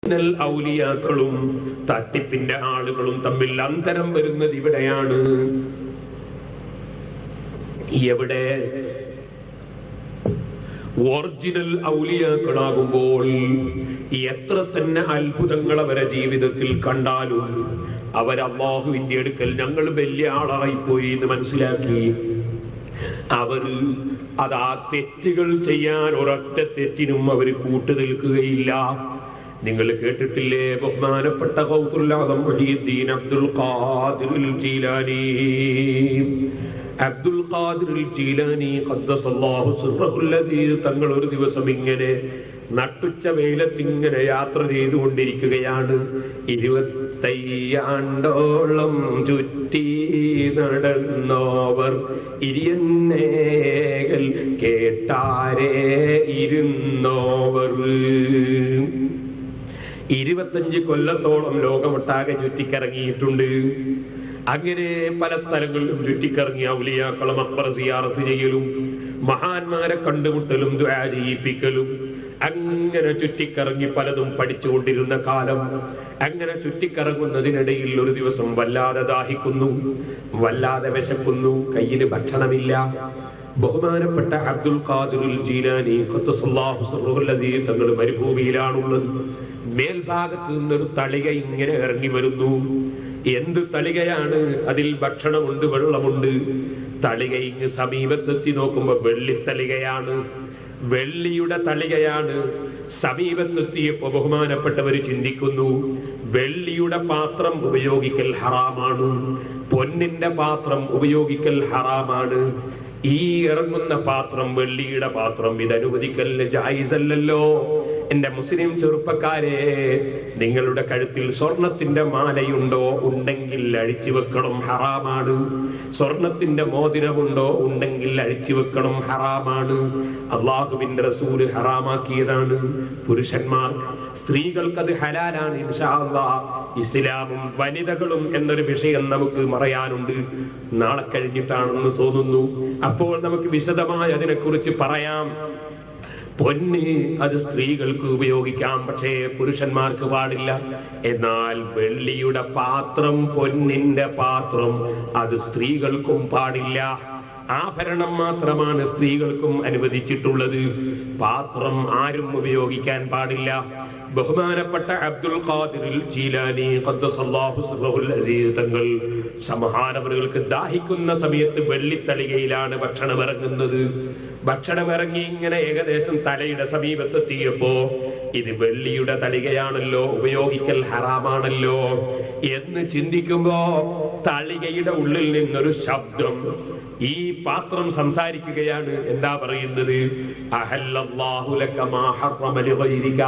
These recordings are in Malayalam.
ഔലിയാക്കളും തട്ടിപ്പിന്റെ ആളുകളും തമ്മിൽ അന്തരം വരുന്നത് ഇവിടെയാണ്. എവിടെ? ഒറിജിനൽ ഔലിയാക്കളാകുമ്പോൾ എത്ര തന്നെ അത്ഭുതങ്ങൾ അവരെ ജീവിതത്തിൽ കണ്ടാലും അവർ അല്ലാഹുവിന്റെ അടുക്കൽ ഞങ്ങൾ വലിയ ആളായിപ്പോയി എന്ന് മനസ്സിലാക്കി അവർ അതാ തെറ്റുകൾ ചെയ്യാൻ ഒരൊറ്റ തെറ്റിനും അവർ കൂട്ടുനിൽക്കുകയില്ല. നിങ്ങൾ കേട്ടിട്ടില്ലേ ബഹുമാനപ്പെട്ട ഗൗസുൽ ആദം മുഹീദ്ദീൻ അബ്ദുൽ ഖാദിർ ജീലാനി ഖദ്ദസല്ലാഹു സിർറഹുൽ അസീസ് തങ്ങൾ ഒരു ദിവസം ഇങ്ങനെ നട്ടുച്ച വെയിലത്ത് ഇങ്ങനെ യാത്ര ചെയ്തുകൊണ്ടിരിക്കുകയാണ്. 25 ആണ്ടോളം ചുറ്റി നടന്നോവർ ഇരിയന്നേകൽ കേട്ടാരേ ഇരുന്നോവർ. 25 കൊല്ലത്തോളം ലോകമൊട്ടാകെ ചുറ്റിക്കറങ്ങിയിട്ടുണ്ട്. അങ്ങനെ പല സ്ഥലങ്ങളിലും ചുറ്റിക്കറങ്ങി ഔലിയാക്കളെ മഖ്ബറ സിയാറത്ത് ചെയ്യലും മഹാന്മാരെ കണ്ടുമുട്ടലും ദുആ ചെയ്യിപ്പിക്കലും അങ്ങനെ ചുറ്റിക്കറങ്ങി പലതും പഠിച്ചുകൊണ്ടിരുന്ന കാലം. അങ്ങനെ ചുറ്റിക്കറങ്ങുന്നതിനിടയിൽ ഒരു ദിവസം വല്ലാതെ ദാഹിക്കുന്നു, വല്ലാതെ വിശക്കുന്നു, കയ്യിൽ ഭക്ഷണമില്ല. ബഹുമാനപ്പെട്ട അബ്ദുൽ ഖാദിർ ജീലാനി ഖദ്ദസല്ലാഹു സിർറഹുൽ അസീസ് തങ്ങൾ മരുഭൂമിയിലാണുള്ളത്. മേൽഭാഗത്ത് നിന്നൊരു തളിക ഇങ്ങനെ ഇറങ്ങി വരുന്നു. എന്ത് തളികയാണ്? അതിൽ ഭക്ഷണമുണ്ട്, വെള്ളമുണ്ട്. തളിക ഇങ്ങ് സമീപത്തെത്തി നോക്കുമ്പോ വെള്ളിത്തളികയാണ്, വെള്ളിയുടെ തളികയാണ്. സമീപത്തെത്തിയപ്പോ ബഹുമാനപ്പെട്ടവർ ചിന്തിക്കുന്നു, വെള്ളിയുടെ പാത്രം ഉപയോഗിക്കൽ ഹറാമാണ്, പൊന്നിന്റെ പാത്രം ഉപയോഗിക്കൽ ഹറാമാണ്. ഈ ഇറങ്ങുന്ന പാത്രം വെള്ളിയുടെ പാത്രം ഇത് അനുവദിക്കൽ ജായിസല്ലല്ലോ. എന്റെ മുസ്ലിം ചെറുപ്പക്കാരെ, നിങ്ങളുടെ കഴുത്തിൽ സ്വർണത്തിന്റെ മാലയുണ്ടോ? ഉണ്ടെങ്കിൽ അഴിച്ചു വെക്കണം, ഹറാമാണ്. സ്വർണത്തിന്റെ മോതിരമുണ്ടോ? ഉണ്ടെങ്കിൽ അഴിച്ചു വെക്കണം, ഹറാമാണ്. അള്ളാഹുവിന്റെ റസൂല് ഹറാമാക്കിയതാണ്. പുരുഷന്മാർ, സ്ത്രീകൾക്കത് ഹലാലാണ് ഇൻഷാ അല്ലാഹ്. ഇസ്ലാമും വനിതകളും എന്നൊരു വിഷയം നമുക്ക് പറയാനുണ്ട്, നാളെ കഴിഞ്ഞിട്ടാണെന്ന് തോന്നുന്നു. അപ്പോൾ നമുക്ക് വിശദമായി അതിനെക്കുറിച്ച് പറയാം. പൊന്ന് അത് സ്ത്രീകൾക്ക് ഉപയോഗിക്കാം, പക്ഷേ പുരുഷന്മാർക്ക് പാടില്ല. എന്നാൽ വെള്ളിയുടെ പാത്രം, പൊന്നിന്റെ പാത്രം അത് സ്ത്രീകൾക്കും പാടില്ല. ആഭരണം മാത്രമാണ് സ്ത്രീകൾക്കും അനുവദിച്ചിട്ടുള്ളത്. പാത്രം ആരും ഉപയോഗിക്കാൻ പാടില്ല. ബഹുമാനപ്പെട്ട അബ്ദുൽ ഖാദിർ ജീലാനി ഖദ്ദസല്ലാഹു സിർറഹുൽ അസീസ് തങ്ങൾ സമഹാനവറുകൾക്ക് ദാഹിക്കുന്ന സമയത്ത് വെള്ളിത്തളികയിലാണ് ഭക്ഷണം ഇറങ്ങുന്നത്. ഭക്ഷണം ഇറങ്ങി ഇങ്ങനെ ഏകദേശം തലയുടെ സമീപത്തെത്തിയപ്പോ ഇത് വെള്ളിയുടെ തളികയാണല്ലോ, ഉപയോഗിക്കൽ ഹറാമാണല്ലോ എന്ന് ചിന്തിക്കുമ്പോ തളികയുടെ ഉള്ളിൽ നിന്നൊരു ശബ്ദം, ഈ പാത്രം സംസാരിക്കുകയാണ്. എന്താ പറയുന്നത്? അഹല്ലല്ലാഹു ലക മാ ഹറമ ലിഗൈരിക,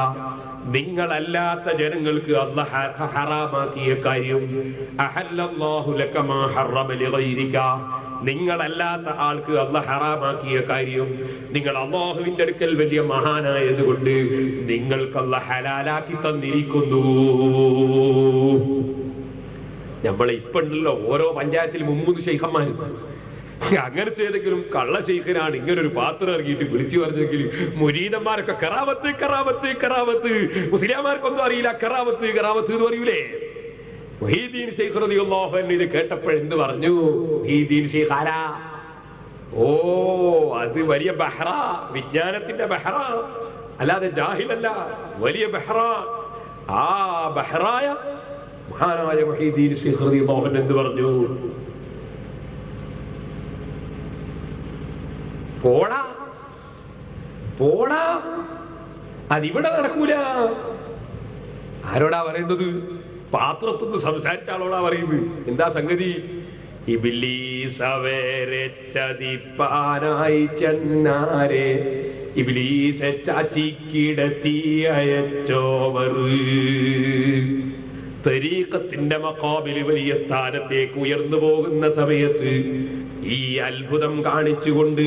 നിങ്ങളല്ലാത്ത ജനങ്ങൾക്ക് അല്ലാഹു ഹറാമാക്കിയ കാര്യം. അഹല്ലല്ലാഹു ലക മാ ഹറമ ലിഗൈരിക, നിങ്ങളല്ലാത്ത ആൾക്ക് അല്ലാഹു ഹറാമാക്കിയ കാര്യം. നിങ്ങൾ അല്ലാഹുവിന്റെ അടുക്കൽ വലിയ മഹാനായതുകൊണ്ട് നിങ്ങൾക്ക് അല്ലാഹു ഹലാലാക്കി തന്നിരിക്കുന്നു. നമ്മളെ ഇപ്പണ്ടല്ലോ ഓരോ പഞ്ചായത്തിൽ 3 ശൈഖന്മാരും. അങ്ങനത്തെ ഏതെങ്കിലും കള്ള ശൈഖനാണ് ഇങ്ങനൊരു പാത്രം ഇറങ്ങിയിട്ട് വിളിച്ചു പറഞ്ഞെങ്കിൽ മുരീദന്മാരൊക്കെ കറാമത്ത് കറാമത്ത് കറാമത്ത്, മുസ്ലിംമാർക്കൊന്നും അറിയില്ല കറാമത്ത് കറാമത്ത് എന്ന് പറയൂലേ. മുഹീദ്ദീൻ ശൈഖ് റളിയല്ലാഹു അൻഹു ഇത് കേട്ടപ്പോഴെന്ത് പറഞ്ഞു? മുഹീദ്ദീൻ ശൈഖ് ആരാ? ഓ, അത് വലിയ ബഹ്റ, വിജ്ഞാനത്തിന്റെ ബഹ്റ, അല്ലാതെ ജാഹിലല്ല, വലിയ ബഹ്റ. ആ ബഹ്റായ മഹാനായ മുഹീദ്ദീൻ ശൈഖ് റളിയല്ലാഹു അൻഹു എന്ത് പറഞ്ഞു? പോടാ പോടാ, അതിവിടെ നടക്കൂല. ആരോടാ പറയുന്നത്? പാത്രത്തുനിന്ന് സംസാരിച്ച ആളോടാ പറയുന്നത്. എന്താ സംഗതി? ഇബ്ലീസ് അവരെ ചതിപ്പാനായി ചെന്നാരെ ഇബ്ലീസ് ചാച്ചിക്കിടത്തി അയച്ചോവർ. തരീഖത്തിന്റെ മഖാമിൽ വലിയ സ്ഥാനത്തേക്ക് ഉയർന്നു പോകുന്ന സമയത്ത് ഈ അത്ഭുതം കാണിച്ചുകൊണ്ട്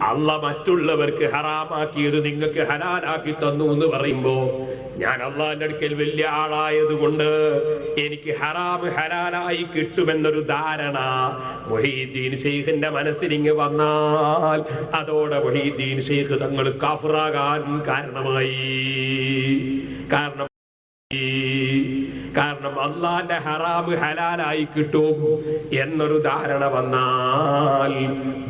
അല്ലാഹ് മറ്റുള്ളവർക്ക് ഹറാമാക്കിയത് നിങ്ങൾക്ക് ഹലാലാക്കി തന്നു എന്ന് പറയുമ്പോ, ഞാൻ അള്ളാഹിന്റെ അടുക്കൽ വലിയ ആളായതുകൊണ്ട് എനിക്ക് ഹറാം ഹലാലായി കിട്ടുമെന്നൊരു ധാരണ മുഹീദ്ദീൻ ശൈഖിന്റെ മനസ്സിലിങ്ങ് വന്നാൽ അതോടെ മുഹീദ്ദീൻ ശൈഖ് തങ്ങൾ കാഫിറാകാൻ കാരണമായി. കാരണം കാരണം അള്ളാന്റെ ഹറാമ് ഹലാലായി കിട്ടും എന്നൊരു ധാരണ വന്നാൽ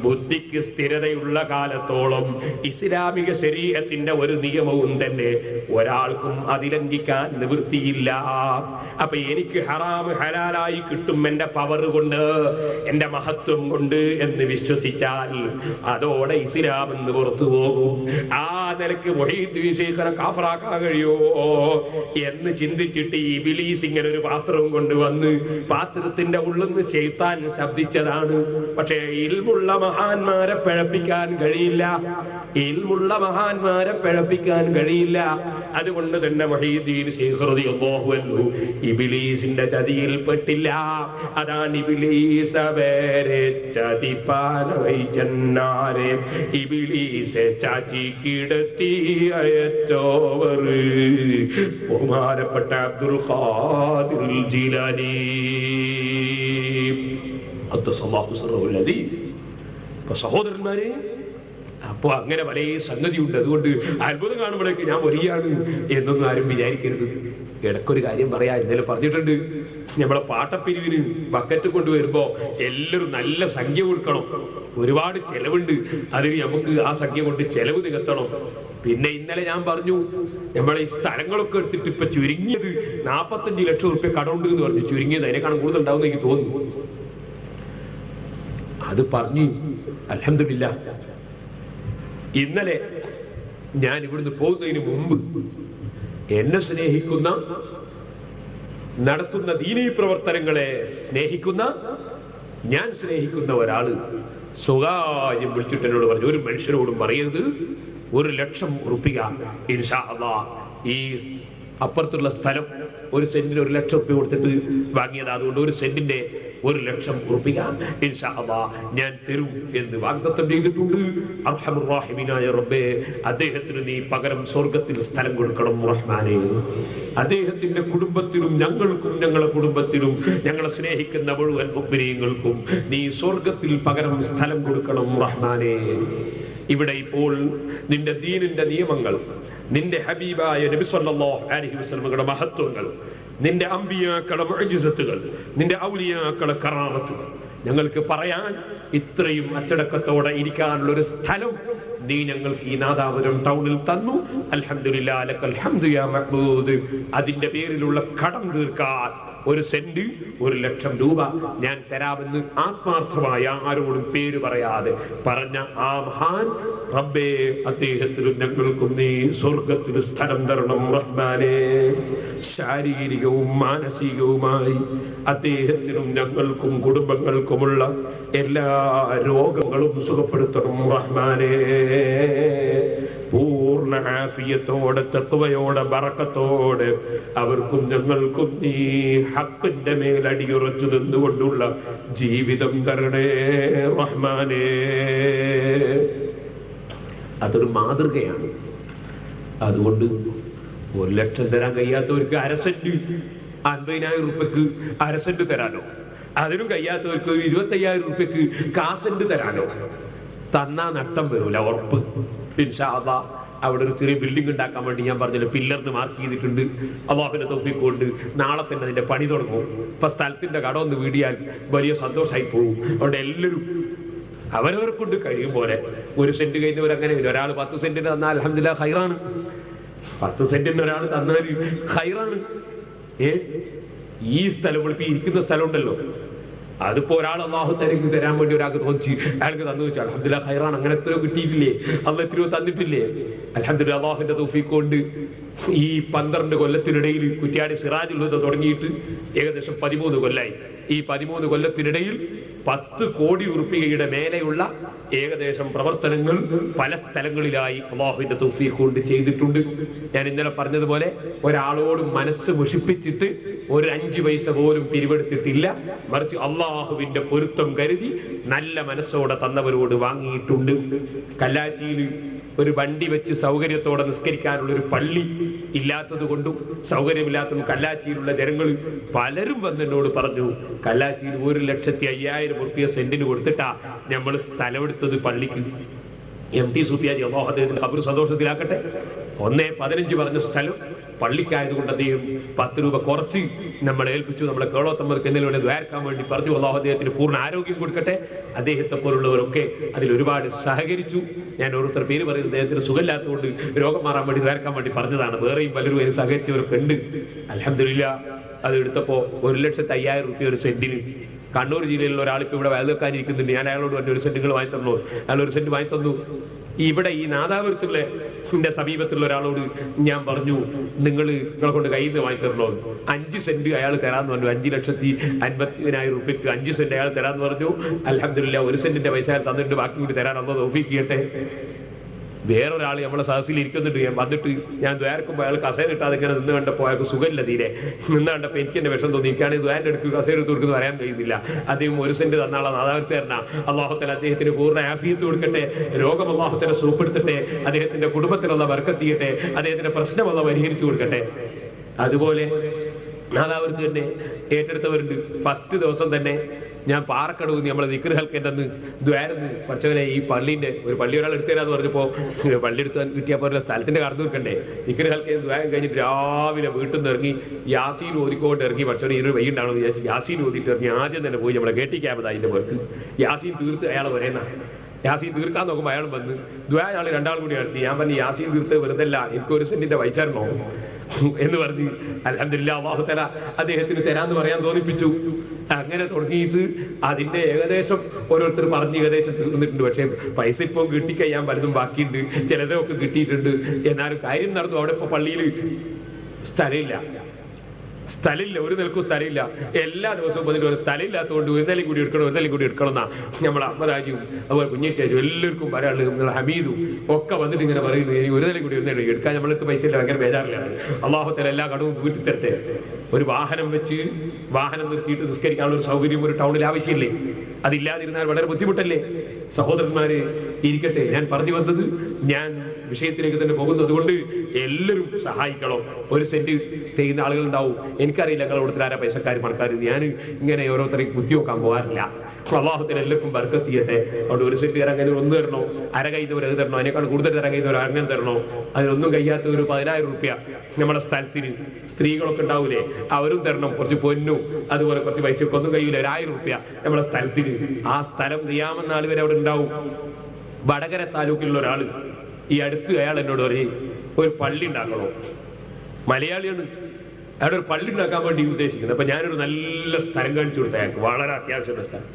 ബുദ്ധിക്ക് സ്ഥിരതയുള്ള കാലത്തോളം ഇസ്ലാമിക ശരീഅത്തിന്റെ ഒരു നിയമവും തന്നെ ഒരാൾക്കും അതിലംഘിക്കാൻ നിവൃത്തിയില്ല. അപ്പൊ എനിക്ക് ഹറാമ് ഹലാലായി കിട്ടും എന്റെ പവർ കൊണ്ട്, എന്റെ മഹത്വം കൊണ്ട് എന്ന് വിശ്വസിച്ചാൽ അതോടെ ഇസ്ലാം എന്ന് പുറത്തു പോകും. ആ നിലക്ക് മുഹീദ്ദീൻ ശൈഖിനെ കാഫറാക്കാൻ കഴിയുമോ എന്ന് ചിന്തിച്ചിട്ട് ഇബ്ലീസ് ഇങ്ങനെ ഒരു പാത്രവും കൊണ്ടുവന്ന് പാത്രത്തിന്റെ ഉള്ളിൽ നിന്ന് ശൈത്താൻ ശബ്ദിച്ചതാണ്. പക്ഷേ ഇൽമുള്ള മഹാന്മാരെ പിഴപ്പിക്കാൻ കഴിയില്ല, ഇൽമുള്ള മഹാന്മാരെ പിഴപ്പിക്കാൻ കഴിയില്ല. അതുകൊണ്ട് തന്നെ മുഹീദ്ദീൻ ശൈഖ് റളിയല്ലാഹു അൻഹു ഇബ്ലീസിന്റെ ചതിയിൽ പെട്ടില്ല. അതാണ് ഇബ്ലീസ് അവരെ ചതിപ്പാനായി ചെന്നാരെ ഇബ്ലീസെ ചാച്ചി കിടത്തി അയച്ചോവർ ബഹുമാനപ്പെട്ട അബ്ദുൽ ഖാദിർ ജീലാനി ഖദ്ദസല്ലാഹു സിർറഹുൽ അസീസ്. അപ്പൊ സഹോദരന്മാരെ, അപ്പൊ അങ്ങനെ പല സംഗതിയുണ്ട്. അതുകൊണ്ട് അത്ഭുതം കാണുമ്പോഴേക്ക് ഞാൻ വലിയാണ് എന്നൊന്നും ആരും വിചാരിക്കരുത്. ഇടയ്ക്കൊരു കാര്യം പറയാ, ഇന്നലെ പറഞ്ഞിട്ടുണ്ട്, നമ്മളെ പാട്ടപ്പിരിവിന് ബക്കറ്റ് കൊണ്ടുവരുമ്പോ എല്ലാവരും നല്ല സംഖ്യ കൊടുക്കണം. ഒരുപാട് ചെലവുണ്ട്, അതിന് നമുക്ക് ആ സംഖ്യ കൊണ്ട് ചെലവ് നികത്തണം. പിന്നെ ഇന്നലെ ഞാൻ പറഞ്ഞു, നമ്മളെ ഈ സ്ഥലങ്ങളൊക്കെ എടുത്തിട്ട് ഇപ്പൊ ചുരുങ്ങിയത് 45 ലക്ഷം റുപ്യ കടമുണ്ട് എന്ന് പറഞ്ഞു. ചുരുങ്ങിയത് അതിനേക്കാളും കൂടുതൽ ഉണ്ടാവും എനിക്ക് തോന്നുന്നു. അത് പറഞ്ഞു അൽഹംദുലില്ലാഹ്. ഇന്നലെ ഞാൻ ഇവിടുന്ന് പോകുന്നതിന് മുമ്പ് എന്നെ സ്നേഹിക്കുന്ന, നടത്തുന്ന ദീനീ പ്രവർത്തനങ്ങളെ സ്നേഹിക്കുന്ന, ഞാൻ സ്നേഹിക്കുന്ന ഒരാള് സ്വകാര്യം വിളിച്ചിട്ട് എന്നോട് പറഞ്ഞു, ഒരു മനുഷ്യരോടും പറയരുത് 1 ലക്ഷം റുപ്പിക ഇൻഷാ അല്ലാഹ് ഈ അപ്പുറത്തുള്ള സ്ഥലം ഒരു സെന്റിന് 1 ലക്ഷം റുപ്യ കൊടുത്തിട്ട് വാങ്ങിയത്, അതുകൊണ്ട് 1 സെന്റിന്റെ 1 ലക്ഷം റുപ്പിക ഇൻഷാ അല്ലാഹ് ഞാൻ തരും എന്ന് വാഗ്ദത്തം ചെയ്തിട്ടുണ്ട്. അർഹമുർ റഹീമീനായ റബ്ബേ, അദ്ദേഹത്തിന് നീ പകരം സ്വർഗത്തിൽ സ്ഥലം കൊടുക്കണം റഹ്മാനേ. അദ്ദേഹത്തിന്റെ കുടുംബത്തിനും ഞങ്ങൾക്കും ഞങ്ങളുടെ കുടുംബത്തിനും ഞങ്ങളെ സ്നേഹിക്കുന്ന മുഴുവൻ മുഅ്മിനീങ്ങൾക്കും നീ സ്വർഗത്തിൽ പകരം സ്ഥലം കൊടുക്കണം റഹ്മാനേ. ഇവിടെ ഇപ്പോൾ നിന്റെ ദീനിന്റെ നിയമങ്ങൾ, നിന്റെ ഹബീബായ നബി സല്ലല്ലാഹു അലൈഹി വസല്ലമയുടെ മഹത്വങ്ങൾ, നിന്റെ അമ്പിയാക്കളുടെ മുഅ്ജിസത്തുകൾ, നിന്റെ ഔലിയാക്കളുടെ കറാമത്തുകൾ ഞങ്ങൾക്ക് പറയാൻ ഇത്രയും അച്ചടക്കത്തോടെ ഇരിക്കാനുള്ള ഒരു സ്ഥലം നീ ഞങ്ങൾക്ക് ഈ നാദാപുരം ടൗണിൽ തന്നു. അൽഹംദുലില്ലാഹ് ലക്കൽ ഹംദു യാ മഅ്ബൂദ്. അതിന്റെ പേരിലുള്ള കടം തീർക്കാൻ 1 സെന്റ് 1 ലക്ഷം രൂപ ഞാൻ തരാമെന്ന് ആത്മാർത്ഥമായ ആരോടും പേര് പറയാതെ പറഞ്ഞ ആ മഹാൻ റബ്ബേ, അദ്ദേഹത്തിനും ഞങ്ങൾക്കും നീ സ്വർഗത്തിൽ സ്ഥലം തരണം റഹ്മാനേ. ശാരീരികവും മാനസികവുമായി അദ്ദേഹത്തിനും ഞങ്ങൾക്കും കുടുംബങ്ങൾക്കുമുള്ള എല്ലാ രോഗങ്ങളും സുഖപ്പെടുത്തണം റഹ്മാനേ. പൂർണ്ണ ആഫിയത്തോടെ, തഖ്വയോടെ, ബറക്കത്തോടെ അവർക്കും ഞങ്ങൾക്കും നീ ഹഖിന്റെ മേൽ അടിയുറച്ചു നിന്നുകൊണ്ടുള്ള ജീവിതം തരണേ റഹ്മാനേ. അതൊരു മാതൃകയാണ്. അതുകൊണ്ട് 1 ലക്ഷം തരാൻ കഴിയാത്തവർക്ക് 1/2 സെന്റ് 50,000 റുപ്യക്ക് 1/2 സെന്റ് തരാനോ, അതിനും കഴിയാത്തവർക്ക് 25,000 റുപ്യക്ക് കാസെന്റ് തരാനോ തന്നാ നഷ്ടം വരൂല, ഉറപ്പ്. ഇൻഷാ അല്ലാഹ് അവിടെ ഒരു ചെറിയ ബിൽഡിംഗ് ഉണ്ടാക്കാൻ വേണ്ടി ഞാൻ പറഞ്ഞല്ലോ, പില്ലറിന് മാർക്ക് ചെയ്തിട്ടുണ്ട്. അല്ലാഹുവിന്റെ തൗഫീഖ് കൊണ്ട് നാളെ തന്നെ അതിന്റെ പണി തുടങ്ങും. ഇപ്പൊ സ്ഥലത്തിന്റെ കടം ഒന്ന് വീടിയാൽ വലിയ സന്തോഷമായി പോകും. അവിടെ എല്ലാവരും അവരവരെ കൊണ്ട് കഴിയും പോലെ 1 സെന്റ് കഴിഞ്ഞവരങ്ങനെ വരും. ഒരാൾ 10 സെന്റിന് തന്നാൽ അൽഹംദുലില്ലാഹ് ഖൈറാണ്. 10 സെന്റിന് ഒരാൾ തന്നാൽ ഖൈറാണ്. ഈ സ്ഥലം ഇപ്പൊ ഇരിക്കുന്ന സ്ഥലം ഉണ്ടല്ലോ, അതിപ്പോ ഒരാൾ അല്ലാഹു തനിക്ക് തരാൻ വേണ്ടി ഒരാൾക്ക് തോന്നി, അയാൾക്ക് തന്നു വെച്ചാൽ അൽഹംദുലില്ലാഹ് ഖൈറാണ്. അങ്ങനെ എത്രയോ കിട്ടിയിട്ടില്ലേ, അള്ളാഹ് എത്രയോ തന്നിട്ടില്ലേ. അൽഹംദുലില്ലാഹ് അല്ലാഹുവിന്റെ തൗഫീഖ് കൊണ്ട് ഈ 12 കൊല്ലത്തിനിടയിൽ കുറ്റ്യാടി സിറാജുൽ ഹുദ തുടങ്ങിയിട്ട് ഏകദേശം 13 കൊല്ലായി. ഈ 13 കൊല്ലത്തിനിടയിൽ 10 കോടി റുപ്പികയുടെ മേലെയുള്ള ഏകദേശം പ്രവർത്തനങ്ങൾ പല സ്ഥലങ്ങളിലായി അല്ലാഹുവിന്റെ തൗഫീഖ് കൊണ്ട് ചെയ്തിട്ടുണ്ട്. ഞാൻ ഇന്നലെ പറഞ്ഞതുപോലെ ഒരാളോടും മനസ്സ് മുഷിപ്പിച്ചിട്ട് 1 5 പൈസ പോലും പിരിവെടുത്തിട്ടില്ല. മറിച്ച് അല്ലാഹുവിന്റെ പൊരുത്തം കരുതി നല്ല മനസ്സോടെ തന്നവരോട് വാങ്ങിയിട്ടുണ്ട്. കല്ലാച്ചിയിൽ ഒരു വണ്ടി വെച്ച് സൗകര്യത്തോടെ നിസ്കരിക്കാനുള്ള ഒരു പള്ളി ഇല്ലാത്തത് കൊണ്ടും സൗകര്യമില്ലാത്തതും കല്ലാച്ചിയിലുള്ള ജനങ്ങൾ പലരും വന്നെന്നോട് പറഞ്ഞു, കല്ലാച്ചിയിൽ 1,05,000 റുപ്യ സെന്റിന് കൊടുത്തിട്ടാ നമ്മൾ സ്ഥലമെടുത്തത് പള്ളിക്ക്. MT സൂഫിയാജി അല്ലാഹു അദ്ദേഹത്തിന്റെ ഖബർ സന്തോഷത്തിലാക്കട്ടെ, 1.15 പറഞ്ഞ സ്ഥലം പള്ളിക്കായതുകൊണ്ട് അദ്ദേഹം 10 രൂപ കുറച്ച് നമ്മളെ ഏൽപ്പിച്ചു. നമ്മളെ കേളോത്തമ്മർക്ക് എന്തെങ്കിലും ദ്വാരക്കാൻ വേണ്ടി പറഞ്ഞു. അള്ളാഹു അദ്ദേഹത്തിന് പൂർണ്ണ ആരോഗ്യം കൊടുക്കട്ടെ. അദ്ദേഹത്തെ പോലുള്ളവരൊക്കെ അതിൽ ഒരുപാട് സഹകരിച്ചു. ഞാൻ ഓരോരുത്തർ പേര് പറയുന്നത് അദ്ദേഹത്തിന് സുഖമില്ലാത്തതുകൊണ്ട് രോഗം മാറാൻ വേണ്ടി ദ്വാരക്കാൻ വേണ്ടി പറഞ്ഞതാണ്. വേറെയും പലരും അതിന് സഹകരിച്ചവരൊക്കെ ഉണ്ട്. അൽഹംദുലില്ലാ അത് എടുത്തപ്പോൾ 1,05,000 രൂപ ഒരു സെന്റിന്. കണ്ണൂർ ജില്ലയിലുള്ള ഒരാളിപ്പോൾ ഇവിടെ വയൽ വെക്കാനിരിക്കുന്നുണ്ട്. ഞാൻ അയാളോട് പറഞ്ഞു 1 സെന്റ് വാങ്ങി തന്നു. അയാൾ 1 സെന്റ് വാങ്ങി തന്നു. ഇവിടെ ഈ നാദാപുരത്തുള്ള എന്റെ സമീപത്തുള്ള ഒരാളോട് ഞാൻ പറഞ്ഞു നിങ്ങളെ കൊണ്ട് കയ്യിൽ നിന്ന് വാങ്ങി തരണോ. 5 സെന്റ് അയാൾ തരാന്ന് പറഞ്ഞു. 5,50,000 രൂപയ്ക്ക് 5 സെന്റ് അയാൾ തരാന്ന് പറഞ്ഞു. അൽഹംദുലില്ലാ 1 സെന്റിന്റെ പൈസ തന്നിട്ട് ബാക്കി കൂടി തരാൻ അന്ന് തൗഫീഖ് ചെയ്യട്ടെ. വേറൊരാൾ നമ്മളെ സദസ്സിൽ ഇരിക്കുന്നുണ്ട്. ഞാൻ വന്നിട്ട് ഞാൻ ദ്വാരക്കുമ്പോൾ അയാൾ കസേര കിട്ടാതെ ഇങ്ങനെ നിന്ന് കണ്ടപ്പോൾ അയാൾക്ക് സുഖമില്ല തീരെ. നിന്ന് കണ്ടപ്പോൾ എനിക്ക് എന്നെ വിഷം തോന്നി. എനിക്കാണെങ്കിൽ ദ്വാരൻ്റെ അടുത്ത് കസേര എടുത്ത് കൊടുക്കുന്നു പറയാൻ കഴിയുന്നില്ല. അദ്ദേഹം 1 സെന്റ് തന്നാളെ നാദാവൃത്തരണ. അള്ളാഹുത്തല അദ്ദേഹത്തിന് പൂർണ്ണ ആഫിയത്ത് കൊടുക്കട്ടെ. രോഗം അള്ളാഹുത്തല സുഖപ്പെടുത്തട്ടെ. അദ്ദേഹത്തിന്റെ കുടുംബത്തിലുള്ള ബർക്കത്ത് ചെയ്യട്ടെ. അദ്ദേഹത്തിന്റെ പ്രശ്നമുള്ള പരിഹരിച്ചു കൊടുക്കട്ടെ. അതുപോലെ നാദാവൃത്ത് തന്നെ ഏറ്റെടുത്തവരുണ്ട്. ഫസ്റ്റ് ദിവസം തന്നെ ഞാൻ പാറക്കടവ് നമ്മളെ ദിക്ർ ഹൽക്കൻ്റെ അന്ന് ദ്വാരന്ന് കുറച്ചവരെ ഈ പള്ളീൻ്റെ ഒരു പള്ളി ഒരാൾ എടുത്തു തരാന്ന് പറഞ്ഞപ്പോൾ പള്ളി എടുത്ത് കിട്ടിയാൽ പോലെ സ്ഥലത്തിന്റെ കടന്നു നിൽക്കണ്ടേ. ദിക്ർ ഹൽക്കൻ ദ്വാരം കഴിഞ്ഞിട്ട് രാവിലെ വീട്ടിൽ നിന്ന് ഇറങ്ങി യാസീൻ ഓതിക്കോട്ട് ഇറങ്ങി. പക്ഷേ ഈ വൈകുണ്ടാണെന്ന് വിചാരിച്ചു യാസീൻ ഓതിയിട്ട് ഇറങ്ങി. ആദ്യം തന്നെ പോയി നമ്മളെ കേട്ടി ക്യാമ്പ് അതിന്റെ പേർക്ക് യാസീൻ തീർത്ത് അയാൾ വരേന്നാണ്. യാസീൻ തീർക്കാൻ നോക്കുമ്പോൾ അയാൾ വന്ന് അയാൾ 2 ആൾ കൂടി നടത്തി. ഞാൻ പറഞ്ഞു യാസീൻ തീർത്ത് വെറുതെ അല്ല, എനിക്ക് 1 സെന്റിന്റെ പൈസ തരണോ എന്ന് പറഞ്ഞ് അൽഹംദുലില്ലാ അല്ലാഹു തആല അദ്ദേഹത്തിന് തരാന്ന് പറയാൻ തോന്നിപ്പിച്ചു. അങ്ങനെ തുടങ്ങിയിട്ട് അതിന്റെ ഏകദേശം ഓരോരുത്തർ പറഞ്ഞ് ഏകദേശം തീർന്നിട്ടുണ്ട്. പക്ഷേ പൈസ ഇപ്പോൾ കിട്ടിക്കഴിയാൻ പലതും ബാക്കിയുണ്ട്. ചിലതൊക്കെ കിട്ടിയിട്ടുണ്ട്. എന്നാലും കാര്യം നടന്നു. അവിടെ ഇപ്പോൾ പള്ളിയിൽ സ്ഥലമില്ല, ഒരു നിലക്കും സ്ഥലമില്ല. എല്ലാ ദിവസവും പറഞ്ഞിട്ട് ഒരു സ്ഥലമില്ലാത്തതുകൊണ്ട് ഒരു നിലയും കൂടി എടുക്കണം എന്നാ നമ്മളെ അമ്മരാജും അതുപോലെ കുഞ്ഞേറ്റാജും എല്ലാവർക്കും പറയാനുള്ളത്. നിങ്ങൾ ഹമീദും ഒക്കെ വന്നിട്ട് ഇങ്ങനെ പറയുന്നു ഒരു നിലയും കൂടി എടുക്കാൻ നമ്മളടുത്ത് പൈസ ഇല്ല, ഭയങ്കര ബേജാറിലാണ്. അള്ളാഹുത്തല എല്ലാ കടവും വീട്ടിൽ തരട്ടെ. ഒരു വാഹനം വെച്ച് വാഹനം നിർത്തിയിട്ട് നിസ്കരിക്കാനുള്ള ഒരു സൗകര്യം ഒരു ടൗണിൽ ആവശ്യമില്ലേ? അതില്ലാതിരുന്നാൽ വളരെ ബുദ്ധിമുട്ടല്ലേ? സഹോദരന്മാരെ ഇരിക്കട്ടെ, ഞാൻ പറഞ്ഞു വന്നത് ഞാൻ വിഷയത്തിലേക്ക് തന്നെ പോകുന്നു. അതുകൊണ്ട് എല്ലാവരും സഹായിക്കണം. 1 സെന്റ് ചെയ്യുന്ന ആളുകൾ ഉണ്ടാവും. എനിക്കറിയില്ല നിങ്ങൾ ഇവിടുത്തെ ആരാ പൈസക്കാർ പണക്കാർ. ഞാൻ ഇങ്ങനെ ഓരോരുത്തരെയും കുത്തി നോക്കാൻ പോകാറില്ല. അള്ളാഹുത്തിന് എല്ലാവർക്കും ബർക്കത്ത് ചെയ്യട്ടെ. അതുകൊണ്ട് 1 സെന്റ് തരാൻ കഴിഞ്ഞ 1 തരണോ, അര കഴിയുന്നവർ അത് തരണോ, അതിനേക്കാൾ കൂടുതൽ തരാൻ കഴിയുന്നവർ അങ്ങനെ തരണോ. അതിനൊന്നും കഴിയാത്ത ഒരു 10,000 രൂപ നമ്മുടെ സ്ഥലത്തിന് സ്ത്രീകളൊക്കെ ഉണ്ടാവൂലേ അവരും തരണം. കുറച്ച് പൊന്നും അതുപോലെ കുറച്ച് പൈസയൊക്കെ ഒന്നും കഴിയില്ല. 1,000 രൂപ നമ്മുടെ സ്ഥലത്തിന്. ആ സ്ഥലം ചെയ്യാമെന്ന ആൾ വരെ അവിടെ ഉണ്ടാവും. വടകര താലൂക്കിലുള്ള ഒരാൾ ഈ അടുത്ത് അയാൾ എന്നോട് പറയും ഒരു പള്ളി ഉണ്ടാക്കണോ. മലയാളിയാണ്. അയാൾ ഒരു പള്ളി ഉണ്ടാക്കാൻ വേണ്ടി ഉദ്ദേശിക്കുന്നത്. അപ്പൊ ഞാനൊരു നല്ല സ്ഥലം കാണിച്ചു കൊടുത്ത അയാൾക്ക്, വളരെ അത്യാവശ്യമുള്ള സ്ഥലം.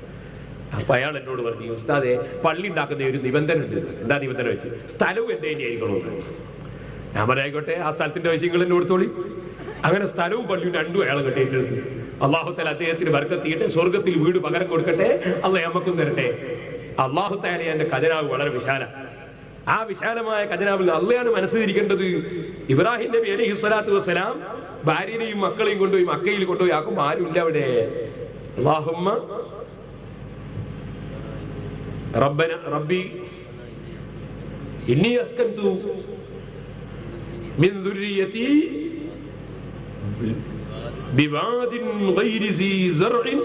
അപ്പൊ അയാൾ എന്നോട് പറഞ്ഞു ഉസ്താദെ പള്ളി ഉണ്ടാക്കുന്ന ഒരു നിബന്ധന ഉണ്ട്. എന്താ നിബന്ധന വെച്ച് സ്ഥലവും എന്റെ ആയിരിക്കണോ. ഞാൻ പറയായിക്കോട്ടെ, ആ സ്ഥലത്തിന്റെ വശങ്ങൾ എന്നെ കൊടുത്തോളി. അങ്ങനെ സ്ഥലവും പള്ളിയും രണ്ടും അയാൾ കെട്ടിയിട്ടെടുത്തു. അള്ളാഹുത്താല അദ്ദേഹത്തിന് ബർക്കത്ത് ചെയ്യട്ടെ. സ്വർഗത്തിൽ വീട് പകരം കൊടുക്കട്ടെ. അള്ളാഹ് നമുക്കും തരട്ടെ. അള്ളാഹുത്താല എന്റെ ഖജനാവ് വളരെ വിശാല. ആ വിശാലമായ ഖജനാവിൽ അള്ളയാണ് മനസ്സിലിരിക്കേണ്ടത്. ഇബ്രാഹിം നബി അലൈഹി സ്വലാത്തു വസ്സലാം ഭാര്യനെയും മക്കളെയും കൊണ്ടുപോയി മക്കയിൽ കൊണ്ടുപോയി ആക്കുമ്പോൾ ആരുമില്ല അവിടെ. അല്ലാഹുമ്മ റബ്ബി ഇന്നി അസ്കൻതു മിൻ ദുർരിയതി ബിവാദിൻ ഗൈരി സീ സർഇൻ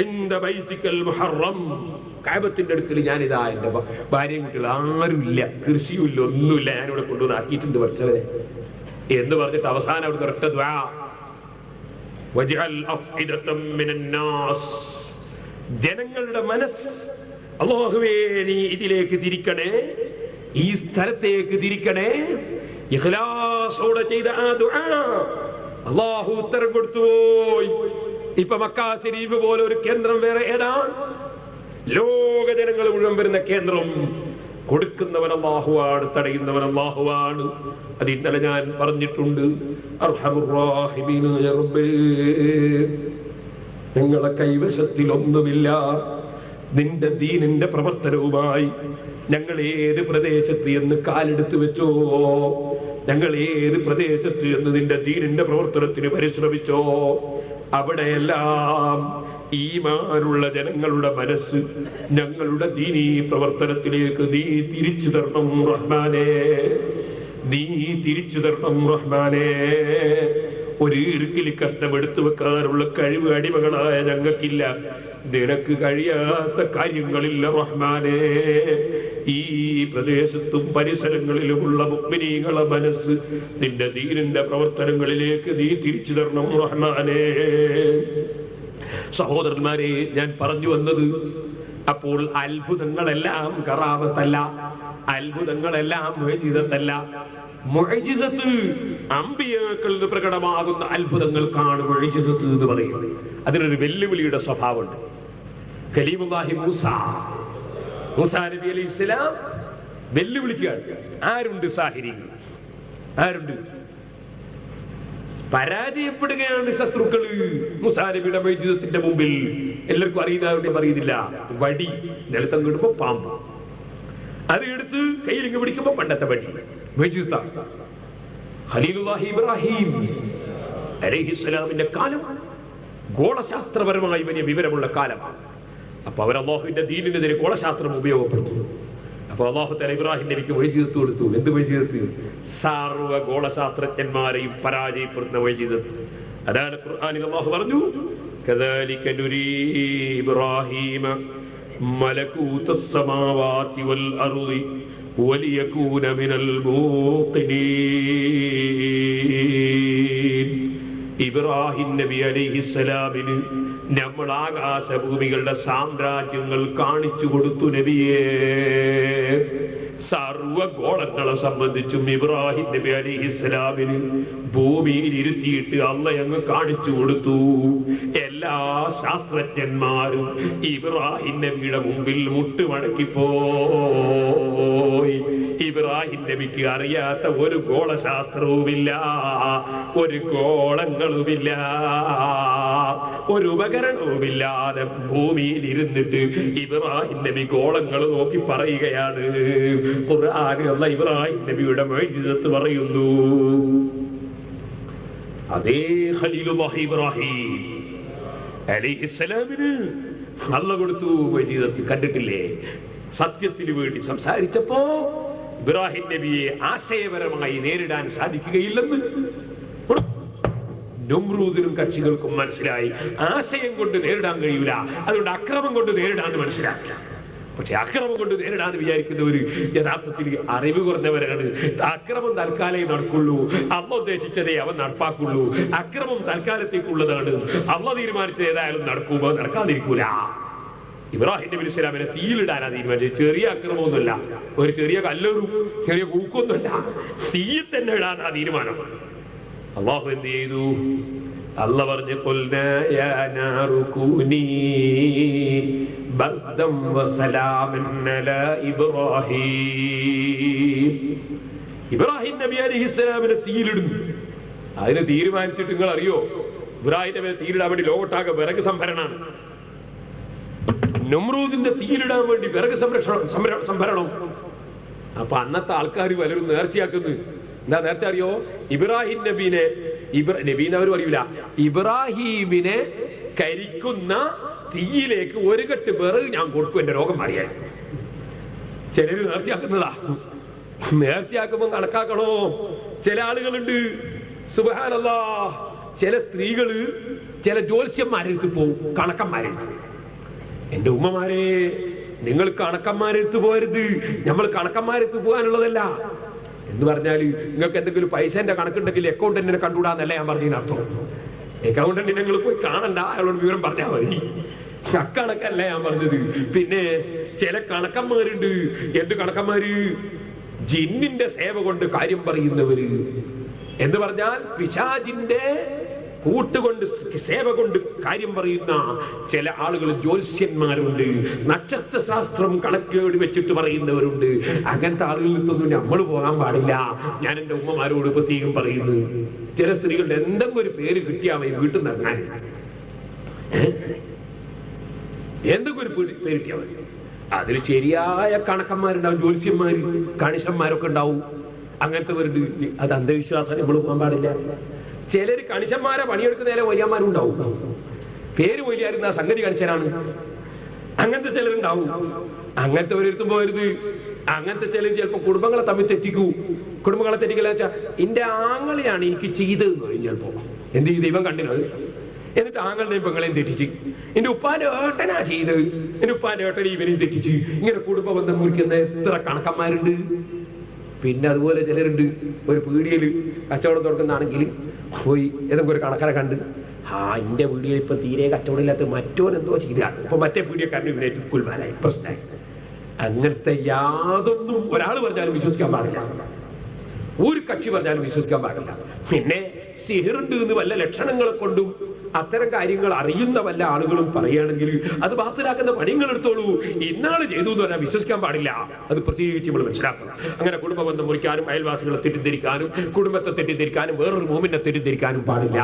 ഇൻദ ബൈതിക്കൽ മുഹറം. കഅബത്തിന്റെ അടുക്കൽ ഞാനിതാ എന്റെ ഭാര്യയും കുട്ടികൾ ആരുമില്ല, കൃഷിയുമില്ല, ഒന്നുമില്ല, ഞാനിവിടെ കൊണ്ടുവന്ന് ആക്കിയിട്ടുണ്ട് പഠിച്ചവരെ എന്ന് പറഞ്ഞിട്ട് അവസാനം അവിടുത്തെ ഒരൊറ്റ ദുആ വജ്അൽ അഫ്ഇദതം മിനന്നാസ്, ജനങ്ങളുടെ മനസ്സ് അല്ലാഹുവേ നീ ഇതിലേക്ക് തിരിക്കണേ, ഈ സ്ഥലത്തേക്ക് തിരിക്കണേ. ഇഖ്ലാസോടെ ചെയ്ത ആ ദുആ അല്ലാഹു ഉത്തരം കൊടുത്തുപോയി. ഇപ്പൊ മക്കാ ശരീഫ് പോലെ ഒരു കേന്ദ്രം വേറെ ഏതാണ്? ലോക ജനങ്ങൾ മുഴുവൻ വരുന്ന കേന്ദ്രം. കൊടുക്കുന്നവൻ അല്ലാഹുവാണ്, തടയുന്നവൻ അല്ലാഹുവാണ്. അത് ഇന്നലെ ഞാൻ പറഞ്ഞിട്ടുണ്ട്. അർഹമുർ റഹീമീനായ റബ്ബേ, ഞങ്ങളെ കൈവശത്തിൽ ഒന്നുമില്ല. നിന്റെ ദീനിന്റെ പ്രവർത്തനവുമായി ഞങ്ങൾ ഏത് പ്രദേശത്ത് എന്ന് കാലെടുത്ത് വെച്ചോ, ഞങ്ങൾ ഏത് പ്രദേശത്ത് എന്ന് നിന്റെ ദീനിന്റെ പ്രവർത്തനത്തിന് പരിശ്രമിച്ചോ, അവിടെയെല്ലാം ഈമാനുള്ള ജനങ്ങളുടെ മനസ്സ് ഞങ്ങളുടെ ദീനീ പ്രവർത്തനത്തിലേക്ക് നീ തിരിച്ചു തരണം റഹ്മാനേ, നീ തിരിച്ചു തരണം റഹ്മാനേ. ഒരു ഇറുക്കിൽ കഷ്ണം എടുത്തു വെക്കാനുള്ള കഴിവ് അടിമകളായ ഞങ്ങൾക്കില്ല. നിനക്ക് കഴിയാത്ത കാര്യങ്ങളില്ല റഹ്മാനേ. ഈ പ്രദേശത്തും പരിസരങ്ങളിലുമുള്ള മുഅ്മിനീങ്ങളെ മനസ്സ് നിന്റെ ദീനിന്റെ പ്രവർത്തനങ്ങളിലേക്ക് നീ തിരിച്ചു തരണം റഹ്മാനേ. സഹോദരന്മാരെ, ഞാൻ പറഞ്ഞു വന്നത്, അപ്പോൾ അത്ഭുതങ്ങളെല്ലാം കറാമത്തല്ല, അത്ഭുതങ്ങളെല്ലാം മുഅ്ജിസത്തല്ല. മുഅ്ജിസത്ത് അമ്പിയാക്കളിൽ നിന്ന് പ്രകടമാകുന്ന അത്ഭുതങ്ങൾക്കാണ് മുഅ്ജിസത്ത് എന്ന് പറയുന്നത്. അതിനൊരു വെല്ലുവിളിയുടെ സ്വഭാവമുണ്ട്. കലീമുല്ലാഹി മൂസാ നബി അലൈഹി ഇസ്ലാം വെല്ലുവിളിക്കുകയാണ്. ആരുണ്ട് സാഹിരികൾ? ആരുണ്ട്? പരാജയപ്പെടുകയാണ് ശത്രുക്കള് മൂസാ നബിയുടെ മുഅ്ജിസത്തിന്റെ മുമ്പിൽ. എല്ലാവർക്കും അറിയുന്നവരുടെ പറയുന്നില്ല. വടി നിലത്തങ്ങ് ഇടുമ്പോ പാമ്പ്, അത് എടുത്ത് കയ്യിലിങ്ങ് പിടിക്കുമ്പോ പണ്ടത്തെ വടി. മുഅ്ജിസത്താണ്. ഖലീലുല്ലാഹി ഇബ്രാഹിം അലൈഹിസ്സലാമിന്റെ കാലം ഗോളശാസ്ത്രപരമായി വലിയ വിവരമുള്ള കാലമാണ്. അപ്പൊ അവർ അല്ലാഹുവിന്റെ ദീനിനെതിരെ ഗോളശാസ്ത്രം ഉപയോഗപ്പെടുത്തുന്നു. അപ്പൊ അല്ലാഹു തആല ഇബ്രാഹിം നബിക്ക് മുഅ്ജിസത്ത് കൊടുത്തു. എന്ത് മുഅ്ജിസത്ത്? സർവ്വ ഗോളശാസ്ത്രജ്ഞന്മാരെയും പരാജയപ്പെടുത്തുന്ന മുഅ്ജിസത്ത്. അതാണ് ഖുർആനിൽ അല്ലാഹു പറഞ്ഞു, കദാലിക നുരീ ഇബ്രാഹീമ മലകൂതസ് സമാവാതി വൽ അർളി വലിയകൂന മിനൽ മൂഖിനീൻ. ഇബ്രാഹിം നബി അലൈഹിസ്സലാമിന് നമ്മൾ ആകാശഭൂമികളുടെ സാമ്രാജ്യങ്ങൾ കാണിച്ചു കൊടുത്തു നബിയേ. സർവഗോളങ്ങളെ സംബന്ധിച്ചും ഇബ്രാഹിം നബി അലൈഹിസ്സലാമിന് ഭൂമിയിൽ ഇരുത്തിയിട്ട് അല്ലാഹ് അങ്ങ് കാണിച്ചു കൊടുത്തു. എല്ലാ ശാസ്ത്രജ്ഞന്മാരും ഇബ്രാഹിം നബിയുടെ മുമ്പിൽ മുട്ടുമടക്കിപ്പോയി. ഇബ്രാഹിം നബിക്ക് അറിയാത്ത ഒരു ഗോളശാസ്ത്രവുമില്ല, ഒരു ഗോളങ്ങളുമില്ല, ഒരു ഉപകരണവുമില്ലാതെ ഭൂമിയിൽ ഇരുന്നിട്ട് ഇബ്രാഹിം നബി ഗോളങ്ങൾ നോക്കി പറയുകയാണ്. ഖുർആനിലുള്ള ഇബ്രാഹിം നബിയുടെ മുഅ്ജിസത്ത് പറയുന്നു. അതേ ഖലീലുല്ലാഹി ഇബ്രാഹിം അലൈഹിസ്സലാമിന് അല്ലാഹു കൊടുത്തു മുഅ്ജിസത്ത്. കണ്ടിട്ടില്ലേ? സത്യത്തിന് വേണ്ടി സംസാരിച്ചപ്പോ ഇബ്രാഹിം നബിയെ ആശയപരമായി നേരിടാൻ സാധിക്കുകയില്ലെന്ന് നമ്രൂദിനും കക്ഷികൾക്കും മനസ്സിലായി. ആശയം കൊണ്ട് നേരിടാൻ കഴിയൂല, അതുകൊണ്ട് അക്രമം കൊണ്ട് നേരിടാന്ന് മനസ്സിലാക്കി. പക്ഷെ അക്രമം കൊണ്ട് നേരിടാന്ന് വിചാരിക്കുന്നവര് യഥാർത്ഥത്തിൽ അറിവ് കുറഞ്ഞവരാണ്. അക്രമം തൽക്കാലേ നടക്കുള്ളൂ, അള്ളാഹ് ഉദ്ദേശിച്ചതേ അവൻ നടപ്പാക്കുള്ളൂ. അക്രമം തൽക്കാലത്തേക്കുള്ളതാണ്, അള്ളാഹ് തീരുമാനിച്ചത് ഏതായാലും നടക്കുമ്പോ നടക്കാതിരിക്കൂല. ഇബ്രാഹിം നബി അലൈഹി സ്വലാമിനെ തീയിലിടാനാ തീരുമാനിച്ചത്. ചെറിയ അക്രമമൊന്നുമല്ല, ഒരു ചെറിയ കല്ലേറും ചെറിയ കൂക്കൊന്നുമല്ല, തീയിൽ തന്നെ ഇടാനാ തീരുമാനം. അള്ളാഹു എന്ത് ചെയ്തു? അല്ലാഹ് പറഞ്ഞു, ഖുൽനാ യാ നാറു കൂനി ബർദൻ വസലാമൻ അലാ ഇബ്രാഹിം. ഇബ്രാഹിം നബി അലൈഹിസ്സലാമിനെ തീയിലിടുന്നു. അതിന് തീരുമാനിച്ചിട്ട് നിങ്ങൾ അറിയോ? ഇബ്രാഹിം നബിയെ തീയിലിടാൻ വേണ്ടി ലോകത്താകെ വിറക് സംഭരണമാണ്. നമ്രൂദിന്റെ തീയിലിടാൻ വേണ്ടി വിറക് സംഭരണം. അപ്പൊ അന്നത്തെ ആൾക്കാർ പലരും നേർച്ചയാക്കുന്നു. എന്താ നേർച്ച അറിയോ? ഇബ്രാഹിം നബീനെ അവർ പറയൂല, ഇബ്രാഹീമിനെ കരിക്കുന്ന തീയിലേക്ക് ഒരു കെട്ട് വിറക് ഞാൻ കൊടുക്കും എന്റെ രോഗം മാറിയാൽ. ചിലര് നേർച്ചയാക്കുന്നതാ. നേർച്ചയാക്കുമ്പോ കണക്കാക്കണോ? ചില ആളുകളുണ്ട് സുബ്ഹാനല്ലാഹ്, ചില സ്ത്രീകള് ചില ജ്യോത്സ്യന്മാരെടുത്ത് പോവും, കണക്കന്മാരെടുത്ത്. എന്റെ ഉമ്മമാരെ, നിങ്ങൾ കണക്കന്മാരെടുത്ത് പോകരുത്. നമ്മൾ കണക്കന്മാരെടുത്ത് പോകാനുള്ളതല്ല. എന്ന് പറഞ്ഞാല് നിങ്ങൾക്ക് എന്തെങ്കിലും പൈസന്റെ കണക്കുണ്ടെങ്കിൽ അക്കൗണ്ടന്റിനെ കണ്ടുകൂടാന്നല്ല ഞാൻ പറഞ്ഞതിനർത്ഥം. അക്കൗണ്ടന്റിനെ നിങ്ങൾ പോയി കാണണ്ട, അയാളോട് വിവരം പറഞ്ഞാൽ മതി. അക്കണക്കല്ല ഞാൻ പറഞ്ഞത്. പിന്നെ ചില കണക്കന്മാരുണ്ട്. എന്ത് കണക്കന്മാര്? ജിന്നിന്റെ സേവ കൊണ്ട് കാര്യം പറയുന്നവര്. എന്ന് പറഞ്ഞാൽ പിശാചിന്റെ കൂട്ടുകൊണ്ട് സേവ കൊണ്ട് കാര്യം പറയുന്ന ചില ആളുകൾ ജ്യോത്സ്യന്മാരുണ്ട്. നക്ഷത്ര ശാസ്ത്രം കണക്കേട് വെച്ചിട്ട് പറയുന്നവരുണ്ട്. അങ്ങനത്തെ ആളുകളിൽ നിന്നൊന്നും നമ്മൾ പോകാൻ പാടില്ല. ഞാൻ എന്റെ ഉമ്മമാരോട് പ്രത്യേകം പറയുന്നു. ചില സ്ത്രീകളുടെ എന്തെങ്കിലും ഒരു പേര് കിട്ടിയാൽ മതി വീട്ടിൽ നിന്ന് ഇറങ്ങാൻ. എന്തെങ്കിലും ഒരു പേര് കിട്ടിയാൽ മതി. അതിൽ ശരിയായ കണക്കന്മാരുണ്ടാവും, ജ്യോത്സ്യന്മാര് കണിശന്മാരൊക്കെ ഉണ്ടാവും. അങ്ങനത്തെ പേരുണ്ട്. അത് അന്ധവിശ്വാസം, നമ്മൾ പോകാൻ പാടില്ല. ചിലര് കണിശന്മാരെ പണിയെടുക്കുന്ന വയ്യാന്മാരും ഉണ്ടാവും. പേര് വയ്യായിരുന്ന സംഗതി കണിശനാണ്. അങ്ങനത്തെ ചിലരുണ്ടാവും. അങ്ങനത്തെ ഒരിടത്തും പോകരുത്. അങ്ങനത്തെ ചിലർ ചിലപ്പോ കുടുംബങ്ങളെ തമ്മിൽ തെറ്റിക്കൂ. കുടുംബങ്ങളെ തെറ്റിക്കല വെച്ചാൽ എന്റെ ആങ്ങളെയാണ് എനിക്ക് ചെയ്തതെന്ന് പറയും. ചിലപ്പോ എന്ത് ചെയ്ത് ഇവൻ കണ്ടിനത് എന്നിട്ട് ആങ്ങളുടെയും പെങ്ങളെയും തെറ്റിച്ച്. എന്റെ ഉപ്പാന്റെ ഏട്ടനാ ചെയ്ത്, എന്റെ ഉപ്പാന്റെ ഏട്ടനെ ഇവനെയും തെറ്റിച്ച്. ഇങ്ങനെ കുടുംബ ബന്ധം മുറിക്കുന്ന എത്ര കണക്കന്മാരുണ്ട്. പിന്നെ അതുപോലെ ചിലരുണ്ട്, ഒരു പീടിയയിൽ കച്ചവടം തുറക്കുന്നതാണെങ്കിൽ പോയി ഏതെങ്കിലും ഒരു കണക്കനെ കണ്ട്, എന്റെ പീടിയയിൽ ഇപ്പൊ തീരെ കച്ചവടം ഇല്ലാത്ത മറ്റോനെന്തോ ചെയ്താണ്, ഇപ്പൊ മറ്റേ പീടിയക്കാരന് ഇവനായിട്ട് കുൽമാനായി പ്രശ്നമായി. അങ്ങനത്തെ യാതൊന്നും ഒരാൾ പറഞ്ഞാലും വിശ്വസിക്കാൻ പാടില്ല, ഒരു കക്ഷി പറഞ്ഞാലും വിശ്വസിക്കാൻ പാടില്ല. പിന്നെ സിഹിറുണ്ട് എന്ന് വല്ല ലക്ഷണങ്ങളെ കൊണ്ടും അത്തരം കാര്യങ്ങൾ അറിയുന്ന വല്ല ആളുകളും പറയുകയാണെങ്കിൽ അത് ബാത്തിലാക്കുന്ന പണികൾ എടുത്തോളൂ. ഇന്നാള് ചെയ്തു എന്ന് പറഞ്ഞാൽ വിശ്വസിക്കാൻ പാടില്ല. അത് പ്രത്യേകിച്ച് നമ്മൾ മനസ്സിലാക്കണം. അങ്ങനെ കുടുംബ ബന്ധം മുറിക്കാനും അയൽവാസികളെ തെറ്റിദ്ധരിക്കാനും കുടുംബത്തെ തെറ്റിദ്ധരിക്കാനും വേറൊരു മോമിനെ തെറ്റിദ്ധരിക്കാനും പാടില്ല.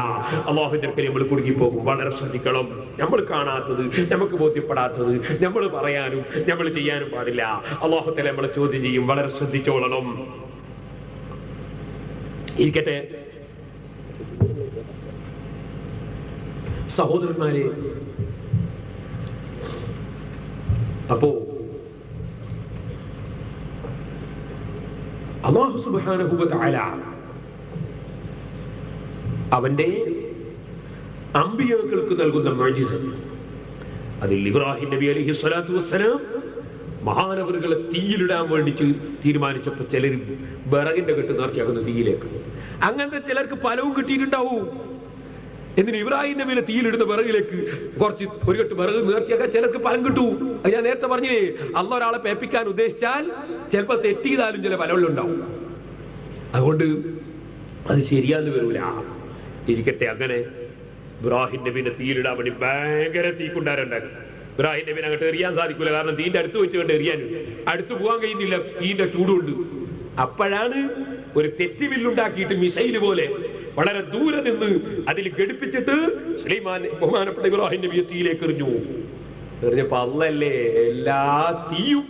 അല്ലാഹുവിന്റെ അടുക്കൽ നമ്മൾ കുടുങ്ങിപ്പോകും. വളരെ ശ്രദ്ധിക്കണം. നമ്മൾ കാണാത്തത്, നമുക്ക് ബോധ്യപ്പെടാത്തത് നമ്മൾ പറയാനും നമ്മൾ ചെയ്യാനും പാടില്ല. അല്ലാഹു തആല നമ്മളെ ചോദ്യം ചെയ്യും. വളരെ ശ്രദ്ധിച്ചോളണം. ഇരിക്കട്ടെ സഹോദരന്മാരെ, അപ്പോ അല്ലാഹു സുബ്ഹാനഹു വ തആല അവന്റെ അമ്പിയാക്കൾക്ക് നൽകുന്ന മുഅ്ജിസത്ത്, അതിൽ ഇബ്രാഹിം നബി അലൈഹി സ്വലാത്തു വസ്സലാം മഹാനവറുകളെ തീയിലിടാൻ വേണ്ടി തീരുമാനിച്ചപ്പോൾ ചിലർ വിറകിന്റെ കെട്ട് നേർച്ചയാക്കുന്ന തീയിലേക്ക്. അങ്ങനത്തെ ചിലർക്ക് ഫലവും കിട്ടിയിട്ടുണ്ടാവും. എന്തിന് ഇബ്രാഹിം നബിയിലെ തീയിലിടുന്ന വിറകിലേക്ക് കുറച്ച് ഒരു കെട്ട് വിറക് നേർച്ചയാക്കാൻ ചിലർക്ക് ഫലം കിട്ടും. അത് ഞാൻ നേരത്തെ പറഞ്ഞില്ലേ, അള്ളാഹ് ഒരാളെ പേപ്പിക്കാൻ ഉദ്ദേശിച്ചാൽ ചിലപ്പോൾ തെറ്റിയതാലും ചില ഫലങ്ങളുണ്ടാവും. അതുകൊണ്ട് അത് ശരിയാന്ന് വരൂല. ഇരിക്കട്ടെ. അങ്ങനെ ഇബ്രാഹിം നബിന്റെ തീയിലിടാൻ വേണ്ടി ഭയങ്കര തീക്കുണ്ടാരുണ്ടാക്കും. ഇബ്രാഹിം നബിനെ അങ്ങോട്ട് എറിയാൻ സാധിക്കൂല, കാരണം തീന്റെ അടുത്ത് വെച്ചുകൊണ്ട് എറിയാൻ അടുത്ത് പോകാൻ കഴിയുന്നില്ല, തീന്റെ ചൂടുണ്ട്. അപ്പോഴാണ് ഒരു തെറ്റിവില്ലുണ്ടാക്കിയിട്ട് മിസൈല് പോലെ വളരെ ദൂരെ നിന്ന് അതിൽ ഘടിപ്പിച്ചിട്ട് സുലൈമാൻ ബഹുമാനപ്പെട്ട ഇബ്രാഹിം നബിയെ തീയിലേക്ക് എറിഞ്ഞു. എറിഞ്ഞപ്പോ അള്ളല്ലേ എല്ലാ തീയും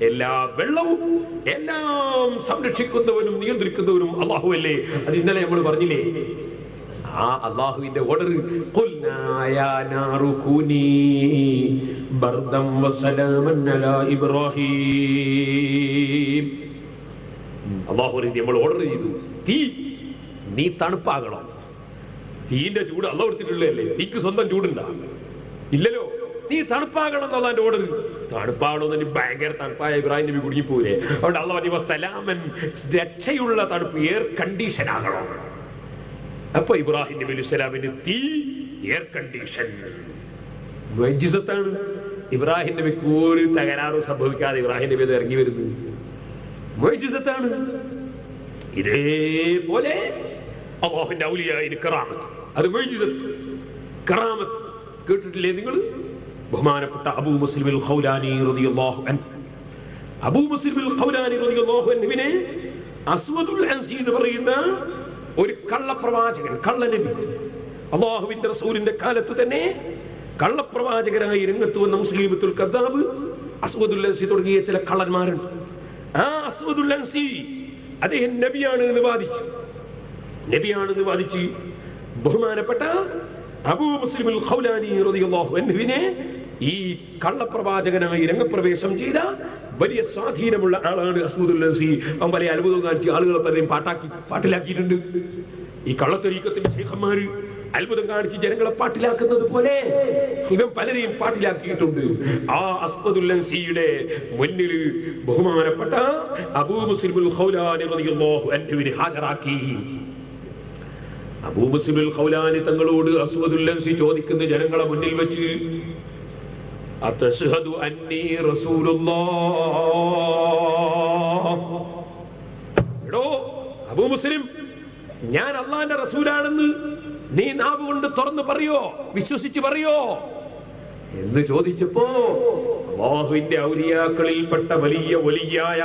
എല്ലാ വെള്ളവും എല്ലാം സംരക്ഷിക്കുന്നവനും നിയന്ത്രിക്കുന്നവനും അള്ളാഹു അല്ലേ. അത് ഇന്നലെ നമ്മൾ പറഞ്ഞില്ലേ, ആ അള്ളാഹുവിന്റെ ഓർഡർ അള്ളാഹു നമ്മൾ ഓർഡർ ചെയ്തു, തീ നീ തണുപ്പാകണം. തീന്റെ ചൂട് അള്ളാഹ് കൊടുത്തിട്ടുള്ളതല്ലേ, തീക്ക് സ്വന്തം ചൂടുണ്ടാ ഇല്ലല്ലോ. നീ തണുപ്പാകണം എന്നുള്ളതിന്റെ ഓർഡർ. തണുപ്പാകണമെന്ന് ഭയങ്കര തണുപ്പായ ഇബ്രാഹിം നബി കുടുങ്ങിപ്പോരെ. അതുകൊണ്ട് അള്ളാഹ് പറഞ്ഞു സലാമൻ, രക്ഷയുള്ള തണുപ്പ്, എയർ കണ്ടീഷൻ ആകണം. അപ്പൊ ഇബ്രാഹിം നബി അലൈഹി സ്വലാമിന് തീ എയർ കണ്ടീഷൻ മുഅ്ജിസത്താണ്. ഇബ്രാഹിം നബിക്ക് ഒരു തകരാറും സംഭവിക്കാതെ ഇബ്രാഹിം നബി അത് ഇറങ്ങി വരുന്നു. മുഅ്ജിസത്താണ്. ഇതേപോലെ അല്ലാഹുവിന്റെ ഔലിയായിന് കറാമത്ത്, അത് മുഅ്ജിസത്ത് കറാമത്ത് കേട്ടിട്ടില്ലേ നിങ്ങൾ? ബഹുമാനപ്പെട്ട അബൂ മുസ്ലിം അൽ ഖൗലാനി റളിയല്ലാഹു അൻഹു, അബൂ മുസ്ലിം അൽ ഖൗലാനി റളിയല്ലാഹു അൻഹുവിനെ അസ്വദുൽ അൻസി എന്ന് പറയുന്ന ഒരു കള്ളപ്രവാചകൻ, കള്ളനബി, അല്ലാഹുവിന്റെ റസൂലിന്റെ കാലത്ത് തന്നെ കള്ളപ്രവാചകരായി രംഗത്ത് വന്ന മുസ്ലിമത്തുൽ കദ്ദാബ്, അസ്വദുൽ അൻസി തുടങ്ങിയ ചില കള്ളന്മാരുണ്ട്. ആ അസ്വദുൽ അൻസി അദ്ദേഹം നബിയാണ് എന്ന് വാദിച്ച് ബഹുമാനപ്പെട്ട അബൂ മുസ്ലിം അൽ ഖൗലാനി റളിയല്ലാഹു അൻഹുവിനെ ഈ കള്ളപ്രവാചകനായി രംഗപ്രവേശം ചെയ്ത വലിയ സ്വാധീനമുള്ള ആളാണ് അസ്വദുൽ അൻസി. അവൻ വലിയ അത്ഭുതം കാണിച്ച് ആളുകളെ പലരെയും പാട്ടിലാക്കിയിട്ടുണ്ട്. ഈ കള്ളത്തരീക്കത്തിന്റെ ശൈഖന്മാര് അത്ഭുതം കാണിച്ച് ജനങ്ങളെ പാട്ടിലാക്കുന്നത് പോലെ ഇവൻ പലരെയും പാട്ടിലാക്കിയിട്ടുണ്ട്. ആ അസ്വദുൽ അൻസിയുടെ മുന്നിൽ ബഹുമാനപ്പെട്ട അബൂ മുസ്ലിം അൽ ഖൗലാനി റളിയല്ലാഹു അൻഹുവിനെ ഹാജരാക്കി. അബൂ മുസ്ലിം അൽ ഖൗലാനി തങ്ങളോട് അസ്വദുൽ അൻസി ചോദിക്കുന്ന ജനങ്ങളെ മുന്നിൽ വെച്ച്, അതശ്ഹദു അന്നി റസൂലുള്ളാഹ്, എടോ അബൂ മുസ്ലിം, ഞാൻ അല്ലാഹുവിന്റെ റസൂലാണെന്ന് നീ നാവ് കൊണ്ട് തുറന്ന് പറയോ, വിശ്വസിച്ച് പറയോ എന്ന് ചോദിച്ചപ്പോ അല്ലാഹുവിന്റെ ഔലിയാക്കളിൽപ്പെട്ട വലിയ വലിയായ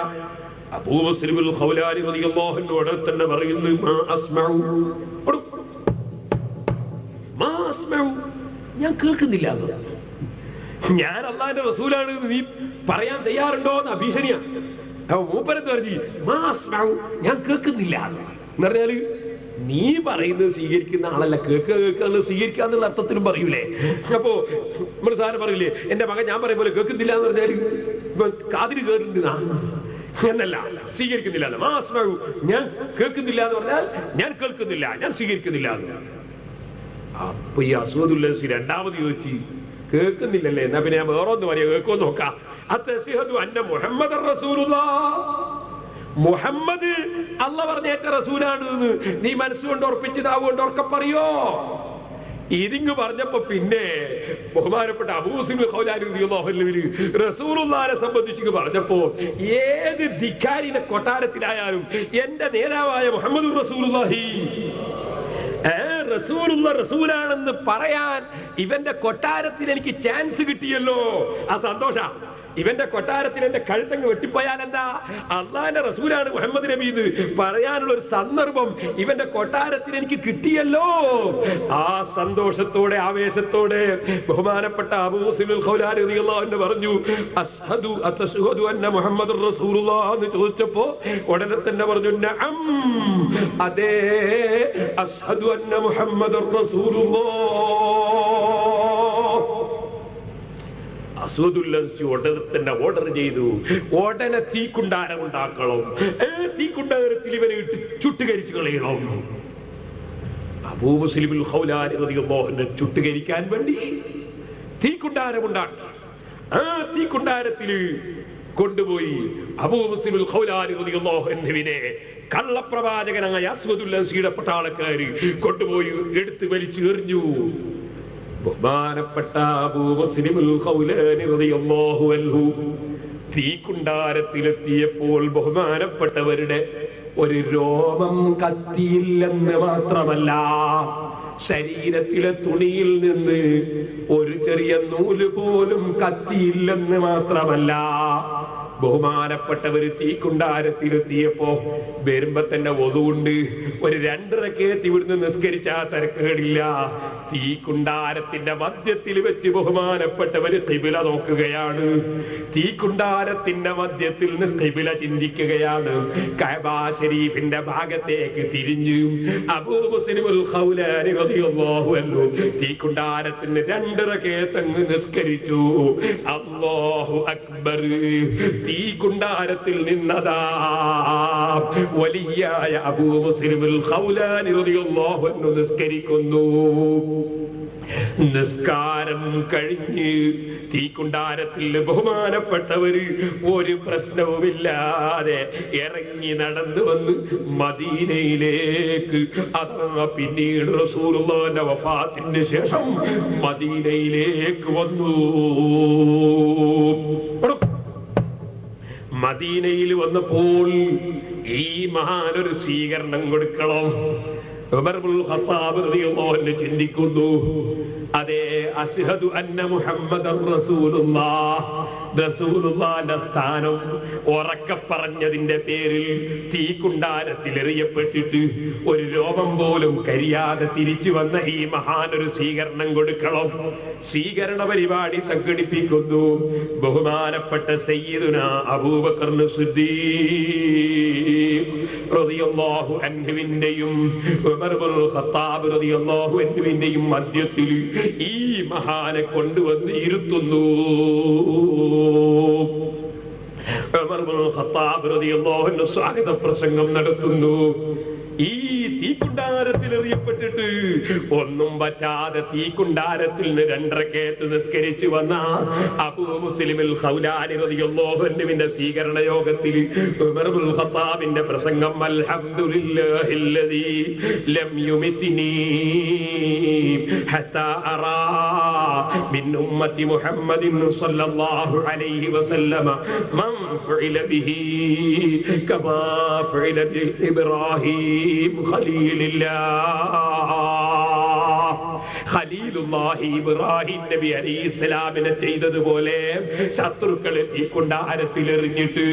അബൂ മുസ്ലിം അൽ ഖൗലാനി റളിയല്ലാഹു അൻഹു തന്നെ പറയുന്നു, മാ അസ്മഉ, ഞാൻ കേൾക്കുന്നില്ല. ഞാൻ അല്ലാഹുവിന്റെ റസൂലാണ് എന്ന് നീ പറയാൻ തയ്യാറുണ്ടോ എന്ന് ഭീഷണിയാണ്. മൂപ്പരത്ത് പറഞ്ഞു മാ അസ്മഉ, ഞാൻ കേൾക്കുന്നില്ല എന്ന് പറഞ്ഞാല് നീ പറയുന്നത് സ്വീകരിക്കുന്ന ആളല്ല, കേൾക്കുക സ്വീകരിക്കാന്നുള്ള അർത്ഥത്തിലും പറയൂലേ. അപ്പോ നമ്മൾ സാധനം പറയില്ലേ, എന്റെ മകൻ ഞാൻ പറയും പോലെ കേൾക്കുന്നില്ല എന്ന് പറഞ്ഞാൽ കാതിന് കേട്ടിട്ടുണ്ട് എന്നല്ല, സ്വീകരിക്കുന്നില്ല. ഞാൻ കേൾക്കുന്നില്ല എന്ന് പറഞ്ഞാൽ ഞാൻ കേൾക്കുന്നില്ല, ഞാൻ സ്വീകരിക്കുന്നില്ല എന്ന്. അപ്പൊ ഈ അസ്വദുല്ലൻസി രണ്ടാമത് ചോദിച്ചു, കേൾക്കുന്നില്ലല്ലേ, എന്നാ പിന്നെ ഞാൻ വേറൊന്ന് പറയാ, കേൾക്കോ നോക്കാം. അത്തശ്ഹദു അന്ന മുഹമ്മദർ റസൂലുള്ളാഹ്, മുഹമ്മദ് അല്ലാഹ് പറഞ്ഞയച്ച റസൂലാണ് എന്ന് നീ മനസ്സുകൊണ്ട് ഉറപ്പിച്ച് നാവുകൊണ്ട് ഉറക്കെ പറയോ? ഇതിങ്ങ് പറഞ്ഞപ്പോ പിന്നെ ബഹുമാനപ്പെട്ട അബൂ മുസ്ലിം ഖൗലാനി റളിയല്ലാഹു അൻഹു റസൂലുള്ളാഹിനെ സംബന്ധിച്ച് പറഞ്ഞപ്പോ, ഏത് ധിക്കാരിന്റെ കൊട്ടാരത്തിലായാലും എന്റെ നേതാവായ മുഹമ്മദ് റസൂലുള്ളാഹി റസൂലാണെന്ന് പറയാൻ ഇവന്റെ കൊട്ടാരത്തിൽ എനിക്ക് ചാൻസ് കിട്ടിയല്ലോ, ആ സന്തോഷ. ഇവന്റെ കൊട്ടാരത്തിൽ എന്റെ കഴുത്തങ്ങ് വെട്ടിപ്പോയാൽ എന്താ, അള്ളാന്റെ റസൂലാണ് മുഹമ്മദ് നബി എന്ന് പറയാനുള്ള ഒരു സന്ദർഭം ഇവന്റെ കൊട്ടാരത്തിൽ എനിക്ക് കിട്ടിയല്ലോ. ആ സന്തോഷത്തോടെ ആവേശത്തോടെ ബഹുമാനപ്പെട്ട അബൂ മുസ്ലിം ഖൗലാനി റളിയല്ലാഹു അൻഹു പറഞ്ഞു, അശ്ഹദു അത്തശ്ഹദു അന്ന മുഹമ്മദുർ റസൂലുള്ളാഹ് എന്ന് ചോദിച്ചപ്പോ ഉടനെ തന്നെ പറഞ്ഞു, നഅം, അതേ, അശ്ഹദു അന്ന മുഹമ്മദുർ റസൂലുള്ളാഹ്. അസ്വദുല്ലൻസി ഉടനെ തന്നെ ഓർഡർ ചെയ്തു, ഉടനെ തീക്കുണ്ടാരം ഉണ്ടാക്കണം, തീക്കുണ്ടാരത്തിൽ ഇവനെ ഇട്ട് ചുട്ടുകരിച്ചു കളയണം. അബൂ മുസ്ലിം ഖൗലാനി റളിയല്ലാഹു അൻഹു ചുട്ടുകരിക്കാൻ വേണ്ടി തീക്കുണ്ടാരം ഉണ്ടാക്കി. ആ തീക്കുണ്ടാരത്തിൽ കൊണ്ടുപോയി അബൂ മുസ്ലിം ഖൗലാനി റളിയല്ലാഹു അൻഹുവിനെ കള്ളപ്രവാചകനായ അസ്വദുല്ലൻസിയുടെ പട്ടാളക്കാര് കൊണ്ടുപോയി എടുത്ത് വലിച്ചു എറിഞ്ഞു. ബഹുമാനപ്പെട്ട അബൂ മുസ്ലിം ഖൗലാനി റളിയല്ലാഹു അൻഹു തീക്കുണ്ടാരത്തിലെത്തിയപ്പോൾ ബഹുമാനപ്പെട്ടവരുടെ ഒരു രോമം കത്തിയില്ലെന്ന് മാത്രമല്ല, ശരീരത്തിലെ തുണിയിൽ നിന്ന് ഒരു ചെറിയ നൂല് പോലും കത്തിയില്ലെന്ന് മാത്രമല്ല, ബഹുമാനപ്പെട്ടവര് തീക്കുണ്ടാരത്തിലെത്തിയപ്പോ വരുമ്പോ തന്നെ ഒതുകൊണ്ട് ഒരു 2 റക്അത്ത് ഇവിടുന്ന് നിസ്കരിച്ചാ തരക്കേടില്ല. തീക്കുണ്ടാരത്തിന്റെ മധ്യത്തിൽ വെച്ച് ബഹുമാനപ്പെട്ടവര് ഖിബില നോക്കുകയാണ്. തീക്കുണ്ടാരത്തിന്റെ മധ്യത്തിൽ നിന്ന് ഖിബില ചിന്തിക്കുകയാണ്. കഅബ ശരീഫിന്റെ ഭാഗത്തേക്ക് തിരിഞ്ഞു അബൂ മുസ്ലിം ഖൗലാനി റളിയല്ലാഹു അൻഹു തീക്കുണ്ടാരത്തിന് 2 റക്അത്ത് അങ്ങ് നിസ്കരിച്ചു. അല്ലാഹു അക്ബർ. തീക്കുണ്ടാരത്തിൽ നിന്നതാ വലിയായ അബൂ മുസ്ലിം ഖൗലാനി റളിയല്ലാഹു അൻഹു നിസ്കരിക്കുന്നു. നിസ്കാരം കഴിഞ്ഞ് തീക്കുണ്ടാരത്തിൽ ബഹുമാനപ്പെട്ടവര് ഒരു പ്രശ്നവുമില്ലാതെ ഇറങ്ങി നടന്നു വന്ന് മദീനയിലേക്ക്, അഥവാ പിന്നീട് റസൂലുള്ളാഹിന്റെ വഫാത്തിന് ശേഷം മദീനയിലേക്ക് വന്നു. മദീനയിൽ വന്നപ്പോൾ ഈ മഹാനൊരു സ്വീകരണം കൊടുക്കണം. ഉമർ ഇബ്നുൽ ഖത്താബ് റളിയല്ലാഹു അൻഹു ചിന്തിക്കുന്നു, അതേ, അശ്ഹദു അന്ന മുഹമ്മദർ റസൂലുള്ളാഹ്, റസൂലുള്ളാഹിന്റെ സ്ഥാനം ഉറക്കെ പറഞ്ഞതിന്റെ പേരിൽ തീക്കുണ്ടാരത്തിൽ എറിയപ്പെട്ടിട്ട് ഒരു രോമം പോലും കരിയാതെ തിരിച്ചു വന്ന ഈ മഹാനൊരു സ്വീകരണം കൊടുക്കണം. സ്വീകരണ പരിപാടി സംഘടിപ്പിക്കുന്നു ബഹുമാനപ്പെട്ട സയ്യിദുനാ അബൂബക്കർ സിദ്ദീഖ് റളിയല്ലാഹു അൻഹുവിന്റെയും ഉമർ ഇബ്നുൽ ഖത്താബ് റളിയല്ലാഹു അൻഹുവിന്റെയും മധ്യത്തിൽ ഈ മഹാനെ കൊണ്ടുവന്ന് ഇരുത്തുന്നു. ഉമർ ഇബ്നുൽ ഖത്താബ് റളിയല്ലാഹു അൻഹു സ്വാഗത പ്രസംഗം നടത്തുന്നു. ഈ തീക്കുണ്ടാരത്തിൽ എറിയപ്പെട്ടിട്ട് ഒന്നും പറ്റാതെ തീക്കുണ്ടാരത്തിൽ നിന്ന് 2 റക്അത്ത് നിസ്കരിച്ചു വന്ന അബൂ മുസ്ലിം ഖൗലാനി റളിയല്ലാഹു അൻഹുവിന്റെ സ്വീകരണ യോഗത്തിൽ ഉമർ ഇബ്നുൽ ഖത്താബിന്റെ പ്രസംഗം, അൽഹംദുലില്ലാഹില്ലദീ ലം യുമിത്നി ഹത്താ അറാ മിൻ ഉമ്മത്തി മുഹമ്മദിൻ സ്വല്ലല്ലാഹു അലൈഹി വസല്ലമ മൻ ഫഇല ബിഹി കമാ ഫഇല ബി ഇബ്രാഹിം ഖലീലുല്ലാഹി ഇബ്രാഹിം നബി അലൈഹിസ്സലാമിനെ ചെയ്തതുപോലെ ശത്രുക്കളെ തീക്കുണ്ടാരത്തിൽ എറിഞ്ഞിട്ട്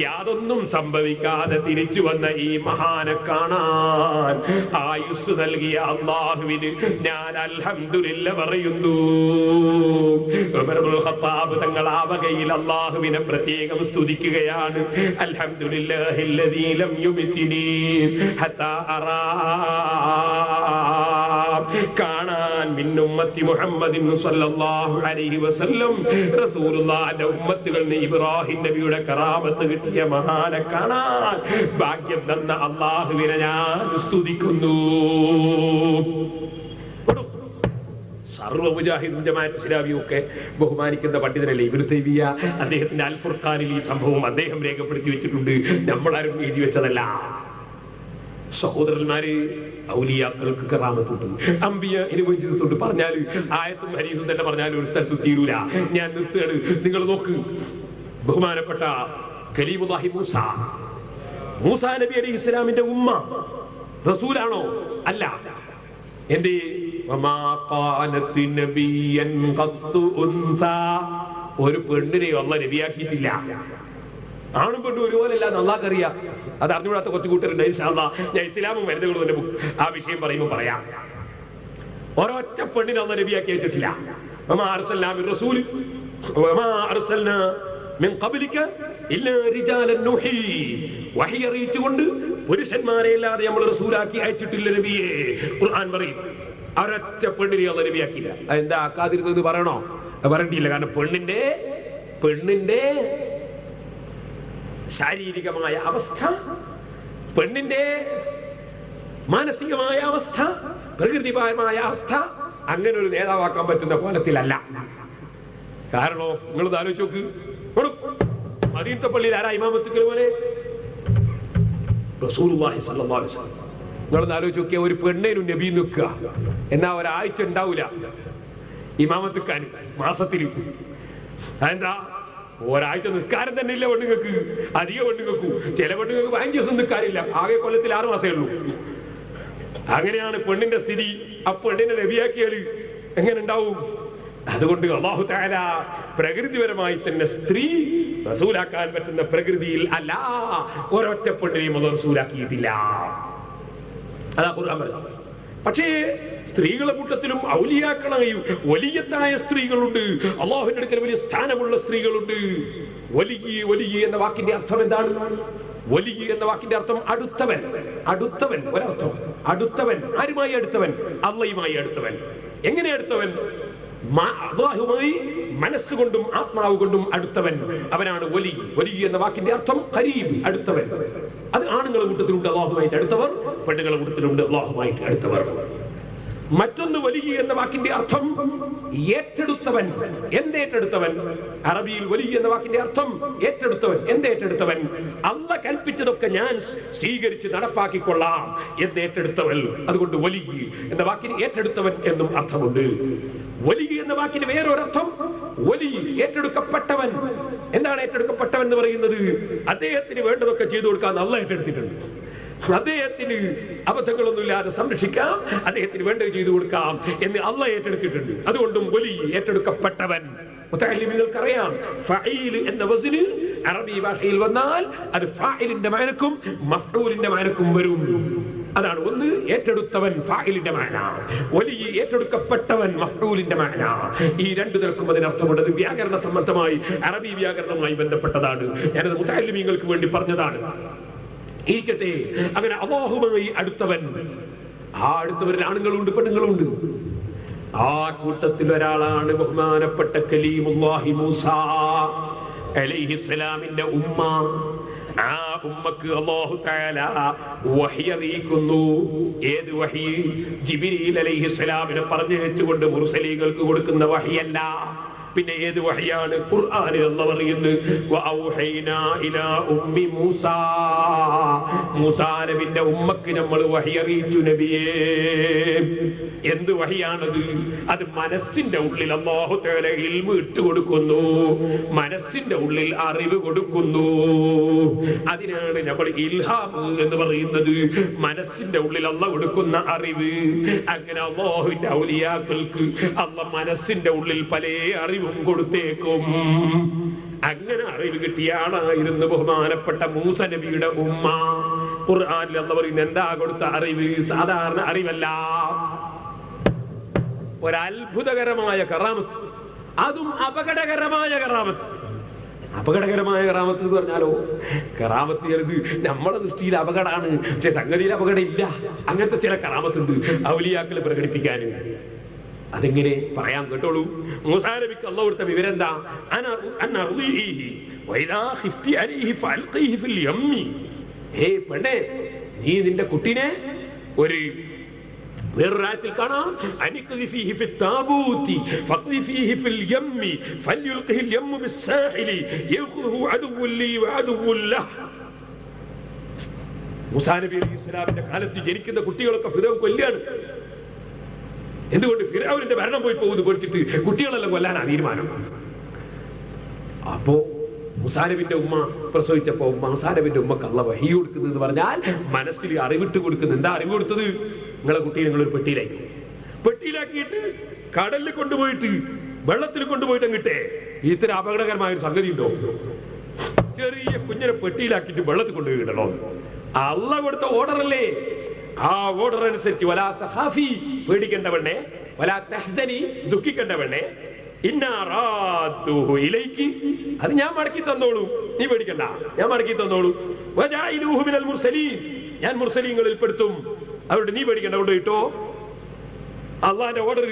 യാതൊന്നും സംഭവിക്കാതെ തിരിച്ചു വന്ന ഈ മഹാനെ കാണാൻ ആയുസ് നൽകിയ അല്ലാഹുവിന് ഞാൻ അൽഹംദുലില്ലാ പറയുന്നു. ഉമർ ഇബ്നുൽ ഖത്താബ് തങ്ങൾ ആ വകയിൽ അല്ലാഹുവിനെ പ്രത്യേകം സ്തുതിക്കുകയാണ്. അൽഹംദുലില്ലാഹില്ലദീ ലം യുമിത്നി ഹത്താ അറാ, കാണാൻ മിൻ ഉമ്മത്തി മുഹമ്മദിൻ സ്വല്ലല്ലാഹു അലൈഹി വസല്ലം, റസൂലുള്ളാഹിന്റെ ഉമ്മത്തുകളിൽ ഇബ്രാഹിം നബിയുടെ കറാമത്ത് കിട്ടിയ മഹാനെ കാണാൻ ഭാഗ്യം തന്ന അല്ലാഹുവിനെ ഞാൻ സ്തുതിക്കുന്നു. സർവ്വ മുജാഹിദും ജമാഅത്ത് ഇസ്ലാമിയും ഒക്കെ ബഹുമാനിക്കുന്ന പണ്ഡിതനല്ലേ ഇബ്നു തൈമിയ്യ. അദ്ദേഹത്തിന്റെ അൽ ഫുർഖാനിൽ ഈ സംഭവം അദ്ദേഹം രേഖപ്പെടുത്തി വെച്ചിട്ടുണ്ട്, നമ്മളാരും എഴുതി വെച്ചതല്ല. സഹോദരന്മാര്, ഔലിയാക്കൾക്ക് കറാമത്തുണ്ട്, അമ്പിയ അനുഭവിച്ചിട്ടുണ്ട്. പറഞ്ഞാൽ ആയത്തും ഹദീസും തന്നെ പറഞ്ഞാൽ ഒരു സ്ഥലത്ത് തീരൂല. ഞാൻ നിർത്തുകയാണ്. നിങ്ങൾ നോക്ക്, ബഹുമാനപ്പെട്ട കലീമുല്ലാഹി മൂസാ നബി അലൈഹി ഇസ്ലാമിന്റെ ഉമ്മ റസൂലാണോ? അല്ല. എന്റെ ഒരു പെണ്ണിനെ അല്ലാഹു നബിയാക്കിയിട്ടില്ല. ആണും പെണ്ണും ഒരുപോലെയല്ല അല്ലാഹുക്കറിയാം. അത് അറിഞ്ഞുകൂടാത്ത കുറച്ച് കൂട്ടരുണ്ട്. ഇൻഷാ അല്ലാഹ് ഞാൻ ഇസ്ലാമും വനിതകളും തന്നെ ആ വിഷയം പറയുമ്പോൾ പറയാം. ഒരൊറ്റ പെണ്ണിനെ അല്ലാഹു നബിയാക്കി വെച്ചിട്ടില്ല. വമാ അർസൽനാ മിർ റസൂൽ വമാ അർസൽനാ മിൻ ഖബ്ലിക ഇല്ലാ റിജാലൻ നൂഹി. വഹി അറിയിച്ചുകൊണ്ട് പുരുഷന്മാരെ അല്ലാതെ നമ്മൾ റസൂലാക്കി അയച്ചിട്ടില്ല നബിയെ. ഖുർആൻ പറയും ഒരൊറ്റ പെണ്ണിനെ അല്ലാഹു നബിയാക്കിയില്ല. അതെന്താ ആക്കാതിരുന്നത് പറയണോ? പറയേണ്ടിയില്ല. കാരണം പെണ്ണിന്റെ ശാരീരികമായ അവസ്ഥ, പെണ്ണിന്റെ മാനസികമായ അവസ്ഥ, പ്രകൃതിപരമായ അവസ്ഥ അങ്ങനെ ഒരു നേതാവാക്കാൻ പറ്റുന്ന കോലത്തിലല്ല. കാരണം നിങ്ങളൊന്ന് ആലോചിച്ച് നോക്ക്, മദീനത്തെ പള്ളിയിൽ ആരാ ഇമാമത്തുക്കൾ പോലെ? റസൂലുള്ളാഹി സ്വല്ലല്ലാഹു അലൈഹി വസല്ലം. നിങ്ങളൊന്ന് ആലോചിച്ച് നോക്കിയാൽ ഒരു പെണ്ണേനും നബി നിൽക്കുക എന്നാ ഒരാഴ്ച ഉണ്ടാവൂല ഇമാമത്തുക്കാൻ മാസത്തിൽ. അതെന്താ? ഒരാഴ്ച നിൽക്കാരം തന്നെ ഇല്ല പെണ്ണുങ്ങൾക്ക്. അധികം പെണ്ണുങ്ങൾക്കും ചില പെണ്ണുങ്ങൾക്ക് 5 ദിവസം നിൽക്കാറില്ല. ആകെ കൊല്ലത്തിൽ 6 മാസമേ ഉള്ളൂ. അങ്ങനെയാണ് പെണ്ണിന്റെ സ്ഥിതി. ആ പെണ്ണിനെ നബിയാക്കിയാൽ എങ്ങനെ ഉണ്ടാവും? അതുകൊണ്ട് അല്ലാഹു തആല പ്രകൃതിപരമായി തന്നെ സ്ത്രീ റസൂലാക്കാൻ പറ്റുന്ന പ്രകൃതിയിൽ അല്ല ഒരൊറ്റ പെണ്ണിനെയും റസൂലാക്കിയിട്ടില്ല. അതാ ഖുർആൻ പറയുന്നത്. പക്ഷേ സ്ത്രീകളെ കൂട്ടത്തിലും ഔലിയാക്കളായും വലിയത്തായ സ്ത്രീകളുണ്ട്. അല്ലാഹുവിന്റെ അടുക്കൽ വലിയ സ്ഥാനമുള്ള സ്ത്രീകളുണ്ട്. വലിയ എന്ന വാക്കിന്റെ അർത്ഥം എന്താണ്? വലിയ എന്ന വാക്കിന്റെ അർത്ഥം അടുത്തവൻ. ഒരർത്ഥം അടുത്തവൻ. ആരുമായി അടുത്തവൻ? അല്ലാഹുമായി അടുത്തവൻ. എങ്ങനെ അടുത്തവൻ? അല്ലാഹുമായി മനസ്സുകൊണ്ടും ആത്മാവ് കൊണ്ടും അടുത്തവൻ, അവനാണ് വലി. എന്ന വാക്കിന്റെ അർത്ഥം ഖരീബ്, അടുത്തവൻ. അത് ആണുങ്ങളുടെ കൂട്ടത്തിലുണ്ട് അല്ലാഹുമായിട്ട് അടുത്തവർ, പെണ്ണുങ്ങളുടെ കൂട്ടത്തിലുണ്ട് അല്ലാഹുമായിട്ട് അടുത്തവർ. മറ്റൊന്ന് വലിയ എന്ന വാക്കിന്റെ അർത്ഥം ഏറ്റെടുത്തവൻ. എന്തേറ്റെടുത്തവൻ? അറബിയിൽ വലിയ എന്ന വാക്കിന്റെ അർത്ഥം ഏറ്റെടുത്തവൻ. എന്തേറ്റെടുത്തവൻ? അല്ലാഹ് കൽപ്പിച്ചതൊക്കെ ഞാൻ സ്വീകരിച്ച് നടപ്പാക്കിക്കൊള്ളാം എന്നേറ്റെടുത്തവൻ. അതുകൊണ്ട് വലിയ എന്ന വാക്കിന് ഏറ്റെടുത്തവൻ എന്നും അർത്ഥമുണ്ട്. വലിയ എന്ന വാക്കിന് വേറൊരർത്ഥം വലിയ ഏറ്റെടുക്കപ്പെട്ടവൻ. എന്താണ് ഏറ്റെടുക്കപ്പെട്ടവൻ എന്ന് പറയുന്നത്? അദ്ദേഹത്തിന് വേണ്ടതൊക്കെ ചെയ്തു കൊടുക്കാൻ അല്ലാഹ് ഏറ്റെടുത്തിട്ടുണ്ട്. അദ്ദേഹത്തിന് അബദ്ധങ്ങളൊന്നുമില്ലാതെ സംരക്ഷിക്കാം, അദ്ദേഹത്തിന് വേണ്ടത് ചെയ്തു കൊടുക്കാം എന്ന് അല്ലാഹ് ഏറ്റെടുത്തിട്ടുണ്ട്. അതുകൊണ്ടും വലിയ ഏറ്റെടുക്കപ്പെട്ടവൻ. മുതഅല്ലിമീങ്ങൾക്കറിയാം ഫഈൽ എന്ന വസ്ന് അറബി ഭാഷയിൽ വന്നാൽ അത് ഫാഇലിന്റെ മാനക്കും മഫ്ഊലിന്റെ മാനക്കും വരും. അതാണ് ഒന്ന് ഏറ്റെടുത്തവൻ ഫാഇലിന്റെ മാന, വലിയ ഏറ്റെടുക്കപ്പെട്ടവൻ മഫ്ഊലിന്റെ മാന. ഈ രണ്ടു നിലക്കും അതിനർത്ഥമുണ്ട്. അത് വ്യാകരണ സംബന്ധമായി അറബി വ്യാകരണവുമായി ബന്ധപ്പെട്ടതാണ്. ഞാനത് മുതഅല്ലിമീങ്ങൾക്ക് വേണ്ടി പറഞ്ഞതാണ്. ഇരിക്കട്ടെ. അങ്ങനെ അല്ലാഹുമായി അടുത്തവൻ. ആ അടുത്തവരിൽ ആണുങ്ങളുണ്ട് പെണ്ണുങ്ങളുണ്ട്. ആ കൂട്ടത്തിൽ ഒരാളാണ് ബഹുമാനപ്പെട്ട കലീമുല്ലാഹി മൂസാ അലൈഹിസ്സലാമിന്റെ ഉമ്മ. ആ ഉമ്മക്ക് അല്ലാഹു തആല വഹി അറിയിക്കുന്നു. ഏത് വഹി? ജിബ്രീൽ അലൈഹിസ്സലാമിനെ പറഞ്ഞുകൊണ്ട് മുർസലീങ്ങൾക്ക് കൊടുക്കുന്ന വഹിയല്ല. പിന്നെ ഏത് വഹിയാണ്? ഖുർആനിൽ അല്ലാഹു പറയുന്നു വഔഹൈനാ ഇലാ ഉമ്മി മൂസാ. മൂസാ നബിയുടെ ഉമ്മക്ക് നമ്മൾ വഹി അറിയിച്ചു നബിയേ. എന്ത് വഹിയാണത്? അത് മനസ്സിന്റെ ഉള്ളിൽ അല്ലാഹു തആല ഇൽമു ഇട്ട് കൊടുക്കുന്നു, മനസ്സിന്റെ ഉള്ളിൽ അറിവ് കൊടുക്കുന്നു. അതിനാണ് നമ്മൾ ഇൽഹാം എന്ന് പറയുന്നത്. മനസ്സിന്റെ ഉള്ളിൽ അല്ലാഹു കൊടുക്കുന്ന അറിവ്. അങ്ങനെ അല്ലാഹുവിന്റെ ഔലിയാക്കൾക്ക് അല്ലാഹു മനസ്സിന്റെ ഉള്ളിൽ പല അറിവും കൊടുത്തേക്കും. അങ്ങനെ അറിവ് കിട്ടിയ ആളായിരുന്നു ബഹുമാനപ്പെട്ട മൂസ നബിയുടെ ഉമ്മ. ഖുർആനിൽ അല്ലാഹു പറയുന്നത് എന്താ കൊടുത്ത അറിവ്? സാധാരണ അറിവല്ല, ഒരത്ഭുതകരമായ കറാമത്ത്. അതും അപകടകരമായ കറാമത്ത്. അപകടകരമായ കറാമത്ത് എന്ന് പറഞ്ഞാലോ, കറാമത്ത് ചിലത് നമ്മളെ ദൃഷ്ടിയിൽ അപകടമാണ്, പക്ഷെ സംഗതിയിൽ അപകടം ഇല്ല. അങ്ങനത്തെ ചില കറാമത്തുണ്ട് ഔലിയാക്കൾ പ്രകടിപ്പിക്കാൻ. അതെങ്ങനെ പറയാൻ കേട്ടോളൂ. മൂസാ നബിക്ക് അല്ലാഹു കൊടുത്ത വിവരം എന്താ? പെണ്ണേ, നീ നിന്റെ കുട്ടിനെ ഒരു വേറൊരായത്തിൽ കാണാം അനിഖ്ദിഫീഹി ഫിത്താബൂതി ഫഖ്ദിഫീഹി ഫിൽ യമ്മി ഫൽയുൽഖിഹിൽ യമ്മു ബിസ്സാഹിലി യഖുദുഹു അദുവ്വുൻ ലീ വഅദുവ്വുൻ ലഹ്. മൂസാ നബി അലൈഹി സ്വലാമിന്റെ കാലത്ത് ജനിക്കുന്ന കുട്ടികളൊക്കെ ഫിറഔൻ കൊല്ലാണ്. എന്തുകൊണ്ട്? ഫിറഔനിന്റെ ഭരണം പോയി പോകുന്നു പേടിച്ചിട്ട് കുട്ടികളെല്ലാം കൊല്ലാനാ തീരുമാനം. അപ്പോ മൂസാ നബിന്റെ ഉമ്മ പ്രസവിച്ചപ്പോ മൂസാ നബിന്റെ ഉമ്മക്ക് അല്ലാഹ് വഹി കൊടുക്കുന്നത് എന്ന് പറഞ്ഞാൽ മനസ്സിൽ അറിവിട്ട് കൊടുക്കുന്നു. എന്താ അറിവ് കൊടുത്തത്? നിങ്ങളെ കുട്ടിയെ നിങ്ങളൊരു പെട്ടിയിലാക്കിയിട്ട് കടലിൽ കൊണ്ടുപോയിട്ട് വെള്ളത്തിൽ കൊണ്ടുപോയിട്ട് അങ്ങിട്ടെ. ഇത്ര അപകടകരമായ ഒരു സംഗതി ഉണ്ടോ? ചെറിയ കുഞ്ഞിനെ പെട്ടിയിലാക്കിയിട്ട് വെള്ളത്തിൽ കൊണ്ടുപോയി ഇടണോ? അല്ലാഹ് കൊടുത്ത ഓർഡർ അല്ലേ? ആ ഓർഡർ അനുസരിച്ച് വലാ തഖാഫി, പേടിക്കേണ്ടവണ്ണേ, വലാ തഹ്സനി, ദുഃഖിക്കേണ്ടവണ്ണേ, ഇന്നാ റാദുഹു ഇലൈകി, അത് ഞാൻ മടക്കി തന്നോളൂ, നീ പേടിക്കണ്ട, ഞാൻ മടക്കി തന്നോളൂ. വജാഇലുഹു മിനൽ മുർസലീൻ, ഞാൻ മുർസലീങ്ങളിൽ പെടുത്തും, അവരുടെ നീ പേടിക്കണ്ട, കൊണ്ടുപോയിട്ടോ. അള്ളാന്റെ ഓർഡർ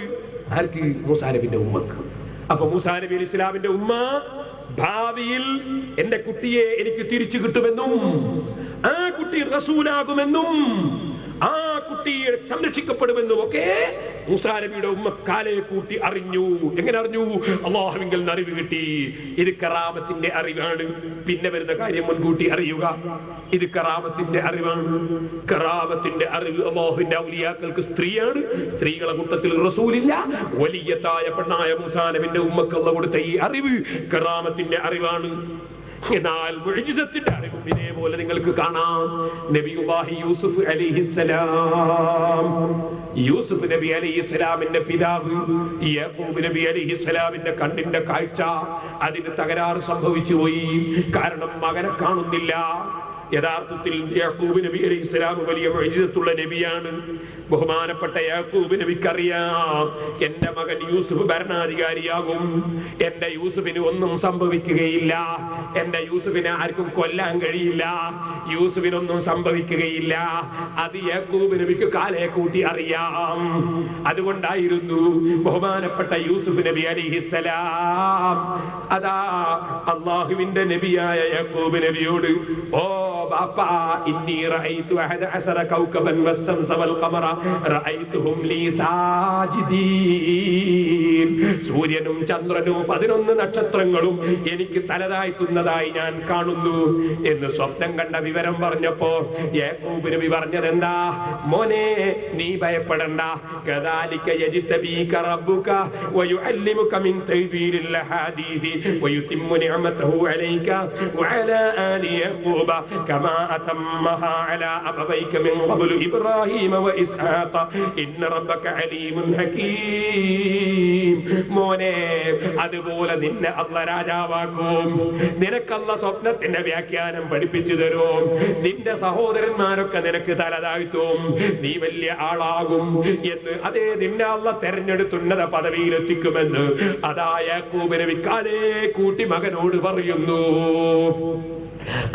ആർക്ക്? മൂസാ നബിന്റെ ഉമ്മക്ക്. അപ്പൊ മൂസാ നബി അലൈഹി ഇസ്ലാമിന്റെ ഉമ്മ ഭാവിയിൽ എന്റെ കുട്ടിയെ എനിക്ക് തിരിച്ചു കിട്ടുമെന്നും ആ കുട്ടി റസൂലാകുമെന്നും ആ കുട്ടി സംരക്ഷിക്കപ്പെടുമെന്നും ഒക്കെ മൂസാ നബിയുടെ ഉമ്മ കാലേ കൂട്ടി അറിഞ്ഞു. എങ്ങനെ അറിഞ്ഞു? അല്ലാഹുവിങ്കൽ നിന്ന് അറിവ് കിട്ടി. ഇത് കറാമത്തിന്റെ അറിവാണ്. പിന്നെ വരുന്ന കാര്യം മുൻകൂട്ടി അറിയുക. ഇത് കറാമത്തിന്റെ അറിവാണ്. കറാമത്തിന്റെ അറിവ് അല്ലാഹുവിന്റെ ഔലിയാക്കൾക്ക് സ്ത്രീയാണ്. സ്ത്രീകളെ കൂട്ടത്തിൽ റസൂലില്ല. വലിയതായ പെണ്ണായ മൂസാ നബിയുടെ ഉമ്മക്ക് അല്ലാഹു കൊടുത്ത ഈ അറിവ് കറാമത്തിന്റെ അറിവാണ്. എന്നാൽ മുഅ്ജിസത്തിന്റെ അറിവ് ഇതേപോലെ നിങ്ങൾക്ക് കാണാം. നബിയുല്ലാഹി യൂസുഫ് അലൈഹിസ്സലാം, യൂസുഫ് നബി അലൈഹിസ്സലാമിന്റെ പിതാവ് യാക്കൂബ് നബി അലൈഹിസ്സലാമിന്റെ കണ്ണിന്റെ കാഴ്ച അതിന് തകരാറ് സംഭവിച്ചു പോയി. കാരണം മകനെ കാണുന്നില്ല. യഥാർത്ഥത്തിൽ യാക്കൂബ് നബി അലൈഹിസ്സലാം വലിയ മുഅ്ജിസത്തുള്ള നബിയാണ്. ബഹുമാനപ്പെട്ട യാക്കൂബ് നബിക്കറിയാം എന്റെ മകൻ യൂസുഫ് ഭരണാധികാരിയാകും, എന്റെ യൂസുഫിന് ഒന്നും സംഭവിക്കുകയില്ല, എന്റെ യൂസുഫിനെ ആർക്കും കൊല്ലാൻ കഴിയില്ല, യൂസുഫിനൊന്നും സംഭവിക്കുകയില്ല. അത് യാക്കൂബ് നബിക്ക് കാലേ കൂട്ടി അറിയാം. അതുകൊണ്ടായിരുന്നു ബഹുമാനപ്പെട്ട യൂസുഫ് നബി അലൈഹിസ്സലാം അതാ അല്ലാഹുവിന്റെ നബിയായ യാക്കൂബ് നബിയോട്, ഓ ബാപ്പാ, ഇന്നി റഅയ്തു 11 കൗകബൻ വശംസ വൽ ഖമറ റഅയ്തുഹും ലീ സാജിദീൻ, സൂര്യനും ചന്ദ്രനും 11 നക്ഷത്രങ്ങളും എനിക്ക് തലതാഴ്ത്തുന്നതായി ഞാൻ കാണുന്നു എന്ന് സ്വപ്നം കണ്ട വിവരം പറഞ്ഞപ്പോ യാക്കൂബ് നബി പറഞ്ഞത് എന്താ? മോനെ, നീ ഭയപ്പെടണ്ട. കദാലിക യജ്തബീക റബ്ബുക വയുഅല്ലിമുക മിൻ തഅ്വീലിൽ ഹദീസ് വയുതിമ്മു നിഅമതഹു അലൈക വഅലാ ആലി യാക്കൂബ കമാ അതമ്മഹാ അലാ അബവൈക മിൻ ഖബ്ലു ഇബ്രാഹീമ വഇസ്ഹാഖ ഇന്ന റബ്ബക അലീമുൻ ഹകീം. മോനെ, അതുപോലെ നിന്നെ അല്ലാഹ് രാജാവാക്കും. നിനക്കല്ല സ്വപ്നത്തിന്റെ വ്യാഖ്യാനം പഠിപ്പിച്ചു തരും. നിന്റെ സഹോദരന്മാരൊക്കെ നിനക്ക് തലതാഴ്ത്തും. നീ വലിയ ആളാകും എന്ന്. അതേ, നിന്നെ അല്ലാഹ് തെരഞ്ഞെടുത്തുന്നത പദവിയിലെത്തിക്കുമെന്ന് അതാ യാക്കൂബ് നബി കാലേ കൂട്ടി മകനോട് പറയുന്നു.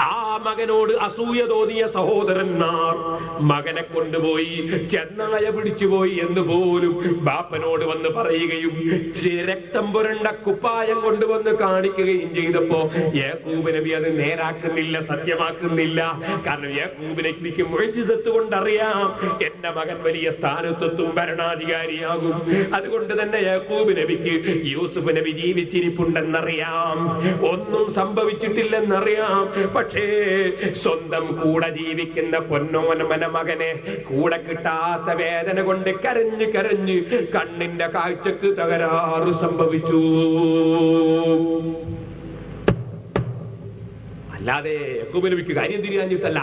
ആ മകനോട് അസൂയ തോന്നിയ സഹോദരന്മാർ മകനെ കൊണ്ടുപോയി ചെന്നായ പിടിച്ചുപോയി എന്ന് പോലും ബാപ്പനോട് വന്ന് പറയുകയും രക്തം പുരണ്ട കുപ്പായം കൊണ്ടുവന്ന് കാണിക്കുകയും ചെയ്തപ്പോ യാക്കൂബ് നബി അത് നേരാക്കുന്നില്ല, സത്യമാക്കുന്നില്ല. കാരണം യാക്കൂബ് നബിക്ക് മുഅ്ജിസത്ത് കൊണ്ടറിയാം എന്റെ മകൻ വലിയ സ്ഥാനത്തെത്തും, ഭരണാധികാരിയാകും. അതുകൊണ്ട് തന്നെ യാക്കൂബ് നബിക്ക് യൂസുഫ് നബി ജീവിച്ചിരിപ്പുണ്ടെന്നറിയാം, ഒന്നും സംഭവിച്ചിട്ടില്ലെന്നറിയാം. പക്ഷേ സ്വന്തം കൂടെ ജീവിക്കുന്ന പൊന്നോമന മകനെ കൂടെ കിട്ടാത്ത വേദന കൊണ്ട് കരഞ്ഞ് കരഞ്ഞ് കണ്ണിന്റെ കാഴ്ചക്ക് തകരാറ് സംഭവിച്ചു. അല്ലാതെ യാക്കൂബ് നബിക്ക് കാര്യം തിരിയാഞ്ഞിട്ടല്ല,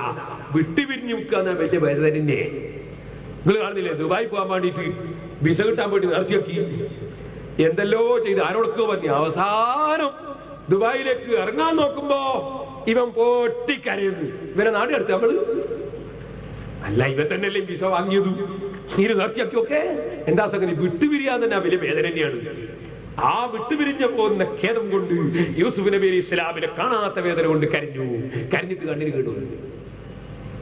വിട്ടുപിരിഞ്ഞു നിൽക്കുന്ന വലിയ വേദനന്നെ. നിങ്ങൾ കാണുന്നില്ലേ, ദുബായി പോകാൻ വേണ്ടിയിട്ട് വിസ കിട്ടാൻ വേണ്ടി നേർച്ചയാക്കി എന്തെല്ലോ ചെയ്ത് ആരോടൊക്കെ പറഞ്ഞു. അവസാനം ദുബായിലേക്ക് ഇറങ്ങാൻ നോക്കുമ്പോ ഇവൻ പൊട്ടിക്കരയുന്നു. ഇവനെ നാട് അടുത്ത് നമ്മള് അല്ല, ഇവ തന്നെയല്ലേ വിസ വാങ്ങിയതു, നീര് നേർച്ചയാക്കിയൊക്കെ. എന്താ സംഗതി? വിട്ടുപിരിയാൻ തന്നെ വലിയ വേദന തന്നെയാണ്. ആ വിട്ടുപിരിഞ്ഞ പോകുന്ന ഖേദം കൊണ്ട് യൂസുഫ് നബി അലൈഹി ഇസ്ലാമിനെ കാണാത്ത വേദന കൊണ്ട് കരഞ്ഞിട്ട് കണ്ണിന് കേട്ടു.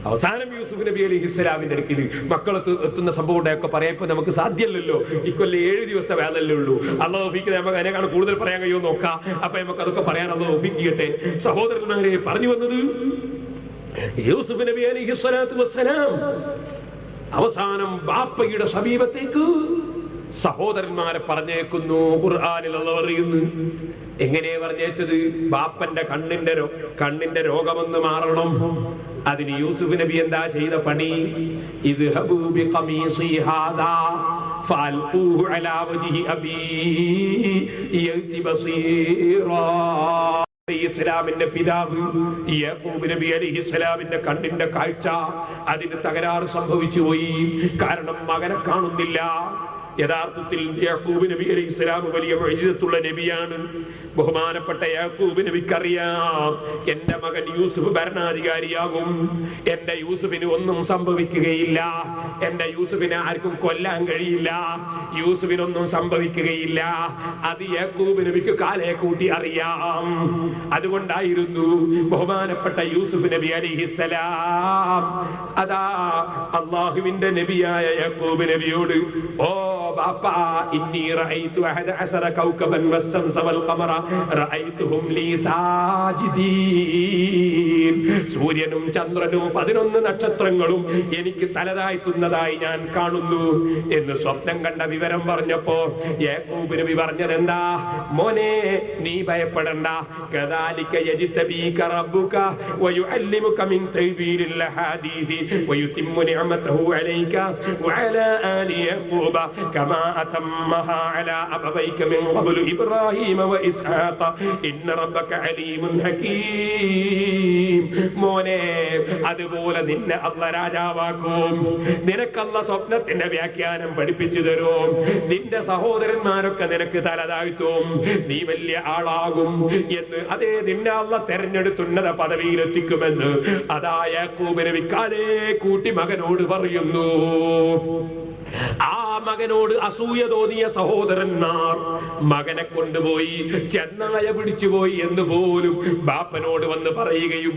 അവസാനം യൂസുഫ് നബി അലൈഹി ഇസ്ലാമിന്റെ അടുക്കൽ മക്കളെത്ത് എത്തുന്ന സംഭവം ഉണ്ടായൊക്കെ പറയാൻ നമുക്ക് സാധ്യമല്ലല്ലോ. ഇക്കൊല്ലം 7 ദിവസത്തെ വേദനല്ലേ ഉള്ളൂ. അല്ലാഹു തൗഫീഖ് നമുക്ക് അതിനേക്കാൾ കൂടുതൽ പറയാൻ കഴിയുമോ നോക്കാം. അപ്പൊ നമുക്ക് അതൊക്കെ പറയാൻ അല്ലാഹു തൗഫീഖ് ചെയ്യട്ടെ. സഹോദരന്മാരെ, പറഞ്ഞു വന്നത് യൂസുഫ് നബി അലൈഹി സ്വലാത്തു വസ്സലാം അവസാനം ബാപ്പയുടെ സമീപത്തേക്ക് സഹോദരന്മാരെ പറഞ്ഞേക്കുന്നു. ഖുർആനിൽ അല്ലാഹു പറയുന്നു, എങ്ങനെ പറഞ്ഞേച്ചത്? ബാപ്പന്റെ കണ്ണിന്റെ രോഗമെന്ന് മാറണം. അതിന് യൂസുഫ് നബി എന്താ ചെയ്ത പണി? ഇദ്ഹബൂ ബിഖമീസി ഹാദാ ഫഅൽഖൂഹു അലാ വജ്ഹി അബീ യഅതി ബസീറാ. ഇസ്ലാമിന്റെ പിതാവ് യാക്കൂബ് നബി അലൈഹിസ്സലാമിന്റെ കണ്ണിന്റെ കാഴ്ച അതിന് തകരാറ് സംഭവിച്ചു പോയി. കാരണം മകനെ കാണുന്നില്ല. യഥാർത്ഥത്തിൽ യാക്കൂബ് നബി അലൈഹിസ്സലാം വലിയ മുഅ്ജിസത്തുള്ള നബിയാണ്. ബഹുമാനപ്പെട്ട യാക്കൂബ് നബിക്കറിയാം, എന്റെ മകൻ യൂസുഫ് ഭരണാധികാരിയാകും, എന്റെ യൂസുഫിന് ഒന്നും സംഭവിക്കുകയില്ല, എന്റെ യൂസുഫിനെ ആർക്കും കൊല്ലാൻ കഴിയില്ല, യൂസുഫിനൊന്നും സംഭവിക്കുകയില്ല. അത് യാക്കൂബ് നബിക്ക് കാലേ കൂട്ടി അറിയാം. അതുകൊണ്ടായിരുന്നു ബഹുമാനപ്പെട്ട യൂസുഫ് നബി അലൈഹിസ്സലാം അതാ അല്ലാഹുവിന്റെ നബിയായ യാക്കൂബ് നബിയോട്, ഓ ബാപ്പാ, ഇന്നി റഅയ്തു 11 കൗകബൻ വശംസ വൽ ഖമറ റഅയ്തുഹും ലീ സാജിദീൻ. സൂര്യനും ചന്ദ്രനും 11 നക്ഷത്രങ്ങളും എനിക്ക് തലതാഴ്ത്തുന്നതായി ഞാൻ കാണുന്നു എന്ന് സ്വപ്നം കണ്ട വിവരം പറഞ്ഞപ്പോ യാക്കൂബ് നബി പറഞ്ഞതെന്താ? മോനെ, നീ ഭയപ്പെടണ്ട. കദാലിക യജ്തബീക റബ്ബുക വയുഅല്ലിമുക മിൻ തഅ്വീലിൽ ഹദീസ് വയുതിമ്മു നിഅമതഹു അലൈക വഅലാ ആലി യാക്കൂബ കമാ അതമ്മഹാ അലാ അബവൈക മിൻ ഖബ്ലു ഇബ്രാഹീമ വഇസ്ഹാഖ ഇന്ന റബ്ബക അലീമുൻ ഹകീം. മോനെ, അതുപോലെ നിന്നെ അല്ലാഹു രാജാവാക്കും. നിനക്കല്ല സ്വപ്നത്തിന്റെ വ്യാഖ്യാനം പഠിപ്പിച്ചു തരും. നിന്റെ സഹോദരന്മാരൊക്കെ നിനക്ക് തലതാഴ്ത്തും. നീ വലിയ ആളാകും എന്ന്. അതേ, നിന്നെ അല്ലാഹു തെരഞ്ഞെടുത്തുന്നത പദവിയിലെത്തിക്കുമെന്ന് അതാ യാക്കൂബ് നബി കാലേ കൂട്ടി മകനോട് പറയുന്നു. ആ മകനോട് അസൂയ തോന്നിയ സഹോദരന്മാർ മകനെ കൊണ്ടുപോയി ചെന്നായ പിടിച്ചുപോയി എന്ന് പോലും ബാപ്പനോട് വന്ന് പറയുകയും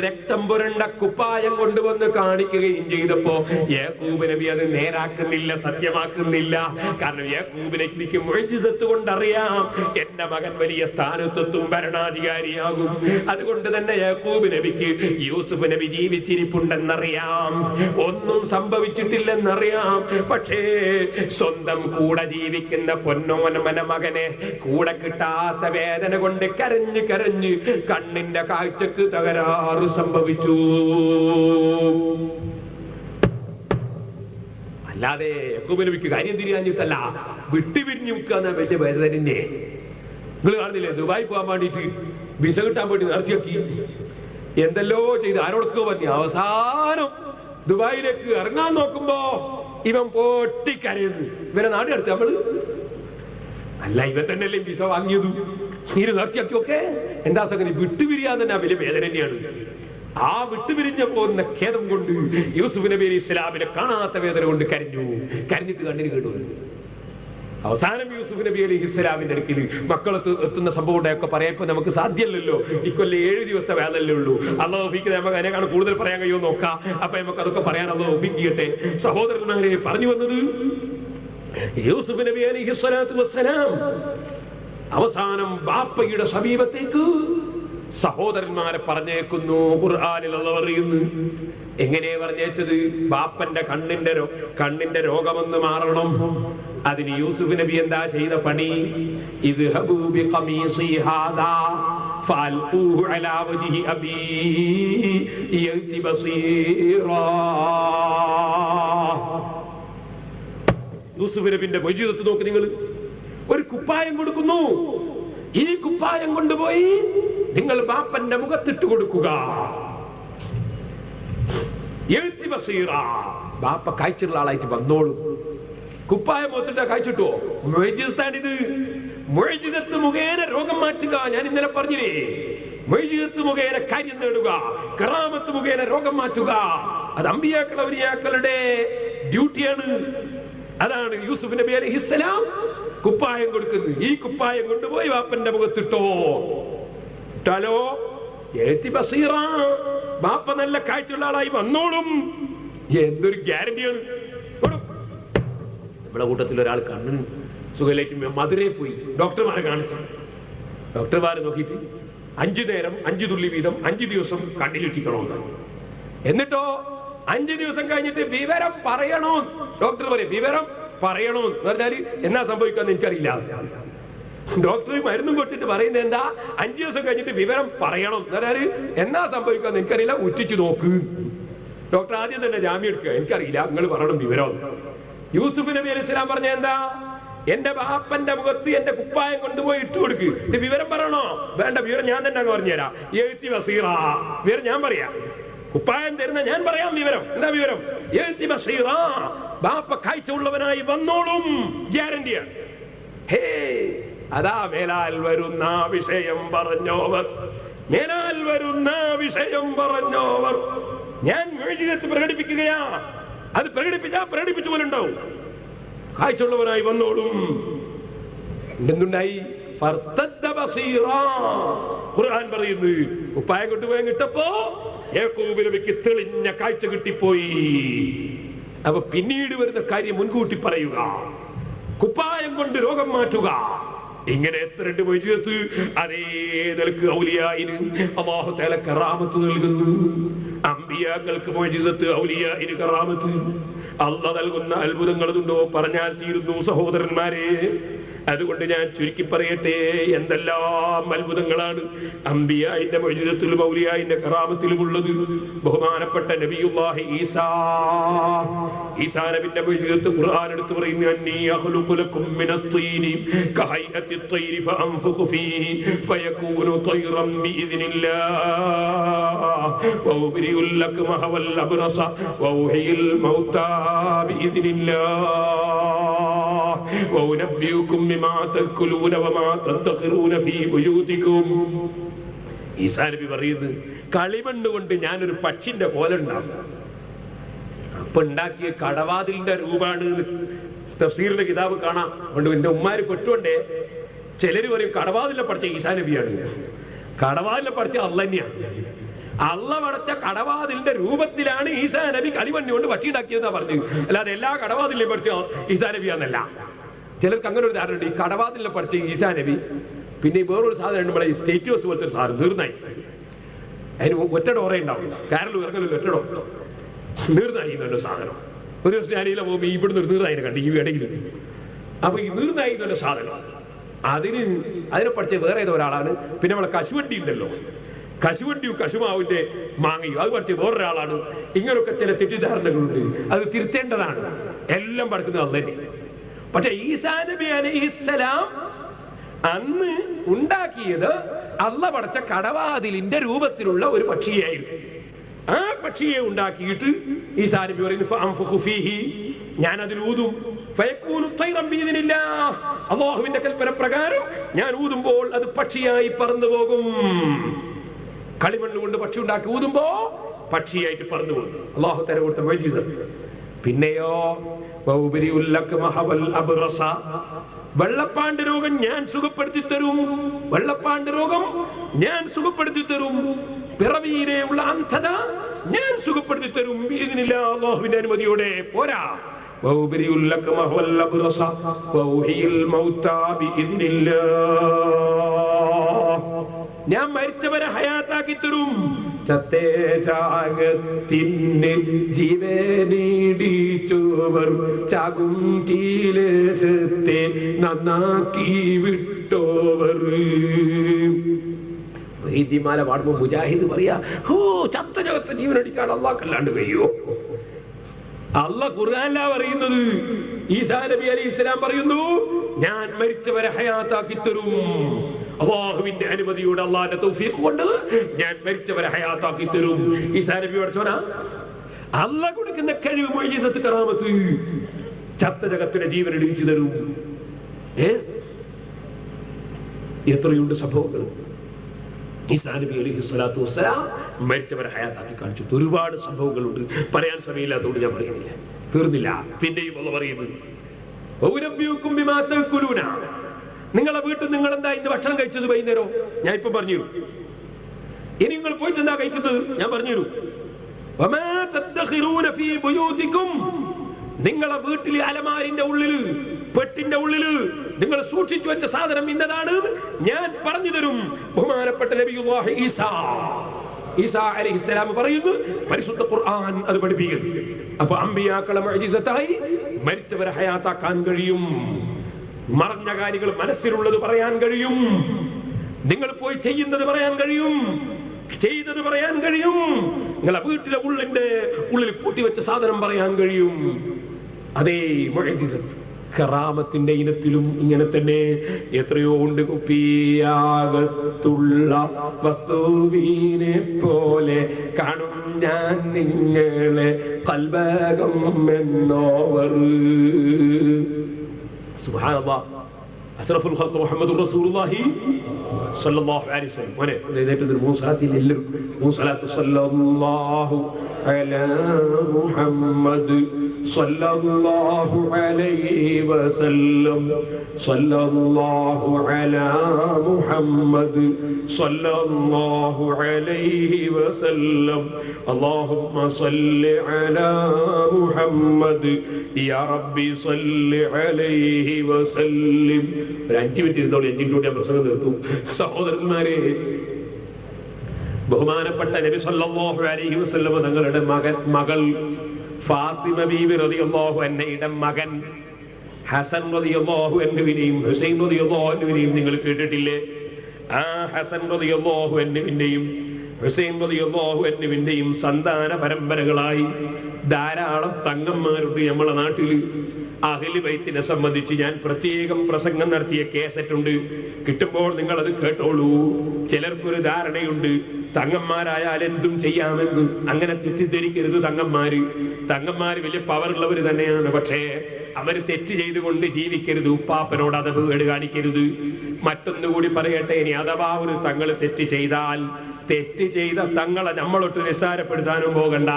രക്തം പുരണ്ട കുപ്പായം കൊണ്ടുവന്ന് കാണിക്കുകയും ചെയ്തപ്പോ യാക്കൂബ് നബി അത് നേരാക്കുന്നില്ല, സത്യമാക്കുന്നില്ല. കാരണം യാക്കൂബ് നബിക്ക് മുഅ്ജിസത്ത് കൊണ്ടറിയാം, എന്റെ മകൻ വലിയ സ്ഥാനത്തെത്തും, ഭരണാധികാരിയാകും. അതുകൊണ്ട് തന്നെ യാക്കൂബ് നബിക്ക് യൂസുഫ് നബി ജീവിച്ചിരിപ്പുണ്ടെന്നറിയാം, ഒന്നും സംഭവിച്ചിട്ടില്ലെന്നറിയാം. പക്ഷേ സ്വന്തം കൂടെ ജീവിക്കുന്ന പൊന്നോമന മകനെ കൂടെ കിട്ടാത്ത വേദന കൊണ്ട് കരഞ്ഞ് കരഞ്ഞ് കണ്ണിന്റെ കാഴ്ചക്ക് തകരാറ് സംഭവിച്ചു. അല്ലാതെ യാക്കൂബ് നബിക്ക് കാര്യം തിരിയാഞ്ഞിട്ടല്ല, വിട്ടുപിരിഞ്ഞു നിൽക്കുന്ന വലിയ വേദനന്നെ. നിങ്ങൾ കാണുന്നില്ലേ, ദുബായി പോകാൻ വേണ്ടിയിട്ട് വിസ കിട്ടാൻ വേണ്ടി നിർത്തിയാക്കി എന്തെല്ലോ ചെയ്ത് ആരോടൊക്കെ പറഞ്ഞു. അവസാനം ദുബായിലേക്ക് ഇറങ്ങാൻ നോക്കുമ്പോ ഇവൻ പൊട്ടിക്കരയുന്നു. ഇവരെ നാടിനടുത്ത് നമ്മള് അല്ല, ഇവൻ തന്നെയല്ലേ വിസ വാങ്ങിയത്, നീര് നേർച്ചയാക്കിയൊക്കെ. എന്താ സംഗതി? വിട്ടുപിരിയാൻ തന്നെ വലിയ വേദന തന്നെയാണ്. ആ വിട്ടുപിരിഞ്ഞ പോകുന്ന ഖേദം കൊണ്ട് യൂസുഫ് നബി അലൈഹി ഇസ്ലാമിനെ കാണാത്ത വേദന കൊണ്ട് കരഞ്ഞിട്ട് കണ്ണിന് കേട്ടു. അവസാനം യൂസുഫ് നബി അലൈഹി ഇസ്ലാമിന്റെ അടുക്കൽ മക്കളത്ത് എത്തുന്ന സംഭവം ഉണ്ടായൊക്കെ പറയാൻ നമുക്ക് സാധ്യമല്ലല്ലോ. ഇക്കൊല്ലം 7 ദിവസത്തെ വേദനല്ലേ ഉള്ളൂ. അല്ലാഹു തൗഫീഖ് നമുക്ക് അതിനേക്കാൾ കൂടുതൽ പറയാൻ കഴിയുമോ നോക്കാം. അപ്പൊ നമുക്ക് അതൊക്കെ പറയാൻ അല്ലാഹു തൗഫീഖ് ചെയ്യട്ടെ. സഹോദരന്മാരെ, പറഞ്ഞു വന്നത് യൂസുഫ് നബി അലൈഹി സ്വലാത്തു വസ്സലാം അവസാനം ബാപ്പയുടെ സമീപത്തേക്ക് സഹോദരന്മാരെ പറഞ്ഞേക്കുന്നു. ഖുർആനിൽ അല്ലാഹു പറയുന്നു, എങ്ങനെ പറഞ്ഞേച്ചത്? ബാപ്പന്റെ കണ്ണിന്റെ രോഗമെന്ന് മാറണം. അതിന് യൂസുഫ് നബി എന്താ ചെയ്ത പണി? ഇദ്ഹബൂ ബിഖമീസി ഹാദാ ഫഅൽഖൂഹു അലാ വജ്ഹി അബീ യഅതി ബസീറാ. യൂസുഫ് നബിന്റെ മുഅ്ജിസത്ത് നോക്ക് നിങ്ങൾ. ഒരു കുപ്പായം കൊടുക്കുന്നു. ഈ കുപ്പായം കൊണ്ടുപോയി നിങ്ങൾ ബാപ്പന്റെ മുഖത്തിട്ട് കൊടുക്കുക. യഅതി ബസീറാ. ബാപ്പ കാഴ്ചയുള്ള ആളായിട്ട് വന്നോളൂ. കുപ്പായം മുഖത്തിട്ടാ കാഴ്ചിട്ടോ? മുഅ്ജിസത്താണിത്. മുഅ്ജിസത്ത് മുഖേന രോഗം മാറ്റുക. ഞാൻ ഇന്നലെ പറഞ്ഞില്ലേ, മുഅ്ജിസത്ത് മുഖേന കാര്യം നേടുക, കറാമത്ത് മുഖേന രോഗം മാറ്റുക. അത് അമ്പിയാക്കൾ ഔലിയാക്കളുടെ ഡ്യൂട്ടിയാണ്. അതാണ് യൂസുഫ് നബി അലൈഹിസ്സലാം കുപ്പായം കൊടുക്കുന്നത്. ഈ കുപ്പായം കൊണ്ടുപോയി ബാപ്പന്റെ മുഖത്തിട്ടോ. ഇട്ടാലോ യഅതി ബസീറാ. ബാപ്പ നല്ല കാഴ്ചയുള്ള ആളായി വന്നോളും. എന്തൊരു ഗ്യാരണ്ടിയാണ്. നമ്മുടെ കൂട്ടത്തിൽ ഒരാൾ കണ്ണിന് സുഖയിലേക്ക് മധുരയിൽ പോയി ഡോക്ടർമാരെ കാണിച്ചു. ഡോക്ടർമാരെ നോക്കിയിട്ട് 5 നേരം 5 തുള്ളി വീതം 5 ദിവസം കണ്ണിലിട്ടിക്കണമെന്ന്. എന്നിട്ടോ 5 ദിവസം കഴിഞ്ഞിട്ട് വിവരം പറയണോ ഡോക്ടർ പറയും. വിവരം പറയണോ എന്ന് പറഞ്ഞാല് എന്നാ സംഭവിക്കാന്ന് എനിക്കറിയില്ല. ഡോക്ടർ മരുന്നും കൊടുത്തിട്ട് പറയുന്നത് എന്താ, 5 ദിവസം കഴിഞ്ഞിട്ട് വിവരം പറയണം എന്ന് പറഞ്ഞാല് എന്നാ സംഭവിക്കാന്ന് എനിക്കറിയില്ല, ഉറ്റിച്ചു നോക്ക്. ഡോക്ടർ ആദ്യം തന്നെ ജാമ്യം എടുക്കുക, എനിക്കറിയില്ല, നിങ്ങൾ പറയണം വിവരം. യൂസുഫ് നബി അലൈഹി സ്വലാം പറഞ്ഞ എന്താ, എന്റെ ബാപ്പന്റെ മുഖത്ത് എന്റെ കുപ്പായം കൊണ്ടുപോയി ഇട്ട് കൊടുക്ക്. ഇത് വിവരം പറയണോ? വേണ്ട, വിവരം ഞാൻ തന്നെ അങ്ങ് പറഞ്ഞുതരാം. എഴുത്തി ബസീറ, വിവരം ഞാൻ പറയാം. കുപ്പായം തരുന്ന ഞാൻ പറയാം വിവരം. എന്താ വിവരം? എഴുത്തി ബസീറ, ബാപ്പ കാഴ്ച ഉള്ളവനായി വന്നോളും, ഗ്യാരണ്ടിയാണ്. ഹേ, അതാ മേലാൽ വരുന്ന വിഷയം പറഞ്ഞോവർ, മേലാൽ വരുന്ന വിഷയം പറഞ്ഞോവർ. ഞാൻ മുഅ്ജിസത്ത് പ്രകടിപ്പിക്കുകയാ, അത് പ്രകടിപ്പിച്ച പോലെ ഉണ്ടാവും. കാഴ്ചയുള്ളവനായി വന്നോളും. എന്തുണ്ടായി? ഖുർആൻ പറയുന്നു, കുപ്പായം കൊണ്ടുപോയി കിട്ടപ്പോ യാക്കൂബ് നബിക്ക് തെളിഞ്ഞ കാഴ്ച കിട്ടിപ്പോയി. അപ്പൊ പിന്നീട് വരുന്ന കാര്യം മുൻകൂട്ടി പറയുക, കുപ്പായം കൊണ്ട് രോഗം മാറ്റുക. ഇങ്ങനെ എത്ര മൊയ്ജിസത്ത് അതേ നിലക്ക് ഔലിയായിന് അല്ലാഹു തആല കറാമത്ത് നൽകുന്നു. അമ്പിയാക്കൾക്ക് മൊയ്ജിസത്ത്, ഔലിയായിന് കറാമത്ത്. അല്ലാഹു നൽകുന്ന അത്ഭുതങ്ങൾ ഉണ്ടോ പറഞ്ഞാൽ തീരുന്നു സഹോദരന്മാരെ. അതുകൊണ്ട് ഞാൻ ചുരുക്കി പറയട്ടെ, എന്തെല്ലാം അത്ഭുതങ്ങളാണ് അമ്പിയായിന്റെ മൊയ്ജിസത്തിലും ഔലിയായിന്റെ കറാമത്തിലും ഉള്ളത്. ബഹുമാനപ്പെട്ട നബിയുല്ലാഹി ഈസാ നബിയുടെ മൊയ്ജിസത്ത് ഖുർആൻ എടുത്തു പറയുന്നു, അന്നീ അഖ്ലുഖു ലക്കും മിനത്ത്-തീനി കഹൈഅത്തി الطير فأنفخ فيه فيكون طيرا بإذن الله وأبرئ الأكمه والأبرص وأحيي الموتى بإذن الله وأنبئكم بما تأكلون وما تدخرون في بيوتكم. ഈസാ നബി പറയുന്നത്, കളിമണ്ണ് കൊണ്ട് ഞാനൊരു പക്ഷിന്റെ പോലെ ഉണ്ടാക്കും. അപ്പൊ ഉണ്ടാക്കിയ കടവാതിലിന്റെ രൂപമാണ്. തഫ്സീറിന്റെ കിതാബ് കാണാം. അതുകൊണ്ട് എന്റെ ഉമ്മാര് കൊട്ടുകൊണ്ടേ ചിലര് പറയും കടവാതിലെ പഠിച്ച ഈസാ നബിയാണ്. കടവാതിലെ പഠിച്ച അള്ള തന്നെയാണ്. അള്ള പഠിച്ച കടവാതിലിന്റെ രൂപത്തിലാണ് ഈസാ നബി കളിമണ്ണി കൊണ്ട് പക്ഷി ഉണ്ടാക്കിയതെന്നാ പറഞ്ഞു. അല്ലാതെ എല്ലാ കടവാതിലും പഠിച്ച ഈസാ നബിയാന്നല്ല. ചിലർക്ക് അങ്ങനെ ഒരു ധാരണ ഉണ്ട്. ഈ കടവാതിലെ പഠിച്ച ഈസാ നബി, പിന്നെ വേറൊരു സാധനം നമ്മളെ ഈ സ്റ്റേറ്റ് ഹൗസ് പോലത്തെ ഒരു സാധനം നീർനായി. അതിന് ഒറ്റ ഡോറേ ഉണ്ടാവും. കാരൽ ഇറങ്ങലില്ല, ഒറ്റ ഡോർ നീർനായി എന്നൊരു സാധനം. ഒരു ദിവസം ഞാനില്ല പോകുമ്പോൾ ഇവിടുന്ന് ഒരു നീർനായിനെ കണ്ടു ഈ ഇടയിൽ. അപ്പൊ ഈ നീർനായി എന്നൊരു സാധനം, അതിനെ പഠിച്ച വേറെ ഏതോ ഒരാളാണ്. പിന്നെ നമ്മളെ കശുവണ്ടി ഉണ്ടല്ലോ, കശുവണ്ടിയും കശുമാവിന്റെ മാങ്ങയും അത് പഠിച്ച വേറൊരാളാണ്. ഇങ്ങനെയൊക്കെ ചില തെറ്റിദ്ധാരണകളുണ്ട്, അത് തിരുത്തേണ്ടതാണ്. എല്ലാം പഠിക്കുന്നത് അത് തന്നെ. പക്ഷെ ഈസാ നബി അലൈഹിസ്സലാം അന്ന് ഉണ്ടാക്കിയത് അള്ള പഠിച്ച കടവാതിലിന്റെ രൂപത്തിലുള്ള ഒരു പക്ഷിയായിരുന്നു. ആ പക്ഷിയെ ഉണ്ടാക്കിയിട്ട് ഈസാ നബി പറയുന്നു, ഫഅൻഫുഖു ഫീഹി, ഞാൻ അതിൽ ഊതും. ഫയകൂനു തൈറൻ ബിഇദ്നില്ലാഹ്, അല്ലാഹുവിന്റെ കൽപ്പന പ്രകാരം ഞാൻ ഊതുമ്പോൾ അത് പക്ഷിയായി പറന്നു പോകും. കളിമണ്ണ് കൊണ്ട് പക്ഷി ഉണ്ടാക്കി ഊതുമ്പോ പക്ഷിയായിട്ട് പറന്നു പോകും. അല്ലാഹു തആല കൊടുത്ത മുഅ്ജിസത്ത്. പിന്നെയോ വഉബരിഉൽ അക്മഹ വൽ അബ്റസ, വെള്ളപ്പാണ്ട് രോഗം ഞാൻ സുഖപ്പെടുത്തി തരും. വെള്ളപ്പാണ്ട് രോഗം ഞാൻ സുഖപ്പെടുത്തി തരും. പിറവിയിലെയുള്ള അന്ധത ഞാൻ സുഖപ്പെടുത്തി തരും. അല്ലാഹുവിന്റെ അനുമതിയോടെ. പോരാ, വഉബരിഉൽ അക്മഹ വൽ അബ്റസ വഉഹിൽ മൗതാ ബിഇദ്നില്ലാഹ്, ഞാൻ മരിച്ചവരെ ഹയാത്താക്കി തരും. ചത്തേ ചാകത്തിന് ജീവനീടിച്ചവർ ചാകും കീലേശത്തെ നന്നാക്കി വിട്ടോവർ. മാല പാടുമ്പോ മുജാഹിദ് പറയാ, ഓ ചത്ത ജഗത്ത് ജീവനടിക്കാൻ അല്ലാഹ്ക്കല്ലാണ്ട് കഴിയോ? അല്ല ഖുർആനിലാ പറയുന്നത്. ഈസാ നബി അലൈഹിസ്സലാം പറയുന്നു, ഞാൻ മരിച്ചവരെ ഹയാത്താക്കി തരും. അല്ലാഹുവിന്റെ അനുമതിയോടെ, അല്ലാഹുവിന്റെ തൗഫീഖ് കൊണ്ട് ഞാൻ മരിച്ചവരെ ഹയാത്താക്കി തരും. ഈസാ നബി പഠിച്ചോനാ. അല്ലാഹ് കൊടുക്കുന്ന കഴിവ്, മുഅ്ജിസത്ത്, കറാമത്ത്, ചത്ത ജഗത്തിന്റെ ജീവൻ ഇടിച്ചു തരും. എത്രയുണ്ട് സംഭവങ്ങൾ. ഈസാ നബി അലൈഹി സ്വലാത്തു വസ്സലാം മരിച്ചവരെ ഹയാത്താക്കി കാണിച്ചു. ഒരുപാട് സംഭവങ്ങളുണ്ട്, പറയാൻ സമയമില്ലാത്തതുകൊണ്ട് ഞാൻ പറയുന്നില്ല, തീർന്നില്ല. പിന്നെയും അല്ലാഹ് പറയുന്നത്, നിങ്ങളെ വീട്ടിൽ നിങ്ങൾ എന്താ ഇന്ന് ഭക്ഷണം കഴിച്ചത് വൈകുന്നേരം? ഞാൻ ഇപ്പൊ പറഞ്ഞു. ഇനി നിങ്ങൾ പോയിട്ട് എന്താ കഴിക്കുന്നത്? ഞാൻ പറഞ്ഞു. നിങ്ങളെ വീട്ടിൽ അലമാരിന്റെ ഉള്ളില്, പെട്ടിന്റെ ഉള്ളില് നിങ്ങൾ സൂക്ഷിച്ചു വെച്ച സാധനം ഇന്നതാണ് ഞാൻ പറഞ്ഞു തരും. ബഹുമാനപ്പെട്ട നബിയുല്ലാഹി ഈസാ ഈസാ അലൈഹിസ്സലാം പറയുന്നു, പരിശുദ്ധ ഖുർആൻ അത് പഠിപ്പിക്കുന്നു. അപ്പൊ അമ്പിയാക്കളെ മുഅ്ജിസത്തായി മരിച്ചവരെ ഹയാത്താക്കാൻ കഴിയും. മറഞ്ഞ കാര്യങ്ങൾ മനസ്സിലുള്ളത് പറയാൻ കഴിയും. നിങ്ങൾ പോയി ചെയ്യുന്നത് പറയാൻ കഴിയും, ചെയ്തത് പറയാൻ കഴിയും. നിങ്ങളെ വീട്ടിലെ ഉള്ളിൽ കൂട്ടിവെച്ച സാധനം പറയാൻ കഴിയും. അതേ മുഅ്ജിസത്ത്. കറാമത്തിന്റെ ഇനത്തിലും ഇങ്ങനെ തന്നെ എത്രയോ ഉണ്ട്. കുപ്പിയാകത്തുള്ള വസ്തുവിനെ പോലെ കാണും ഞാൻ നിങ്ങളെ ഖൽബകം എന്നോവർ. സുബ്ഹാനല്ലാഹ്. അസ്റഫുൽ ഖൽഖ് മുഹമ്മദുർ റസൂലുള്ളാഹി സ്വല്ലല്ലാഹു അലൈഹി വസല്ലം. മോനെ ഇതേറ്റൊരു മൂസലാത്തിൽ എല്ലാവരും മൂസലാത്ത് സ്വല്ലല്ലാഹു അലാ മുഹമ്മദ് സ്വല്ലല്ലാഹു അലൈഹി വസല്ലം സ്വല്ലല്ലാഹു അലാ മുഹമ്മദ് സ്വല്ലല്ലാഹു അലൈഹി വസല്ലം അല്ലാഹുമ്മ സ്വല്ലി അലാ മുഹമ്മദ് യാ റബ്ബി സ്വല്ലി അലൈഹി വസല്ലം. ഒരു 5 മിനിറ്റ് ഇരുന്നോളൂ, 5 മിനിറ്റ് ഞാൻ പ്രസംഗം നിർത്തും. സഹോദരന്മാരെ, ബഹുമാനപ്പെട്ട നബി സല്ലല്ലാഹു അലൈഹി വസല്ലം തങ്ങളുടെ മകൾ ഫാത്തിമ ബീവി റളിയല്ലാഹു അൻഹയുടെ മകൻ ഹസൻ റളിയല്ലാഹു അൻഹുവിനെയും ഹുസൈൻ റളിയല്ലാഹു അൻഹുവിനെയും നിങ്ങൾ കേട്ടിട്ടില്ലേ? ആ ഹസൻ റളിയല്ലാഹു അൻഹുവിന്റെയും ഹുസൈൻ റളിയല്ലാഹു അൻഹുവിന്റെയും സന്താന പരമ്പരകളായി ധാരാളം തങ്ങന്മാരുണ്ട് നമ്മുടെ നാട്ടിൽ. അഹ്ലു ബൈത്തിനെ സംബന്ധിച്ച് ഞാൻ പ്രത്യേകം പ്രസംഗം നടത്തിയ കേസറ്റ് ഉണ്ട്, കിട്ടുമ്പോൾ നിങ്ങൾ അത് കേട്ടോളൂ. ചിലർക്കൊരു ധാരണയുണ്ട് തങ്ങന്മാരായാൽ എന്തും ചെയ്യാമെന്ന്. അങ്ങനെ തെറ്റിദ്ധരിക്കരുത്. തങ്ങന്മാര് വലിയ പവറുള്ളവർ തന്നെയാണ്. പക്ഷേ അവര് തെറ്റ് ചെയ്തുകൊണ്ട് ജീവിക്കരുത്. ഉപ്പാപ്പനോട് അതവ് കേട് കാണിക്കരുത്. മറ്റൊന്നുകൂടി പറയട്ടെ, ഇനി അഥവാ ഒരു തങ്ങള് തെറ്റ് ചെയ്ത തങ്ങളെ നമ്മളൊട്ട് നിസ്സാരപ്പെടുത്താനും പോകണ്ട.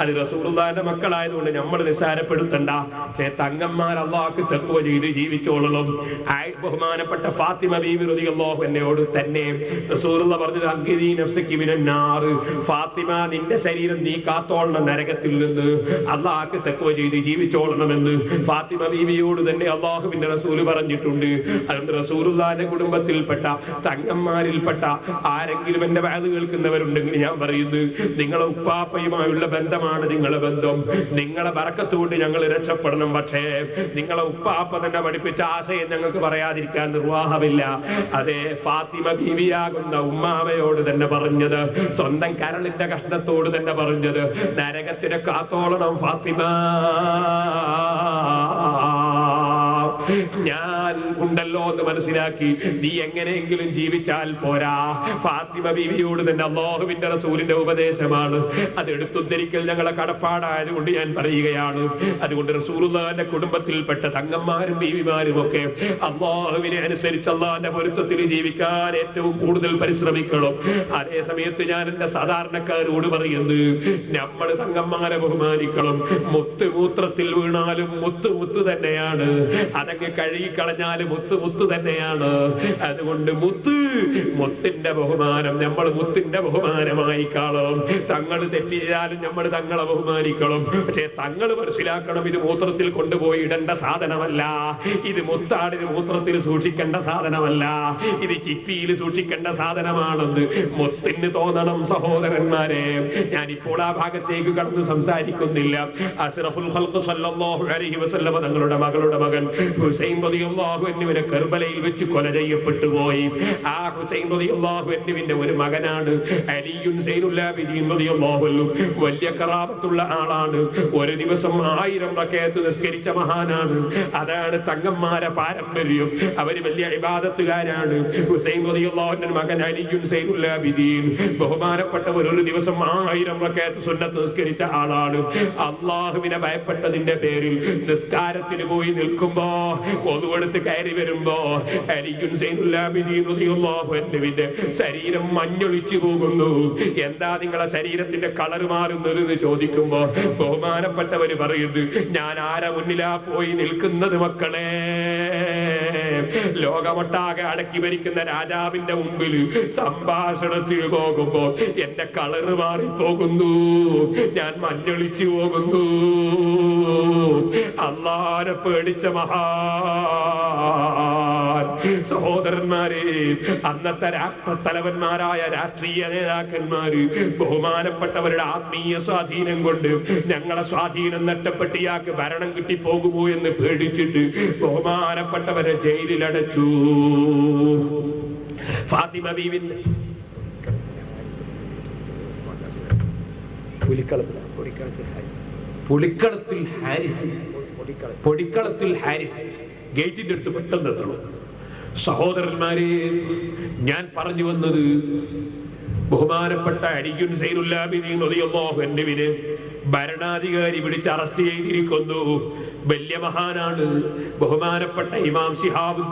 അത് റസൂലുള്ളാഹിന്റെ മക്കളായതുകൊണ്ട് നമ്മൾ നിസ്സാരപ്പെടുത്തണ്ട. പക്ഷേ തങ്ങന്മാർ അല്ലാഹുക്ക് തഖ്വ ചെയ്ത് ജീവിച്ചോളണം. ബഹുമാനപ്പെട്ട ഫാത്തിമ ബീവി റളിയല്ലാഹു അൻഹയോട് തന്നെ റസൂലുള്ളാഹി പറഞ്ഞത്, അൻഖിദീ നഫ്സകി മിനന്നാർ, ഫാത്തിമ നിന്റെ ശരീരം നീ കാത്തോളണം നരകത്തിൽ നിന്ന്, അല്ലാഹുക്ക് തഖ്വ ചെയ്ത് ജീവിച്ചോളണമെന്ന് ഫാത്തിമ ബീവിയോട് തന്നെ അല്ലാഹുവിന്റെ റസൂൽ പറഞ്ഞിട്ടുണ്ട്. അതുകൊണ്ട് റസൂലുള്ളാഹിന്റെ കുടുംബത്തിൽപ്പെട്ട തങ്ങന്മാരിൽപ്പെട്ട ആരെങ്കിലും എന്റെ വാദ കേൾക്കുന്നവരുണ്ടെങ്കിൽ ഞാൻ പറയുന്നത്, നിങ്ങളെ ഉപ്പാപ്പയുമായുള്ള ബന്ധമാണ് നിങ്ങളെ ബന്ധം. നിങ്ങളെ ബറക്കത്തുകൊണ്ട് ഞങ്ങൾ രക്ഷപ്പെടണം. പക്ഷേ നിങ്ങളെ ഉപ്പാപ്പ തന്നെ പഠിപ്പിച്ച ആശയം ഞങ്ങൾക്ക് പറയാതിരിക്കാൻ നിർവാഹമില്ല. അതേ ഫാത്തിമ ബീവിയാകുന്ന ഉമ്മാവയോട് തന്നെ പറഞ്ഞത്, സ്വന്തം കരളിന്റെ കഷ്ണത്തോട് തന്നെ പറഞ്ഞത്, നരകത്തിനെ കാത്തോളണം ഫാത്തിമ. ഞാൻ ഉണ്ടല്ലോ എന്ന് മനസ്സിലാക്കി നീ എങ്ങനെയെങ്കിലും ജീവിച്ചാൽ പോരാ. ഫാത്തിമ ബീവിയോട് തന്നെ അല്ലാഹുവിന്റെ റസൂലിന്റെ ഉപദേശമാണ്. അത് എടുത്തുദ്ധരിക്കൽ ഞങ്ങളെ കടപ്പാടായതുകൊണ്ട് ഞാൻ പറയുകയാണ്. അതുകൊണ്ട് റസൂലുള്ളാഹിന്റെ കുടുംബത്തിൽപ്പെട്ട തങ്ങന്മാരും ബീവിമാരും ഒക്കെ അല്ലാഹുവിനെ അനുസരിച്ച് അല്ലാഹുവിന്റെ പൊരുത്തത്തിൽ ജീവിക്കാൻ ഏറ്റവും കൂടുതൽ പരിശ്രമിക്കണം. അതേ സമയത്ത് ഞാൻ എന്റെ സാധാരണക്കാരോട് പറയുന്നത്, നമ്മൾ തങ്ങന്മാരെ ബഹുമാനിക്കണം. മൂത്രത്തിൽ വീണാലും മുത്ത് തന്നെയാണ്. അതങ്ങ് കഴുകിക്കളഞ്ഞാലും മുത്ത് തന്നെയാണ്. അതുകൊണ്ട് മുത്തിന്റെ ബഹുമാനം നമ്മൾ മുത്തിന്റെ ബഹുമാനമായി കാണും. തങ്ങൾ തെറ്റ് ചെയ്താലും നമ്മൾ തങ്ങളെ ബഹുമാനിക്കണം. പക്ഷേ തങ്ങൾ മനസ്സിലാക്കണം, ഇത് മൂത്രത്തിൽ കൊണ്ടുപോയി ഇടേണ്ട സാധനമല്ല. ഇത് മുത്താടിന് മൂത്രത്തിൽ സൂക്ഷിക്കേണ്ട സാധനമല്ല. ഇത് ചിപ്പിയിൽ സൂക്ഷിക്കേണ്ട സാധനമാണെന്ന് മുത്തിന് തോന്നണം. സഹോദരന്മാരെ, ഞാനിപ്പോൾ ആ ഭാഗത്തേക്ക് കടന്ന് സംസാരിക്കുന്നില്ല. അസ്റഫുൽ ഖൽഖ് സല്ലല്ലാഹു അലൈഹി വസല്ലം തങ്ങളുടെ മകളുടെ മകൻ ഹുസൈൻ റളിയല്ലാഹു അൻഹുവിനെ കർബലയിൽ വെച്ച് കൊല ചെയ്യപ്പെട്ടു പോയി. ആ ഹുസൈൻ റളിയല്ലാഹു അൻഹുവിന്റെ ഒരു മകനാണ് അലിയുൻ സൈനുൽ ആബിദീൻ റളിയല്ലാഹു അൻഹു. വലിയ കറാമത്തുള്ള ആളാണ്. ഒരു ദിവസം 1000 റക്അത്ത് നിസ്കരിച്ച മഹാനാണ്. അതാണ് തങ്ങന്മാരെ പാരമ്പര്യം. അവര് വലിയ ഇബാദത്തുകാരാണ്. ഹുസൈൻ റളിയല്ലാഹു അൻഹുവിന്റെ മകൻ അലിയുൻ സൈനുൽ ആബിദീൻ ബഹുമാനപ്പെട്ടവർ ഒരു ദിവസം 1000 റക്അത്ത് സുന്നത്ത് നിസ്കരിച്ച ആളാണ്. അല്ലാഹുവിനെ ഭയപ്പെട്ടതിന്റെ പേരിൽ നിസ്കാരത്തിന് പോയി നിൽക്കുമ്പോ ഒന്നുകൊടുത്ത് കയറി വരുമ്പോ അലിയുൻ സൈനുൽ ആബിദീൻ റളിയല്ലാഹു അൻഹുവിന്റെ ശരീരം മഞ്ഞൊളിച്ചു പോകുന്നു. എന്താ നിങ്ങളെ ശരീരത്തിന്റെ കളർ മാറുന്നത് എന്ന് ചോദിക്കുമ്പോ ബഹുമാനപ്പെട്ടവര് പറയുന്നത്, ഞാൻ ആരെ മുന്നിലാ പോയി നിൽക്കുന്നത് മക്കളെ? ലോകമൊട്ടാകെ അടക്കി ഭരിക്കുന്ന രാജാവിന്റെ മുമ്പിൽ സംഭാഷണത്തിൽ പോകുമ്പോ എന്റെ കളറ് മാറിപ്പോകുന്നു, ഞാൻ മഞ്ഞൊളിച്ചു പോകുന്നു. അല്ലാഹുവിനെ പേടിച്ച മഹാൻ സഹോദരന്മാരെ, അന്നത്തെ രാഷ്ട്രത്തലവന്മാരായ രാഷ്ട്രീയ നേതാക്കന്മാര് ബഹുമാനപ്പെട്ടവരുടെ ആത്മീയ സ്വാധീനം കൊണ്ട് ഞങ്ങളെ സ്വാധീനം നഷ്ടപ്പെട്ട് ഇയാൾക്ക് ഭരണം കിട്ടിപ്പോകുമോ എന്ന് പേടിച്ചിട്ട് ബഹുമാനപ്പെട്ടവരെ ജയിലിലടച്ചു. ഫാത്തിമ ബീവിന്റെ പൊടിക്കളത്തിൽ ഹാരിസ് ഗേറ്റിന്റെ അടുത്ത് പെട്ടെന്ന് എത്തണം. സഹോദരന്മാരെ, ഞാൻ പറഞ്ഞു വന്നത് ബഹുമാനപ്പെട്ട അലിയുൻ സൈനുല്ലാബിദീൻ റളിയല്ലാഹു അൻഹുവിനെ ഭരണാധികാരി പിടിച്ച് അറസ്റ്റ് ചെയ്തിരിക്കുന്നു. വലിയ മഹാനാണ് ബഹുമാനപ്പെട്ട ഇമാം ശിഹാബ്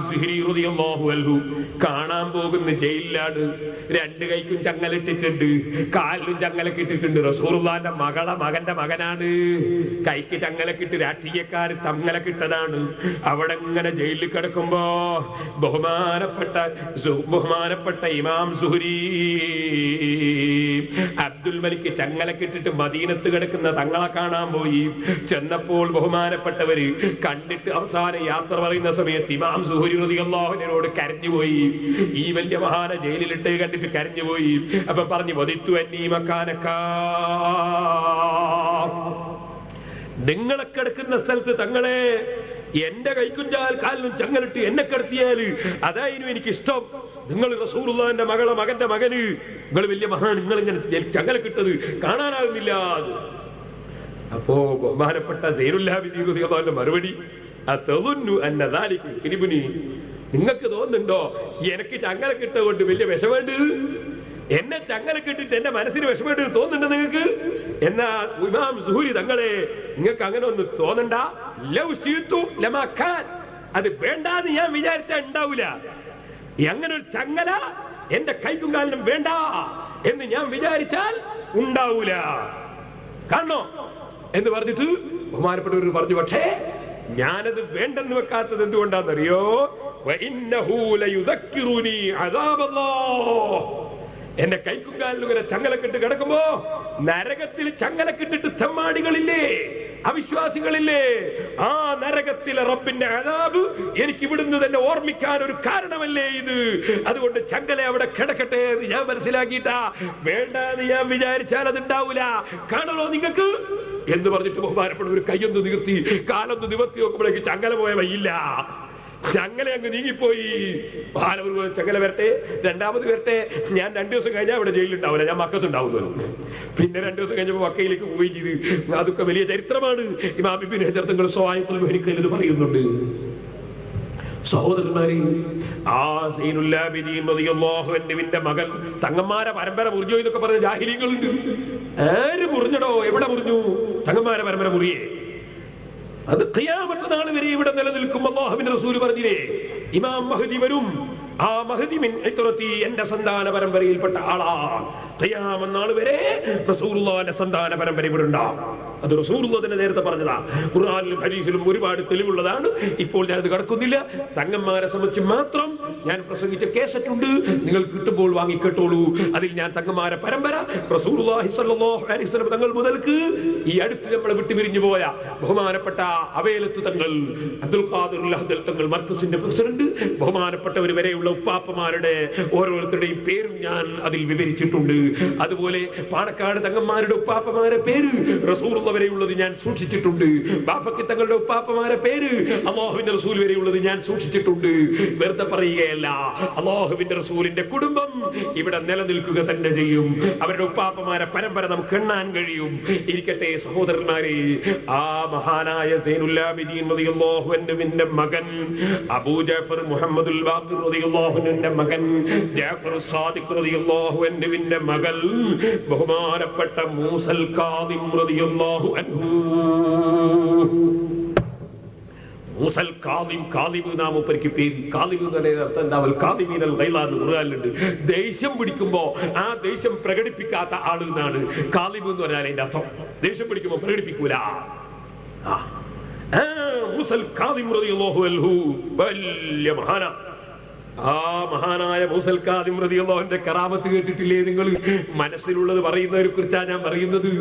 സുഹ്രി റളിയല്ലാഹു അൻഹു. കാണാൻ പോകുന്ന ജയിലിലാണ്. രണ്ട് കൈക്കും ചങ്ങലിട്ടിട്ടുണ്ട്, കാലിലും ചങ്ങലക്കിട്ടിട്ടുണ്ട്. റസൂലുള്ളാഹിന്റെ മകന്റെ മകനാണ്. കൈക്ക് ചങ്ങലക്കിട്ട് രാഷ്ട്രീയക്കാർ ചങ്ങലക്കിട്ടതാണ്. അവിടെ ഇങ്ങനെ ജയിലിൽ കിടക്കുമ്പോ ബഹുമാനപ്പെട്ട ഇമാം സുഹ്രി അബ്ദുൽ മലിക് ചങ്ങലക്കിട്ടിട്ട് മദീനത്ത് കിടക്കുന്ന തങ്ങളെ കാണാൻ പോയി. ചെന്നപ്പോൾ ബഹുമാനപ്പെട്ടവര് കണ്ടിട്ട് അവസാന യാത്ര പറയുന്ന സമയത്ത് ഇമാം സുഹ്രി റളിയല്ലാഹു അൻഹുവിനോട് കരഞ്ഞുപോയി. ഈ വലിയ മഹാനെ ജയിലിലിട്ട് കണ്ടിട്ട് കരഞ്ഞുപോയി. അപ്പൊ പറഞ്ഞു, വദിത്തു അന്നീ മക്കാനക്കാ, നിങ്ങളെ കിടക്കുന്ന സ്ഥലത്ത് തങ്ങളെ എന്റെ കൈക്കുഞ്ചാൽ കാലിലും ചങ്ങലിട്ട് എന്നെ കിടത്തിയാല് അതായിരുന്നു എനിക്കിഷ്ടം. നിങ്ങൾ റസൂലുള്ളാഹിന്റെ മകന്റെ മകന് നിങ്ങൾ വലിയ മഹാൻ, നിങ്ങൾ ഇങ്ങനെ ചങ്ങലക്കിട്ടത് കാണാനാകുന്നില്ല. അപ്പോ ബഹുമാനപ്പെട്ട സൈനുല്ലാബിദീൻ റളിയല്ലാഹുവിന്റെ മറുപടി, നിങ്ങൾക്ക് തോന്നുന്നുണ്ടോ എനിക്ക് ചങ്ങലക്കിട്ട കൊണ്ട് വലിയ വിഷമുണ്ട്? എന്നെ ചങ്ങലക്കിട്ടിട്ട് എന്റെ മനസ്സിന് വിഷമുണ്ട് തോന്നുന്നുണ്ടോ നിങ്ങൾക്ക്? എന്നാ ഇമാം സുഹ്രി തങ്ങളെ, നിങ്ങൾക്ക് അങ്ങനെ ഒന്ന് തോന്നണ്ട. അത് വേണ്ടാന്ന് ഞാൻ വിചാരിച്ചാ ഉണ്ടാവൂല. അങ്ങനെ ഒരു ചങ്ങല എന്റെ കൈക്കും കാലിനും വേണ്ട എന്ന് ഞാൻ വിചാരിച്ചാൽ ഉണ്ടാവൂല. കാണണോ എന്ന് പറഞ്ഞിട്ട് ബഹുമാനപ്പെട്ടവർ പറഞ്ഞു, പക്ഷേ ഞാനത് വേണ്ടെന്ന് വെക്കാത്തത് എന്തുകൊണ്ടാണെന്നറിയോ? എന്റെ കൈക്കുകാലിൽ ഇങ്ങനെ ചങ്ങലക്കിട്ട് കിടക്കുമ്പോ നരകത്തിൽ ചങ്ങലക്കിട്ടിട്ട് തെമ്മാടികളില്ലേ, അവിശ്വാസികളില്ലേ, ആ നരകത്തിലെ റബ്ബിന്റെ അദാബ് എനിക്ക് ഇവിടുന്ന് തന്നെ ഓർമ്മിക്കാൻ ഒരു കാരണമല്ലേ ഇത്. അതുകൊണ്ട് ചങ്ങല അവിടെ കിടക്കട്ടെ എന്ന് ഞാൻ മനസ്സിലാക്കിയിട്ടാ. വേണ്ടാന്ന് ഞാൻ വിചാരിച്ചാൽ അത് ഉണ്ടാവൂല. കാണണോ നിങ്ങൾക്ക് എന്ന് പറഞ്ഞിട്ട് ബഹുമാനപ്പെട്ട ഒരു കൈയൊന്ന് നിവർത്തി കാലൊന്ന് നിവർത്തി നോക്കുമ്പോഴേക്ക് ചങ്ങല പോയ വയ്യില്ല. ചങ്ങല അങ്ങ് നീങ്ങിപ്പോയി. ചങ്ങല വരട്ടെ, രണ്ടാമത് വരട്ടെ. ഞാൻ 2 ദിവസം കഴിഞ്ഞാൽ അവിടെ ജയിലുണ്ടാവില്ല, ഞാൻ മക്കത്തുണ്ടാവുന്നു. പിന്നെ 2 ദിവസം കഴിഞ്ഞപ്പോൾ മക്കയിലേക്ക് പോവുകയും ചെയ്ത്. അതൊക്കെ വലിയ ചരിത്രമാണ്. ഇമാം ഇബ്നു ഹജർ തങ്ങൾ സ്വഹായത്തുൽ മുഹരിഖയിൽ ഇത് പറയുന്നുണ്ട്. സഹോദരന്മാരെ, ആ സൈനുല്ലാബിദീൻ റളിയല്ലാഹു അൻഹുവിന്റെ മകൻ തങ്ങന്മാരെ പരമ്പര മുറിഞ്ഞോ എന്നൊക്കെ പറഞ്ഞ ജാഹിലികളുണ്ട്. ആര് മുറിഞ്ഞടോ? എവിടെ മുറിഞ്ഞു? തങ്ങന്മാരെ പരമ്പര മുറിയേ. അത് ഖിയാമത്ത് നാൾ വരെ ഇവിടെ നിലനിൽക്കും. അല്ലാഹുവിന്റെ റസൂൽ പറഞ്ഞില്ലേ, ഇമാം മഹ്ദി വരും. ആ മഹ്ദി മിൻ ഇത്റതി, എന്റെ സന്താന പരമ്പരയിൽപ്പെട്ട ആളാണ്. ഖിയാമത്ത് നാൾ വരെ റസൂലുള്ളാഹിന്റെ സന്താന പരമ്പര ഇവിടെ ഉണ്ടാവും. അത് റസൂലുള്ളാഹി തന്നെ നേരത്തെ പറഞ്ഞതാ. ഖുർആനിലും ഹദീസിലും ഒരുപാട് തെളിവുള്ളതാണ്. ഇപ്പോൾ ഞാനത് കടക്കുന്നില്ല. തങ്ങന്മാരെ സംബന്ധിച്ച് മാത്രം ഞാൻ പ്രസംഗിച്ച കേസറ്റ് ഉണ്ട്, നിങ്ങൾ കിട്ടുമ്പോൾ വാങ്ങിക്കേട്ടോളൂ. അതിൽ ഞാൻ തങ്ങന്മാരെ പരമ്പര റസൂലുള്ളാഹി സ്വല്ലല്ലാഹു അലൈഹി വസല്ലം തങ്ങൾ മുതൽക്ക് ഈ അടുത്ത് നമ്മളെ വിട്ടുപിരിഞ്ഞു പോയ ബഹുമാനപ്പെട്ട അവേലത്ത് തങ്ങൾ, അബ്ദുൽ ഖാദിർ ലഹദൽ തങ്ങൾ മർക്കസിന്റെ പ്രസിഡന്റ്, ബഹുമാനപ്പെട്ടവർ വരെയുള്ള ഉപ്പാപ്പമാരുടെ ഓരോരുത്തരുടെയും പേരും ഞാൻ അതിൽ വിവരിച്ചിട്ടുണ്ട്. അതുപോലെ പാണക്കാട് തങ്ങന്മാരുടെ ഉപ്പാപ്പമാരുടെ പേര് റസൂലുള്ള വരെയുള്ളത് ഞാൻ സൂക്ഷിച്ചിട്ടുണ്ട്. ബാഫക്കി തങ്ങളുടെ ഉപ്പാപ്പമാരുടെ പേര് അല്ലാഹുവിന്റെ റസൂൽ വരെയുള്ളത് ഞാൻ സൂക്ഷിച്ചിട്ടുണ്ട്. വെറുതെ പറയുകയല്ല, അല്ലാഹുവിന്റെ റസൂലിന്റെ കുടുംബം ഇവിടെ നിലനിൽക്കുക തന്നെ ചെയ്യും. അവരുടെ ഉപ്പാപ്പമാരെ പരമ്പര നമുക്ക് എണ്ണാൻ കഴിയും. ഇരിക്കട്ടെ സഹോദരന്മാരെ, ആ മഹാനായ സൈനുല്ലാബിദീൻ റളിയല്ലാഹു അൻഹുവിന്റെ മകൻ അബൂ ജഅഫർ മുഹമ്മദുൽ ബാഖിർ റളിയല്ലാഹു അൻഹുവിന്റെ മകൻ ജഅഫർ സാദിഖ് റളിയല്ലാഹു അൻഹുവിന്റെ മകൾ ബഹുമാനപ്പെട്ട മൂസൽ കാദിം റളിയല്ലാഹു അൻഹു. മൂസൽ കാദിം, കാദിബ് നാം ഉപ്പരിക്ക് പേര്. കാദിബ് എന്ന് പറയുന്ന അർത്ഥം എന്താ? കാദിമീനൽ ഗൈള എന്ന് ഖുർആനിലുണ്ട്. ദേഷ്യം പിടിക്കുമ്പോ ആ ദേഷ്യം പ്രകടിപ്പിക്കാത്ത ആള് എന്നാണ് കാദിബ് എന്ന് പറഞ്ഞാൽ അതിന്റെ അർത്ഥം. ദേഷ്യം പിടിക്കുമ്പോ പ്രകടിപ്പിക്കൂല. മൂസൽ കാദിം റളിയല്ലാഹു അൻഹു വലിയ മഹാന. ആ മഹാനായ മൂസൽ കാദിം റളിയല്ലാഹുവിന്റെ കറാമത്ത് കേട്ടിട്ടില്ലേ നിങ്ങൾ? മനസ്സിലുള്ളത് പറയുന്നതിനെ കുറിച്ചാണ് ഞാൻ പറയുന്നത്.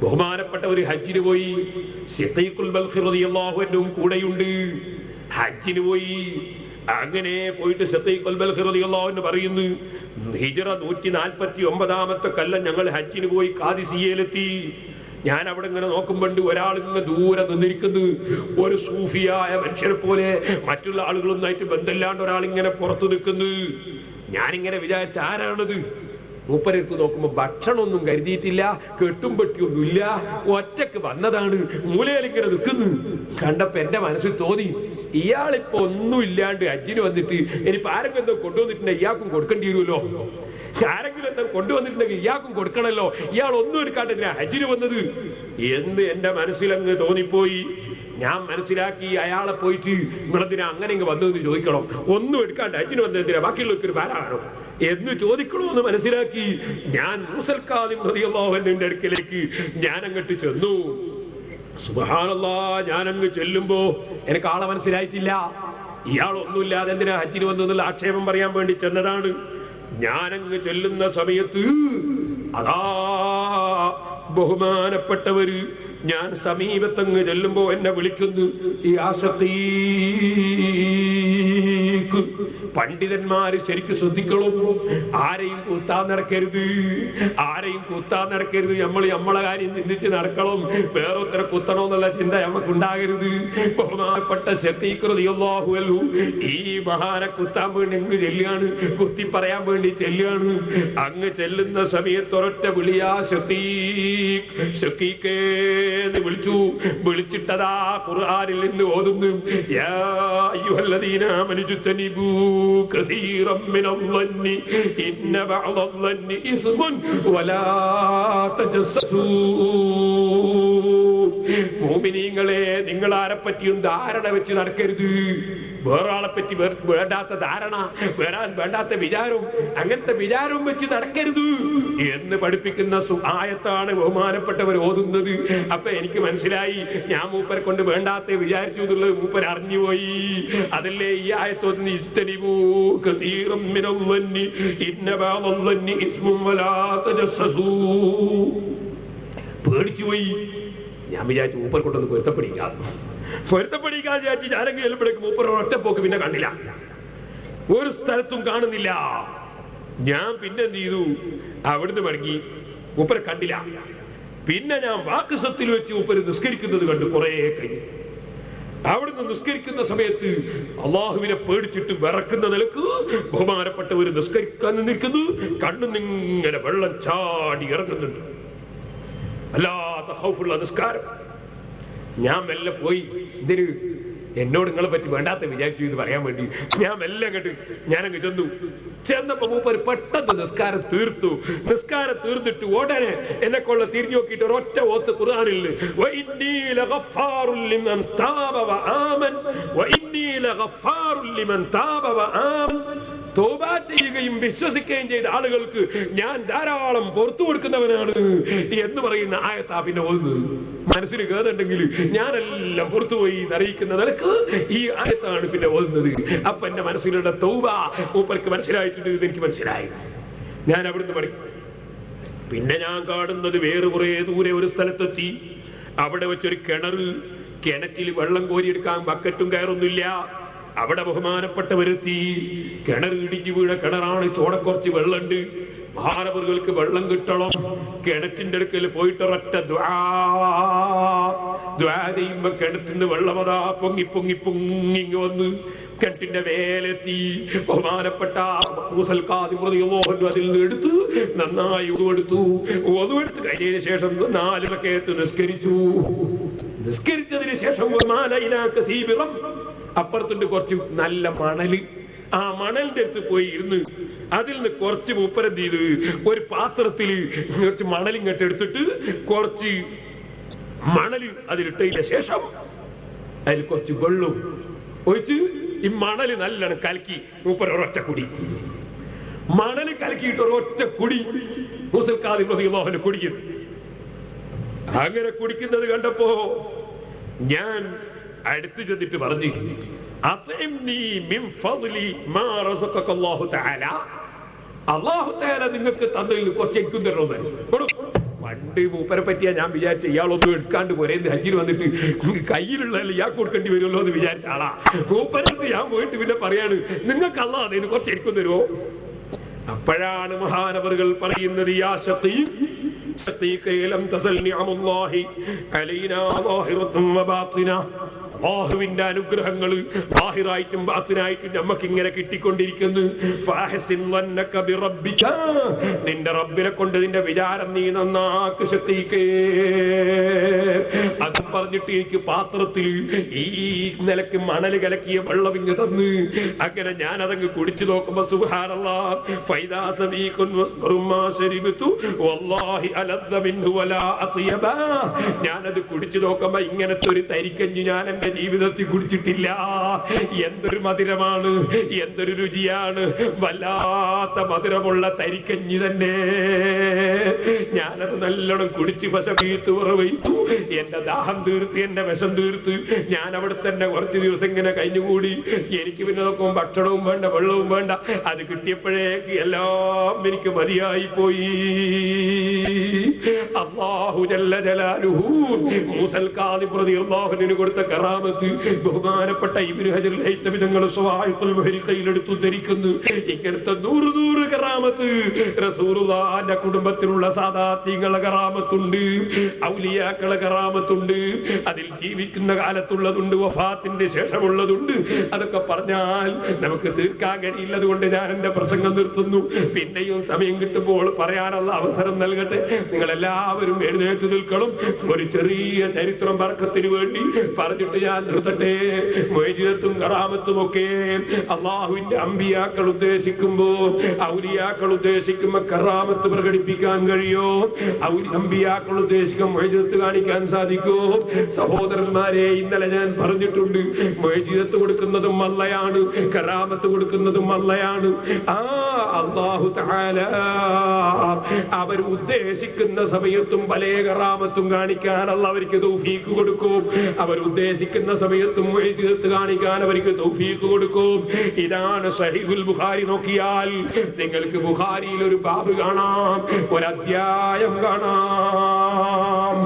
ബഹുമാനപ്പെട്ട ഒരു ഹജ്ജിന് പോയി. സിഖീഖുൽ ബൽഖി റളിയല്ലാഹു അൻഹു കൂടെയുണ്ട്. ഹജ്ജിന് പോയി. അങ്ങനെ പോയിട്ട് എന്ന് പറയുന്നു, ഹിജ്റ 149 കൊല്ലം ഞങ്ങൾ ഹജ്ജിന് പോയി ഖാദിസിയയിലെത്തി. ഞാൻ അവിടെ ഇങ്ങനെ നോക്കുമ്പോണ്ട് ഒരാൾ ഇങ്ങനെ ദൂരെ നിന്നിരിക്കുന്നു, ഒരു സൂഫിയായ മനുഷ്യരെ പോലെ. മറ്റുള്ള ആളുകളൊന്നായിട്ട് ബന്ധമില്ലാണ്ട് ഒരാൾ ഇങ്ങനെ പുറത്തു നിൽക്കുന്നു. ഞാനിങ്ങനെ വിചാരിച്ച ആരാണത്? മൂപ്പരെടുത്ത് നോക്കുമ്പോ ഭക്ഷണമൊന്നും കരുതിയിട്ടില്ല, കെട്ടും പെട്ടിയൊന്നുമില്ല, ഒറ്റക്ക് വന്നതാണ്, മൂലയിലിങ്ങനെ നിൽക്കുന്നു. കണ്ടപ്പോ എന്റെ മനസ്സിൽ തോന്നി, ഇയാളിപ്പോ ഒന്നും ഇല്ലാണ്ട് ഹജ്ജിന് വന്നിട്ട് ഇനിയിപ്പോ ആരെങ്കിലും എന്തോ കൊണ്ടുവന്നിട്ടുണ്ടെങ്കിൽ ഇയാൾക്കും കൊടുക്കേണ്ടി വരുമല്ലോ. ആരെങ്കിലും എന്താ കൊണ്ടുവന്നിട്ടുണ്ടെങ്കിൽ ഇയാൾക്കും കൊടുക്കണല്ലോ. ഇയാൾ ഒന്നും എടുക്കാണ്ടില്ല ഹജ്ജിന് വന്നത് എന്ന് എന്റെ മനസ്സിലങ്ങ് തോന്നിപ്പോയി. ഞാൻ മനസ്സിലാക്കി, അയാളെ പോയിട്ട് നിങ്ങളെന്തിനാ അങ്ങനെ ഇങ്ങ് വന്നതെന്ന് ചോദിക്കണം. ഒന്നും എടുക്കാണ്ട് ഹജ്ജിന് വന്നതിനാ ബാക്കിയുള്ളവർക്ക് ഒരു ഭാരമാണോ എന്ന് ചോദിക്കണമെന്ന് മനസ്സിലാക്കി ഞാൻ മൂസൽ കാദിം റളിയല്ലാഹു അൻഹുവിന്റെ അടുക്കലേക്ക് ഞാൻ അങ്ങോട്ട് ചെന്നു. സുബ്ഹാനല്ലാഹ്, ഞാനങ്ങ് ചെല്ലുമ്പോ എനിക്ക് ആളെ മനസ്സിലായിട്ടില്ല. ഇയാളൊന്നുമില്ലാതെ എന്തിനാ ഹജ്ജിന് വന്നെന്നുള്ള ആക്ഷേപം പറയാൻ വേണ്ടി ചെന്നതാണ്. ഞാനങ്ങ് ചെല്ലുന്ന സമയത്ത് അതാ ബഹുമാനപ്പെട്ടവര്, ഞാൻ സമീപത്തങ്ങ് ചെല്ലുമ്പോ എന്നെ വിളിക്കുന്നു, ഈ ആശഖീഖ്. പണ്ഡിതന്മാര് ശരിക്കും ശ്രദ്ധിക്കണം, ആരെയും കൂത്താൻ നടക്കരുത്, ആരെയും കൂത്താൻ നടക്കരുത്. നമ്മളെ കാര്യം ചിന്തിച്ച് നടക്കണം, വേറൊരുത്തരെ കുത്തണമെന്നുള്ള ചിന്ത നമുക്കുണ്ടാകരുത്. ബഹുമാനപ്പെട്ട ശഖീഖ് റളിയല്ലാഹു അൻഹു ഈ മഹാനെ കുത്താൻ വേണ്ടി അങ്ങ് ചെല്ലുകയാണ്, കുത്തി പറയാൻ വേണ്ടി ചെല്ലുകയാണ്. അങ്ങ് ചെല്ലുന്ന സമയത്ത് ഒരൊറ്റ വിളിയാ ശഖീഖ്, ശഖീഖേ എന്ന് വിളിച്ചു. വിളിച്ചിട്ടതാ ഖുർആനിൽ നിന്ന് ഓതുന്നു, യാ അയ്യുഹല്ലദീന ആമനൂ ഇജ്തനിബൂ കസീറൻ മിനൽ-ളന്നി ഇന്ന ബഅദൽ-ളന്നി ഇസ്മുൻ വലാ തജസ്സസൂ. മുഅ്മിനീങ്ങളെ, നിങ്ങൾ ആരെപ്പറ്റിയും ധാരണ വെച്ച് നടക്കരുത്. വേറൊരാളെ പറ്റി വേണ്ടാത്ത ധാരണ, വേണ്ടാത്ത വിചാരം, അങ്ങനത്തെ വിചാരം വെച്ച് നടക്കരുത് എന്ന് പഠിപ്പിക്കുന്ന ആയത്താണ് ബഹുമാനപ്പെട്ടവർ ഓതുന്നത്. അപ്പൊ എനിക്ക് മനസ്സിലായി, ഞാൻ മൂപ്പരെ കൊണ്ട് വേണ്ടാത്ത വിചാരിച്ചു എന്നുള്ളത് മൂപ്പർ അറിഞ്ഞുപോയി. അതല്ലേ ഈ ആയത്തോതുന്ന, ഇജ്തനിബൂ കസീറൻ മിനൽ-ളന്നി ഇന്ന ബഅദൽ-ളന്നി ഇസ്മുൻ വലാ തജസ്സസൂ. പേടിച്ചുപോയി. ഞാൻ വിചാരിച്ചു മൂപ്പർ കൊണ്ടൊന്ന് പൊരുത്തപ്പെടിക്കാതെ വിചാരിച്ചു. ഞാനെങ്കിൽ ചെല്ലുമ്പോഴേക്ക് മൂപ്പർ ഒറ്റപ്പോക്ക് പിന്നെ കണ്ടില്ല, ഒരു സ്ഥലത്തും കാണുന്നില്ല. ഞാൻ പിന്നെ എന്ത് ചെയ്തു, അവിടുന്ന് മടങ്ങി, മൂപ്പരെ കണ്ടില്ല. പിന്നെ ഞാൻ വാക്സത്തിൽ വെച്ച് മൂപ്പര് നിസ്കരിക്കുന്നത് കണ്ടു. കുറെ കഴിഞ്ഞു അവിടുന്ന് നിസ്കരിക്കുന്ന സമയത്ത് അള്ളാഹുവിനെ പേടിച്ചിട്ട് വിറക്കുന്ന നിലക്ക് ബഹുമാനപ്പെട്ടവര് നിസ്കരിക്കാൻ നിൽക്കുന്നു. കണ്ണുന്നിങ്ങനെ വെള്ളം ചാടി ഇറങ്ങുന്നുണ്ട്. അല്ലാത്ത ഖൗഫുള്ള നിസ്കാരം. ഞാൻ മെല്ലെ പോയി, ഇതിന് എന്നോട് നിങ്ങളെ പറ്റി വേണ്ടാത്ത വിചാരിച്ചു എന്ന് പറയാൻ വേണ്ടി ഞാൻ മെല്ലെ കേട്ട് ഞാനങ്ങ് ചെന്നപ്പോ മൂപ്പര് പെട്ടെന്ന് നിസ്കാരം തീർത്തു. നിസ്കാരം തീർന്നിട്ട് ഉടനെ എന്നെ കൊള്ള തിരിഞ്ഞു നോക്കിയിട്ട് ഒരൊറ്റ ഓത്ത് ഖുർആനിൽ, വഇന്നീ ലഗഫാറുൻ ലിമൻ താബ വആമൻ വഇന്നീ ലഗഫാറുൻ ലിമൻ താബ വആമൻ. തൗബ ചെയ്യുകയും വിശ്വസിക്കുകയും ചെയ്ത ആളുകൾക്ക് ഞാൻ ധാരാളം പുറത്തു കൊടുക്കുന്നവനാണ് എന്ന് പറയുന്ന ആയത്താ പിന്നെ ഓതുന്നത്. മനസ്സിന് കേടുണ്ടെങ്കിൽ ഞാനെല്ലാം പുറത്തുപോയി അറിയിക്കുന്ന നിലക്ക് ഈ ആയത്താണ് പിന്നെ ഓതുന്നത്. അപ്പൊ എന്റെ മനസ്സിലുള്ള തൗബ മൂപ്പർക്ക് മനസ്സിലായിട്ടുണ്ട് എന്ന് എനിക്ക് മനസ്സിലായി. ഞാൻ അവിടുന്ന് പഠിക്കും. പിന്നെ ഞാൻ കാണുന്നത് വേറെ കുറെ ദൂരെ ഒരു സ്ഥലത്തെത്തി. അവിടെ വെച്ചൊരു കിണറ്റിൽ വെള്ളം കോരിയെടുക്കാൻ ബക്കറ്റും കയറൊന്നുമില്ല. അവിടെ ബഹുമാനപ്പെട്ടവരെത്തി. കിണർ ഇടിഞ്ഞു വീണ കിണറാണ്, ചോടക്കുറച്ച് വെള്ളമുണ്ട്. മഹാനവറുകൾക്ക് വെള്ളം കിട്ടണം. കിണറ്റിന്റെ അടുക്കൽ പോയിട്ട് ഒരൊറ്റ ദുആ ചെയ്യുമ്പോ കിണറ്റിന്ന് വെള്ളമതാ പൊങ്ങി പൊങ്ങി പൊങ്ങി വന്ന് കിണറ്റിന്റെ വേലെത്തി. ബഹുമാനപ്പെട്ട മൂസൽ കാദിം റളിയല്ലാഹു അൻഹു അതിൽ നിന്ന് എടുത്ത് നന്നായി ഉടുവെടുത്തു. ഉടുവെടുത്ത് കഴിഞ്ഞതിന് ശേഷം 4 റകഅത്ത് നിസ്കരിച്ചു. നിസ്കരിച്ചതിന് ശേഷം അപ്പുറത്തുണ്ട് കുറച്ച് നല്ല മണല്. ആ മണലിന്റെ അടുത്ത് പോയി ഇരുന്ന് അതിൽ നിന്ന് കുറച്ച് മൂപ്പരെന്ത് ചെയ്ത് ഒരു പാത്രത്തിൽ കുറച്ച് മണൽ ഇങ്ങോട്ട് എടുത്തിട്ട് കുറച്ച് മണല് അതിലിട്ടതിന് ശേഷം അതിൽ കുറച്ച് വെള്ളം ഒഴിച്ച് ഈ മണല് നല്ലോണം കലക്കി മൂപ്പർ ഒരൊറ്റ കുടി. മണല് കലക്കിയിട്ട് ഒരൊറ്റ കുടി മൂസൽ കാദിം റളിയല്ലാഹു അൻഹു കുടിക്കുന്നു. അങ്ങനെ കുടിക്കുന്നത് കണ്ടപ്പോ ഞാൻ അടുത്ത് ചെന്നിട്ട് പറഞ്ഞു, അല്ലാഹു തആല നിങ്ങൾക്ക് തന്നതിൽ കുറച്ച് എനിക്കും തരണം. പണ്ട് മൂപ്പരെ പറ്റിയാ ഞാൻ വിചാരിച്ച ഇയാളൊന്നും എടുക്കാണ്ട് പോരെ ഹജ്ജിൽ വന്നിട്ട് കയ്യിലുള്ളതല്ല ഇയാൾക്ക് കൊടുക്കേണ്ടി വരുമല്ലോ എന്ന് വിചാരിച്ച ആളാ. മൂപ്പരടുത്ത് ഞാൻ പോയിട്ട് പിന്നെ പറയാണ് നിങ്ങൾക്ക് അല്ലാഹ് അതിന് കുറച്ച് എനിക്കും തരുമോ? അപ്പോഴാണ് മഹാനവറുകൾ പറയുന്നത്, യാ ശഖീഖ് ലം തസൽ നിഅമുല്ലാഹി അലൈനാ ളാഹിറത്തുൻ വബാത്തിന. അല്ലാഹുവിന്റെ അനുഗ്രഹങ്ങൾ ളാഹിറായിട്ടും ബാത്തിനായിട്ടും നമുക്ക് ഇങ്ങനെ കിട്ടിക്കൊണ്ടിരിക്കുന്നു. ഫഅഹ്സിൻ വന്നക ബിറബ്ബിക, നിന്റെ റബ്ബിനെ കൊണ്ട് നിന്റെ വിചാരം നീ നന്നാക്ക് ശഖീഖ്. അത് പറഞ്ഞിട്ട് എനിക്ക് പാത്രത്തിൽ ഈ നിലക്ക് മണൽ കലക്കിയ വെള്ളം ഇങ്ങ് തന്ന്, അങ്ങനെ ഞാൻ അതങ്ങ് കുടിച്ചു നോക്കുമ്പോ സുബ്ഹാനല്ലാഹ് ഫൈദാ സബീഖുൻ വസ്റുമാ ശരിബതു വല്ലാഹി അലദ്ദ മിൻഹു വലാ അത്യബ. ഞാനത് കുടിച്ചു നോക്കുമ്പോ ഇങ്ങനത്തെ ഒരു തരിക്കഞ്ഞി ഞാൻ എന്റെ ജീവിതത്തിൽ കുടിച്ചിട്ടില്ല. എന്തൊരു മധുരമാണ്, എന്തൊരു രുചിയാണ്, വല്ലാത്ത മധുരമുള്ള തരിക്കഞ്ഞി തന്നെ. ഞാനത് നല്ലോണം കുടിച്ച് ഫശബീത്തു വറവൈതു, എന്റെ ദാഹം തീർത്ത് എന്റെ വിഷം തീർത്ത് ഞാൻ അവിടെ തന്നെ കുറച്ച് ദിവസം ഇങ്ങനെ കഴിഞ്ഞുകൂടി. എനിക്ക് പിന്നെ നോക്കുമ്പോൾ ഭക്ഷണവും വേണ്ട വെള്ളവും വേണ്ട. അത് കിട്ടിയപ്പോഴേക്ക് എല്ലാം എനിക്ക് മതിയായി പോയി. അല്ലാഹു ജല്ല ജലാലുഹു മൂസൽ കാദിബ് റളിയല്ലാഹുവിന് കൊടുത്ത കറാമത്ത് ബഹുമാനപ്പെട്ട ഇബ്നു ഹജർ ഹൈതമി തങ്ങൾ സ്വവാഇഖുൽ മുഹരിഖയിൽ എടുത്തു ധരിക്കുന്നു. ഇങ്ങനത്തെ 100 കറാമത്ത് റസൂലുള്ളാഹിന്റെ കുടുംബത്തിലുള്ള സാദാത്യങ്ങളെ കറാമത്തുണ്ട്, ഔലിയാക്കളെ കറാമത്തുണ്ട്. അതിൽ ജീവിക്കുന്ന കാലത്തുള്ളതുണ്ട്, വഫാത്തിന്റെ ശേഷമുള്ളതുണ്ട്. അതൊക്കെ പറഞ്ഞാൽ നമുക്ക് തീർക്കാൻ കഴിയില്ലത് കൊണ്ട് ഞാൻ എന്റെ പ്രസംഗം നിർത്തുന്നു. പിന്നെയും സമയം കിട്ടുമ്പോൾ പറയാനുള്ള അവസരം നൽകട്ടെ. നിങ്ങൾ എല്ലാവരും എഴുന്നേറ്റ് നിൽക്കണം. ഒരു ചെറിയ ചരിത്രം ബർക്കത്തിന് വേണ്ടി പറഞ്ഞിട്ട് ഞാൻ നിർത്തട്ടെ. മുഅ്ജിസത്തും കറാമത്തും ഒക്കെ അല്ലാഹുവിന്റെ അമ്പിയാക്കൾ ഉദ്ദേശിക്കുമ്പോ, ഔലിയാക്കൾ ഉദ്ദേശിക്കുമ്പോ കറാമത്ത് പ്രകടിപ്പിക്കാൻ കഴിയോ? അമ്പിയാക്കൾ ഉദ്ദേശിക്കും മുഅ്ജിസത്ത് കാണിക്കാൻ സാധിക്കോ? സഹോദരന്മാരെ, ഇന്നലെ ഞാൻ പറഞ്ഞിട്ടുണ്ട്, മുഅ്ജിസത്ത് കൊടുക്കുന്നതും അല്ലാഹയാണ്, കറാമത്ത് കൊടുക്കുന്നതും അല്ലാഹയാണ്. അല്ലാഹു തആല അവർ ഉദ്ദേശിക്കുന്ന സമയത്തും പല കറാമത്തും കാണിക്കാൻ അല്ലാഹ് അവർക്ക് തൗഫീഖ് കൊടുക്കും. അവർ ഉദ്ദേശിക്കുന്ന സമയത്തും മുഅ്ജിസത്ത് കാണിക്കാൻ അവർക്ക് തൗഫീഖ് കൊടുക്കും. ഇതാണ് സഹീഹുൽ ബുഖാരി. നോക്കിയാൽ നിങ്ങൾക്ക് ബുഖാരിയിൽ ഒരു ബാബ് കാണാം, ഒരു അധ്യായം കാണാം.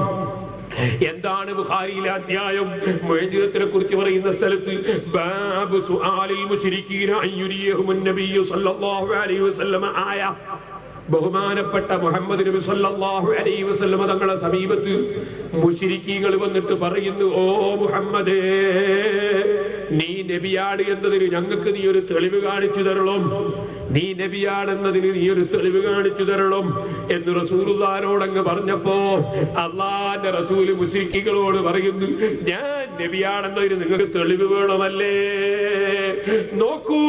എന്താണ് ബുഖാരിയിലെ അധ്യായം? മുഅ്ജിസത്തിനെ കുറിച്ച് പറയുന്ന സ്ഥലത്ത് ബാബു സുആലിൽ മുശ്രിക്കീന അൻ യുരിയഹുമുൻ നബിയ്യു സല്ലല്ലാഹു അലൈഹി വസല്ലം ആയ. ബഹുമാനപ്പെട്ട മുഹമ്മദ് നബി സല്ലല്ലാഹു അലൈഹി വസല്ലം തങ്ങളുടെ സമീപത്ത് മുശ്രിക്കീകൾ വന്നിട്ട് പറയുന്നു, ഓ മുഹമ്മദേ, നീ നബിയാണ് എന്നതിന് ഞങ്ങൾക്ക് നീ ഒരു തെളിവ് കാണിച്ചു തരണം. നീ നബിയാണെന്നതിന് നീ ഒരു തെളിവ് കാണിച്ചു തരണം എന്ന് റസൂലുള്ളാഹിനോട് അങ്ങ് പറഞ്ഞപ്പോ അല്ലാഹുവിന്റെ റസൂല് മുശ്രിക്കീകളോട് പറയുന്നു, ഞാൻ നബിയാണെന്നതിന് നിങ്ങൾക്ക് തെളിവ് വേണമല്ലേ? നോക്കൂ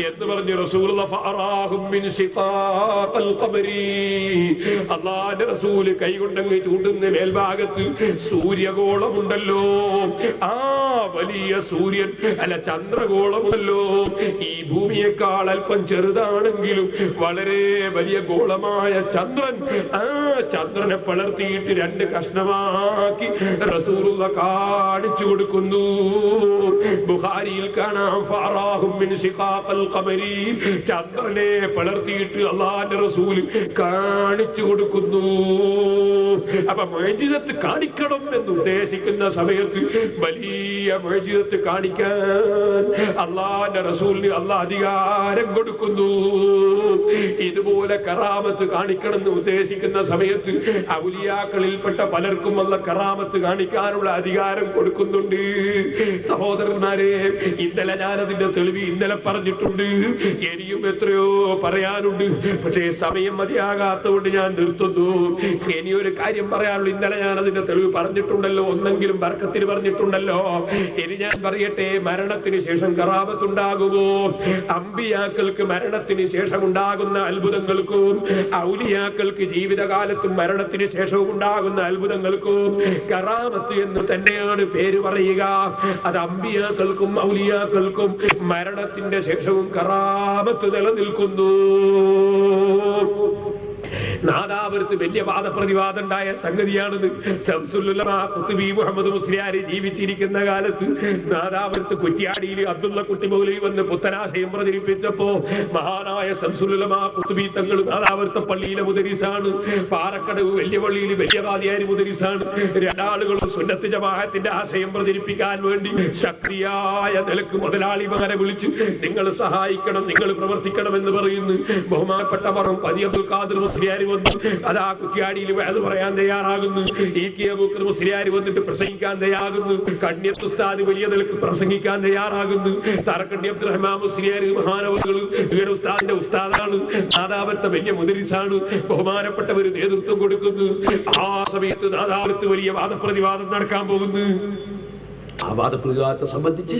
എന്ന് പറഞ്ഞു റസൂലുള്ളാഹി ഫഅറാഹും മിൻ സിഫാഖൽ ഖമരി. അല്ലാഹുവിന്റെ റസൂല് കൈകൊണ്ടങ്ങ് ചൂണ്ടുന്ന മേൽഭാഗത്ത് സൂര്യഗോളമുണ്ടല്ലോ, ആ വലിയ സൂര്യൻ അല്ല ചന്ദ്രഗോളമുണ്ടല്ലോ, ഈ ഭൂമിയേക്കാൾ അല്പം ചെറുതാണെങ്കിലും വളരെ വലിയ ഗോളമായ ചന്ദ്രൻ, ആ ചന്ദ്രനെ പിളർത്തിയിട്ട് 2 കഷ്ണമാക്കി റസൂലുള്ളാഹി കാണിച്ചു കൊടുക്കുന്നു. ബുഖാരിയിൽ കാണാം, ഫഅറാഹും മിൻ സിഖാഖൽ ഖമരി, ചന്ദ്രനെ പിളർത്തിയിട്ട് അല്ലാഹുവിന്റെ റസൂൽ കാണിച്ചു കൊടുക്കുന്നു. അപ്പൊ മുഅ്ജിസത്ത് കാണിക്കണം എന്ന് ഉദ്ദേശിക്കുന്ന സമയത്ത് വലിയ മുഅ്ജിസത്ത് കാണിക്കാൻ അല്ലാഹുവിന്റെ റസൂലിന് അല്ലാഹ് അധികാരം കൊടുക്കുന്നു. ഇതുപോലെ കറാമത്ത് കാണിക്കണം എന്ന് ഉദ്ദേശിക്കുന്ന സമയത്ത് ഔലിയാക്കളിൽപ്പെട്ട പലർക്കും അല്ലാഹ് കറാമത്ത് കാണിക്കാനുള്ള അധികാരം കൊടുക്കുന്നുണ്ട്. സഹോദരന്മാരെ, ഇന്നലെ ഞാനതിന്റെ തെളിവ് ഇന്നലെ പറഞ്ഞിട്ടുണ്ട്. ഇനിയും എത്രയോ പറയാനുണ്ട്, പക്ഷേ സമയം മതിയാകാത്തതുകൊണ്ട് ഞാൻ നിർത്തുന്നു. ഇനിയൊരു കാര്യം പറയാനുള്ളൂ. ഇന്നലെ ഞാൻ അതിന്റെ തെളിവ് പറഞ്ഞിട്ടുണ്ടല്ലോ, ഒന്നെങ്കിലും ബർക്കത്തിന് പറഞ്ഞിട്ടുണ്ടല്ലോ. ഇനി ഞാൻ പറയട്ടെ, മരണത്തിന് ശേഷം കറാമത്തുണ്ടാകുമോ? അമ്പിയാക്കൾക്ക് മരണത്തിന് ശേഷം ഉണ്ടാകുന്ന അത്ഭുതങ്ങൾക്കും ഔലിയാക്കൾക്ക് ജീവിതകാലത്തും മരണത്തിന് ശേഷവും ഉണ്ടാകുന്ന അത്ഭുതങ്ങൾക്കും കറാമത്ത് എന്ന് തന്നെയാണ് പേര് പറയുക. അത് അമ്പിയാക്കൾക്കും ഔലിയാക്കൾക്കും മരണത്തിന്റെ ശേഷവും കറാമത്ത് നിലനിൽക്കുന്നു. നാദാപുരത്ത് വലിയ വാദപ്രതിവാദം ഉണ്ടായ സംഗതിയാണെന്ന് ശംസുൽ ഉലമാ ഖുത്ബി മുഹമ്മദ് മുസ്ലിയാർ ജീവിച്ചിരിക്കുന്ന കാലത്ത് നാദാപുരത്ത് കുറ്റ്യാടിയിൽ അബ്ദുള്ള കുട്ടി മൗലവി വന്ന് പുത്തനാശയം പ്രചരിപ്പിച്ചപ്പോ മഹാനായ ശംസുൽ ഉലമാ ഖുത്ബി തങ്ങൾ നാദാപുരത്തെ പള്ളിയിലെ മുദരിസാണ്, പാറക്കടവ് വലിയ പള്ളിയിൽ വലിയ ഖാദിയാരി മുദരിസാണ്. രണ്ടാളുകളും സുന്നത്ത് ജമാഅത്തിന്റെ ആശയം പ്രചരിപ്പിക്കാൻ വേണ്ടി ശക്തിയായ നിലക്ക് മുതലാളിമാരെ വിളിച്ചു നിങ്ങൾ സഹായിക്കണം, നിങ്ങൾ പ്രവർത്തിക്കണം എന്ന് പറയുന്നു. ബഹുമാനപ്പെട്ട പറം പതി അബ്ദുൽ ഖാദിർ മുസ്ലിയാർ വന്നു അതാ കുറ്റ്യാടിയിൽ അത് പറയാൻ തയ്യാറാകുന്നു. ഈ കെ അബൂബക്കർ മുസ്ലിയാർ വന്നിട്ട് പ്രസംഗിക്കാൻ തയ്യാറാകുന്നു. കണ്ണിയത്ത് ഉസ്താദ് വലിയ നിലക്ക് പ്രസംഗിക്കാൻ തയ്യാറാകുന്നു. തറക്കണ്ണി അബ്ദുൽ റഹ്മാൻ മുസ്ലിയാർ മഹാനവറുകൾ ഇവരുടെ ഉസ്താദിന്റെ ഉസ്താദാണ്, നാദാപുരത്തെ വലിയ മുദരിസാണ്. ബഹുമാനപ്പെട്ടവർ നേതൃത്വം കൊടുക്കുന്നു. ആ സമയത്ത് നാദാപുരത്ത് വലിയ വാദപ്രതിവാദം നടക്കാൻ പോകുന്നു. ആ വാദപ്രതിവാദത്തെ സംബന്ധിച്ച്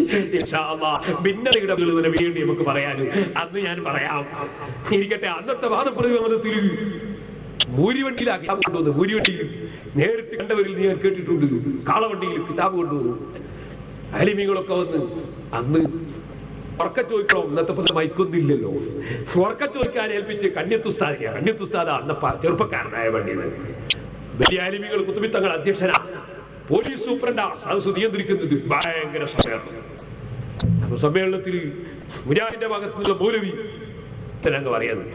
ഭിന്നതയുടെ വേണ്ടി നമുക്ക് പറയാനും അന്ന് ഞാൻ പറയാം. ഇരിക്കട്ടെ, അന്നത്തെ വാദപ്രതിവാദത്തിൽ മൂരിവണ്ടിയിലാക്കി കൊണ്ടുവന്നു. മൂരിവണ്ടിയിൽ നേരിട്ട് കണ്ടവരിൽ ഞാൻ കേട്ടിട്ടുണ്ട്. കാളവണ്ടിയിൽ കിതാബ് കൊണ്ടുവന്നു. അലിമികളൊക്കെ വന്ന് അന്ന് ഉറക്ക ചോദിക്കണോ, ഇന്നത്തെ പോലെ മൈക്കൊന്നില്ലല്ലോ, ഉറക്ക ചോദിക്കാൻ ഏൽപ്പിച്ച് കണ്ണിയത്തുസ്താദിനെ. കണ്ണിയത്തുസ്താദ അന്ന ചെറുപ്പക്കാരനായ പണ്ഡിതൻ, വലിയ അലിമികൾ കുത്തുബിത്തങ്ങൾ അധ്യക്ഷനാ, പോലീസ് സൂപ്രണ്ടാ സദസ് നിയന്ത്രിക്കുന്നത്. ഭയങ്കര സമ്മേളനം. അപ്പൊ സമ്മേളനത്തിൽ മുജാഹിദിന്റെ ഭാഗത്തുനിന്നുള്ള മൗലവി അങ്ങ് പറയുന്നത്,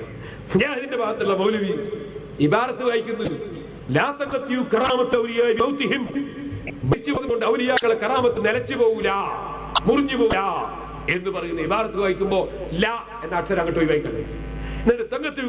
മുജാഹിദിന്റെ ഭാഗത്തുള്ള മൗലവി ഇബാറത്ത് വായിക്കുന്നത് കൊണ്ട് ഔലിയാക്കളെ കറാമത്ത് നിലച്ചു പോകൂല, മുറിഞ്ഞു പോകൂല എന്ന് പറയുന്ന ഇബാറത്ത് വായിക്കുമ്പോ ല എന്ന അക്ഷരം അങ്ങോട്ട് വായിക്കണ്ടേ. എന്നിട്ട് തങ്കത്തി